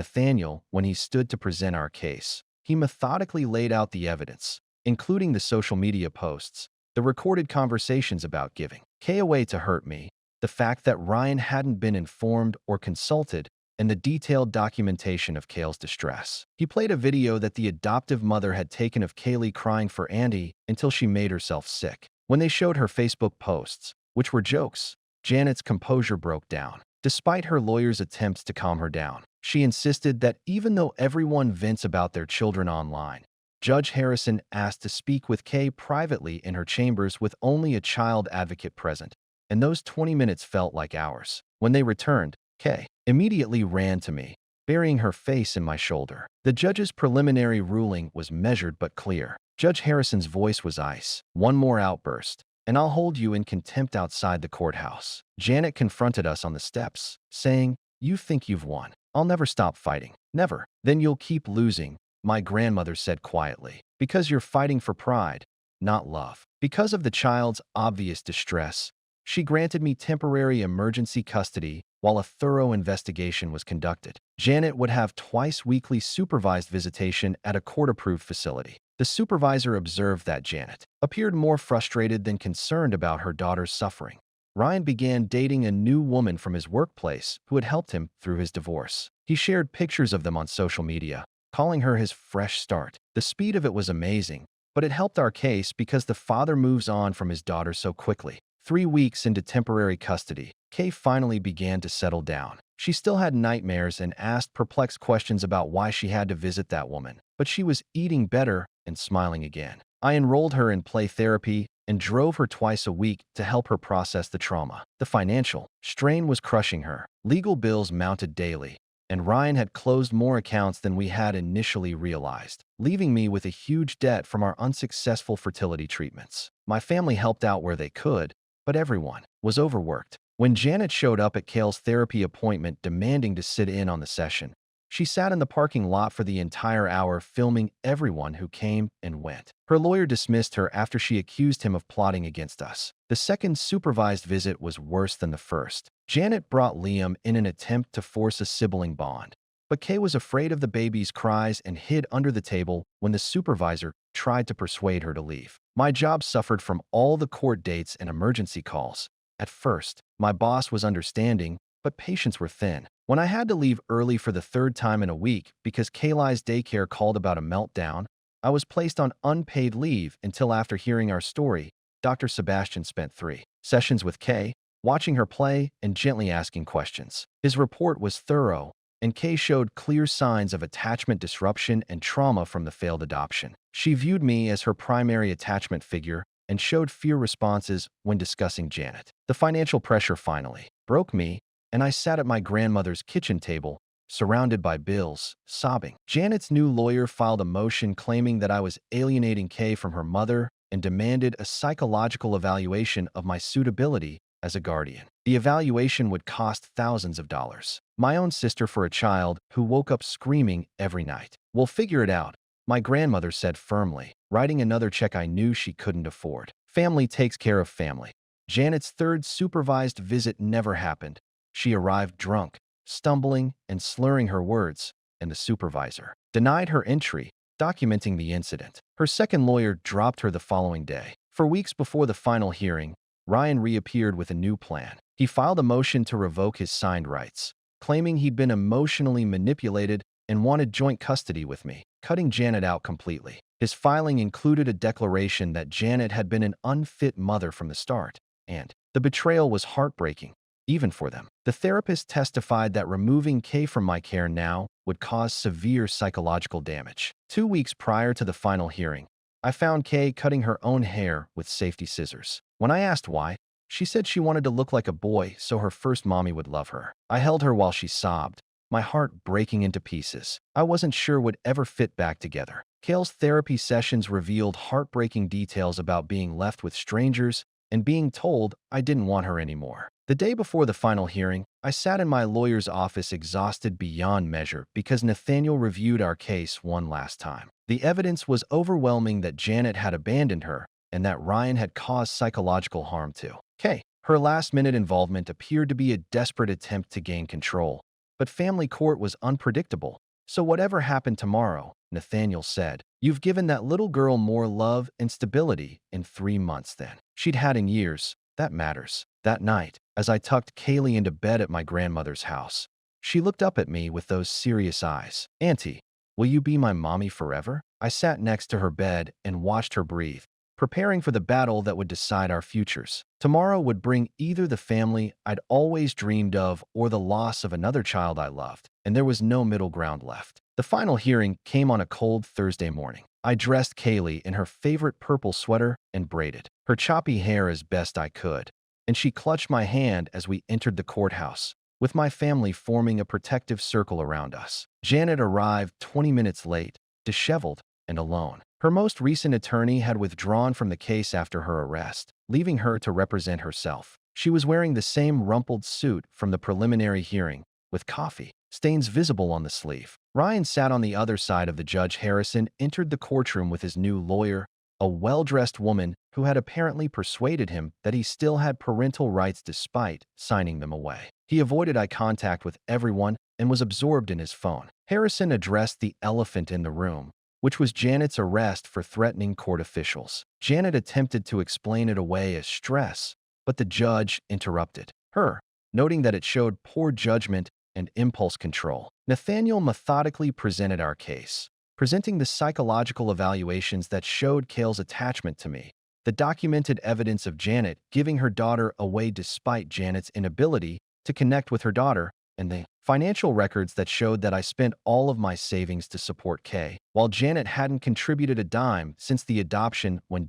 he stood to present our case. He methodically laid out the evidence, including the social media posts, the recorded conversations about giving Kay away to hurt me, the fact that Ryan hadn't been informed or consulted, and the detailed documentation of Kayle's distress. He played a video that the adoptive mother had taken of Kaylee crying for Andy until she made herself sick. When they showed her Facebook posts, which were jokes, Janet's composure broke down. Despite her lawyer's attempts to calm her down, she insisted that even though everyone vents about their children online, Judge Harrison asked to speak with Kay privately in her chambers with only a child advocate present, and those 20 minutes felt like hours. When they returned, Kay immediately ran to me, burying her face in my shoulder. The judge's preliminary ruling was measured but clear. Judge Harrison's voice was ice. "One more outburst, and I'll hold you in contempt outside the courthouse." Janet confronted us on the steps, saying, "You think you've won. I'll never stop fighting. Never." "Then you'll keep losing," my grandmother said quietly, "because you're fighting for pride, not love." Because of the child's obvious distress, she granted me temporary emergency custody while a thorough investigation was conducted. Janet would have twice-weekly supervised visitation at a court-approved facility. The supervisor observed that Janet appeared more frustrated than concerned about her daughter's suffering. Ryan began dating a new woman from his workplace who had helped him through his divorce. He shared pictures of them on social media, calling her his fresh start. The speed of it was amazing, but it helped our case because the father moves on from his daughter so quickly. 3 weeks into temporary custody, Kay finally began to settle down. She still had nightmares and asked perplexed questions about why she had to visit that woman, but she was eating better and smiling again. I enrolled her in play therapy and drove her twice a week to help her process the trauma. The financial strain was crushing her. Legal bills mounted daily, and Ryan had closed more accounts than we had initially realized, leaving me with a huge debt from our unsuccessful fertility treatments. My family helped out where they could, but everyone was overworked. When Janet showed up at Kale's therapy appointment demanding to sit in on the session, she sat in the parking lot for the entire hour filming everyone who came and went. Her lawyer dismissed her after she accused him of plotting against us. The second supervised visit was worse than the first. Janet brought Liam in an attempt to force a sibling bond, but Kay was afraid of the baby's cries and hid under the table when the supervisor tried to persuade her to leave. My job suffered from all the court dates and emergency calls. At first, my boss was understanding, but patience were thin. When I had to leave early for the third time in a week because Kayla's daycare called about a meltdown, I was placed on unpaid leave until after hearing our story. Dr. Sebastian spent 3 sessions with Kay, watching her play and gently asking questions. His report was thorough, and Kay showed clear signs of attachment disruption and trauma from the failed adoption. She viewed me as her primary attachment figure and showed fear responses when discussing Janet. The financial pressure finally broke me, and I sat at my grandmother's kitchen table, surrounded by bills, sobbing. Janet's new lawyer filed a motion claiming that I was alienating Kay from her mother and demanded a psychological evaluation of my suitability as a guardian. The evaluation would cost thousands of dollars. My own sister for a child who woke up screaming every night. "We'll figure it out," my grandmother said firmly, writing another check I knew she couldn't afford. Family takes care of family. Janet's third supervised visit never happened. She arrived drunk, stumbling and slurring her words, and the supervisor denied her entry, documenting the incident. Her second lawyer dropped her the following day. For weeks before the final hearing, Ryan reappeared with a new plan. He filed a motion to revoke his signed rights, claiming he'd been emotionally manipulated and wanted joint custody with me, cutting Janet out completely. His filing included a declaration that Janet had been an unfit mother from the start, and the betrayal was heartbreaking, even for them. The therapist testified that removing Kay from my care now would cause severe psychological damage. 2 weeks prior to the final hearing, I found Kay cutting her own hair with safety scissors. When I asked why, she said she wanted to look like a boy so her first mommy would love her. I held her while she sobbed, my heart breaking into pieces. I wasn't sure would ever fit back together. Kale's therapy sessions revealed heartbreaking details about being left with strangers and being told I didn't want her anymore. The day before the final hearing, I sat in my lawyer's office exhausted beyond measure because Nathaniel reviewed our case one last time. The evidence was overwhelming that Janet had abandoned her and that Ryan had caused psychological harm to Kay. Her last-minute involvement appeared to be a desperate attempt to gain control, but family court was unpredictable. So whatever happened tomorrow, Nathaniel said, "You've given that little girl more love and stability in 3 months than she'd had in years. That matters." That night, as I tucked Kaylee into bed at my grandmother's house, she looked up at me with those serious eyes. "Auntie, will you be my mommy forever?" I sat next to her bed and watched her breathe, preparing for the battle that would decide our futures. Tomorrow would bring either the family I'd always dreamed of or the loss of another child I loved, and there was no middle ground left. The final hearing came on a cold Thursday morning. I dressed Kaylee in her favorite purple sweater and braided her choppy hair as best I could, and she clutched my hand as we entered the courthouse, with my family forming a protective circle around us. Janet arrived 20 minutes late, disheveled and alone. Her most recent attorney had withdrawn from the case after her arrest, leaving her to represent herself. She was wearing the same rumpled suit from the preliminary hearing, with coffee stains visible on the sleeve. Ryan sat on the other side of the judge. Harrison entered the courtroom with his new lawyer, a well-dressed woman who had apparently persuaded him that he still had parental rights despite signing them away. He avoided eye contact with everyone and was absorbed in his phone. Harrison addressed the elephant in the room, which was Janet's arrest for threatening court officials. Janet attempted to explain it away as stress, but the judge interrupted her, noting that it showed poor judgment and impulse control. Nathaniel methodically presented our case, presenting the psychological evaluations that showed Cale's attachment to me, the documented evidence of Janet giving her daughter away despite Janet's inability to connect with her daughter, and the financial records that showed that I spent all of my savings to support Kay, while Janet hadn't contributed a dime since the adoption. When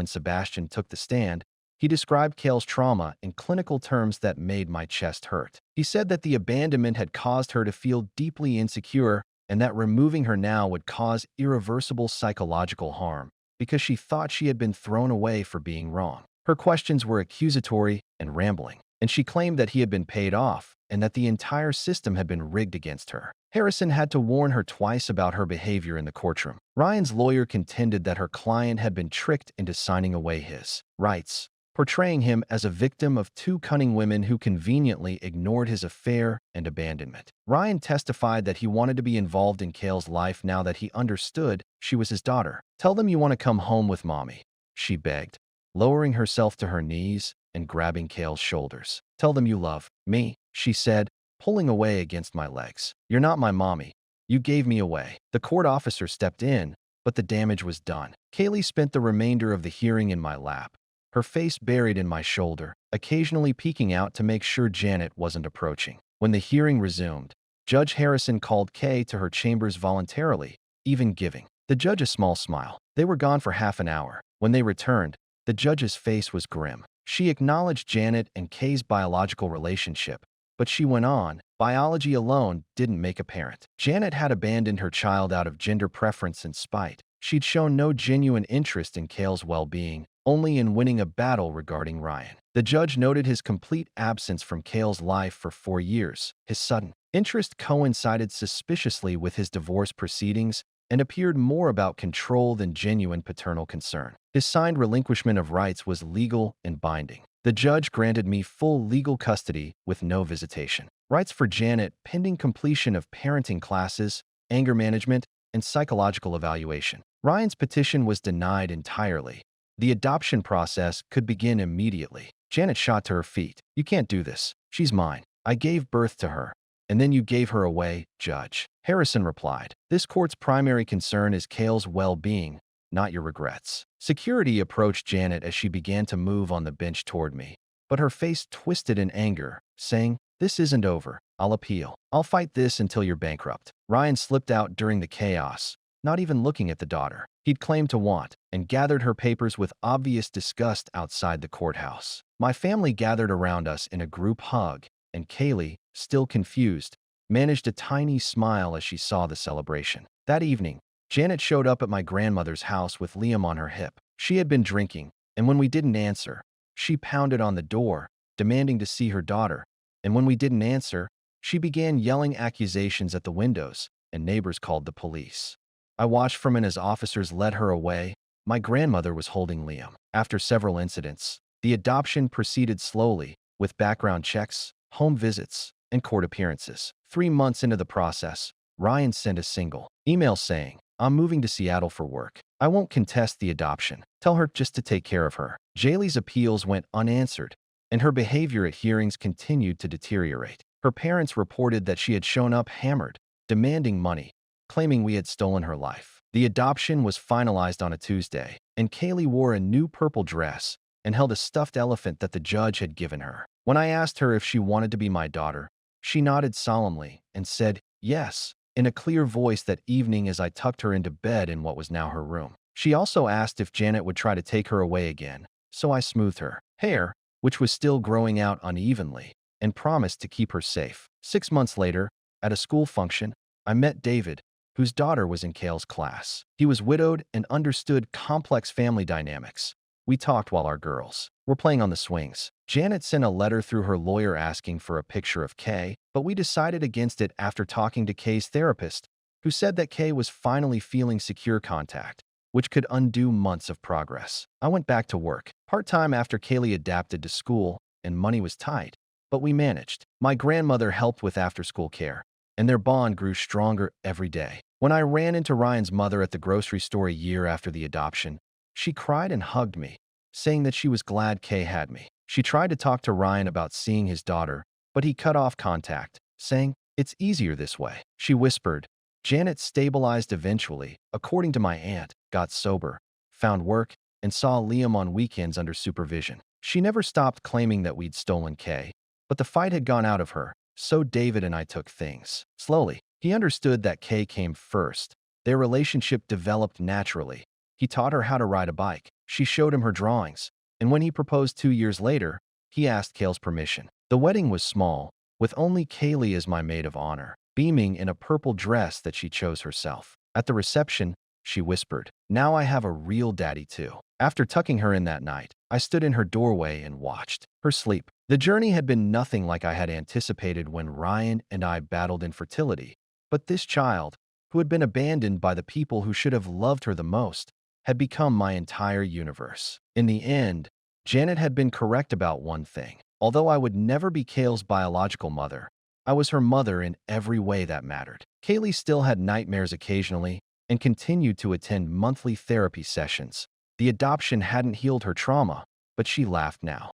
Sebastian took the stand, he described Kale's trauma in clinical terms that made my chest hurt. He said that the abandonment had caused her to feel deeply insecure and that removing her now would cause irreversible psychological harm because she thought she had been thrown away for being wrong. Her questions were accusatory and rambling, and she claimed that he had been paid off and that the entire system had been rigged against her. Harrison had to warn her twice about her behavior in the courtroom. Ryan's lawyer contended that her client had been tricked into signing away his rights, portraying him as a victim of two cunning women who conveniently ignored his affair and abandonment. Ryan testified that he wanted to be involved in Cale's life now that he understood she was his daughter. "Tell them you want to come home with mommy," she begged, lowering herself to her knees and grabbing Cale's shoulders. "Tell them you love me," she said, pulling away against my legs. "You're not my mommy. You gave me away." The court officer stepped in, but the damage was done. Kaylee spent the remainder of the hearing in my lap, her face buried in my shoulder, occasionally peeking out to make sure Janet wasn't approaching. When the hearing resumed, Judge Harrison called Kay to her chambers voluntarily, even giving the judge a small smile. They were gone for half an hour. When they returned, the judge's face was grim. She acknowledged Janet and Kay's biological relationship, but she went on, biology alone didn't make a parent. Janet had abandoned her child out of gender preference and spite. She'd shown no genuine interest in Cale's well-being, only in winning a battle regarding Ryan. The judge noted his complete absence from Cale's life for 4 years. His sudden interest coincided suspiciously with his divorce proceedings and appeared more about control than genuine paternal concern. His signed relinquishment of rights was legal and binding. The judge granted me full legal custody with no visitation. Rights for Janet pending completion of parenting classes, anger management, and psychological evaluation. Ryan's petition was denied entirely. The adoption process could begin immediately. Janet shot to her feet. "You can't do this. She's mine. I gave birth to her. And then you gave her away, Judge." Harrison replied, "This court's primary concern is Cale's well-being, not your regrets." Security approached Janet as she began to move on the bench toward me, but her face twisted in anger, saying, "This isn't over. I'll appeal. I'll fight this until you're bankrupt." Ryan slipped out during the chaos, not even looking at the daughter he'd claimed to want, and gathered her papers with obvious disgust outside the courthouse. My family gathered around us in a group hug, and Kaylee, still confused, managed a tiny smile as she saw the celebration. That evening, Janet showed up at my grandmother's house with Liam on her hip. She had been drinking, and when we didn't answer, she pounded on the door, demanding to see her daughter. And when we didn't answer, she began yelling accusations at the windows, and neighbors called the police. I watched from as officers led her away. My grandmother was holding Liam. After several incidents, the adoption proceeded slowly, with background checks, home visits, and court appearances. 3 months into the process, Ryan sent a single email saying, "I'm moving to Seattle for work. I won't contest the adoption. Tell her just to take care of her." Jaylee's appeals went unanswered, and her behavior at hearings continued to deteriorate. Her parents reported that she had shown up hammered, demanding money, claiming we had stolen her life. The adoption was finalized on a Tuesday, and Kaylee wore a new purple dress and held a stuffed elephant that the judge had given her. When I asked her if she wanted to be my daughter, she nodded solemnly and said yes, in a clear voice that evening as I tucked her into bed in what was now her room. She also asked if Janet would try to take her away again, so I smoothed her hair, which was still growing out unevenly, and promised to keep her safe. 6 months later, at a school function, I met David, whose daughter was in Cale's class. He was widowed and understood complex family dynamics. We talked while our girls were playing on the swings. Janet sent a letter through her lawyer asking for a picture of Kay, but we decided against it after talking to Kay's therapist, who said that Kay was finally feeling secure contact, which could undo months of progress. I went back to work, part-time after Kaylee adapted to school, and money was tight, but we managed. My grandmother helped with after-school care, and their bond grew stronger every day. When I ran into Ryan's mother at the grocery store a year after the adoption, she cried and hugged me, saying that she was glad Kay had me. She tried to talk to Ryan about seeing his daughter, but he cut off contact, saying, It's easier this way, she whispered. Janet stabilized eventually, according to my aunt, got sober, found work, and saw Liam on weekends under supervision. She never stopped claiming that we'd stolen Kay, but the fight had gone out of her, so David and I took things slowly. He understood that Kay came first. Their relationship developed naturally. He taught her how to ride a bike. She showed him her drawings. And when he proposed 2 years later, he asked Kayle's permission. The wedding was small, with only Kaylee as my maid of honor, beaming in a purple dress that she chose herself. At the reception, she whispered, "Now I have a real daddy too." After tucking her in that night, I stood in her doorway and watched her sleep. The journey had been nothing like I had anticipated when Ryan and I battled infertility, but this child, who had been abandoned by the people who should have loved her the most, had become my entire universe. In the end, Janet had been correct about one thing. Although I would never be Kayle's biological mother, I was her mother in every way that mattered. Kaylee still had nightmares occasionally and continued to attend monthly therapy sessions. The adoption hadn't healed her trauma, but she laughed now.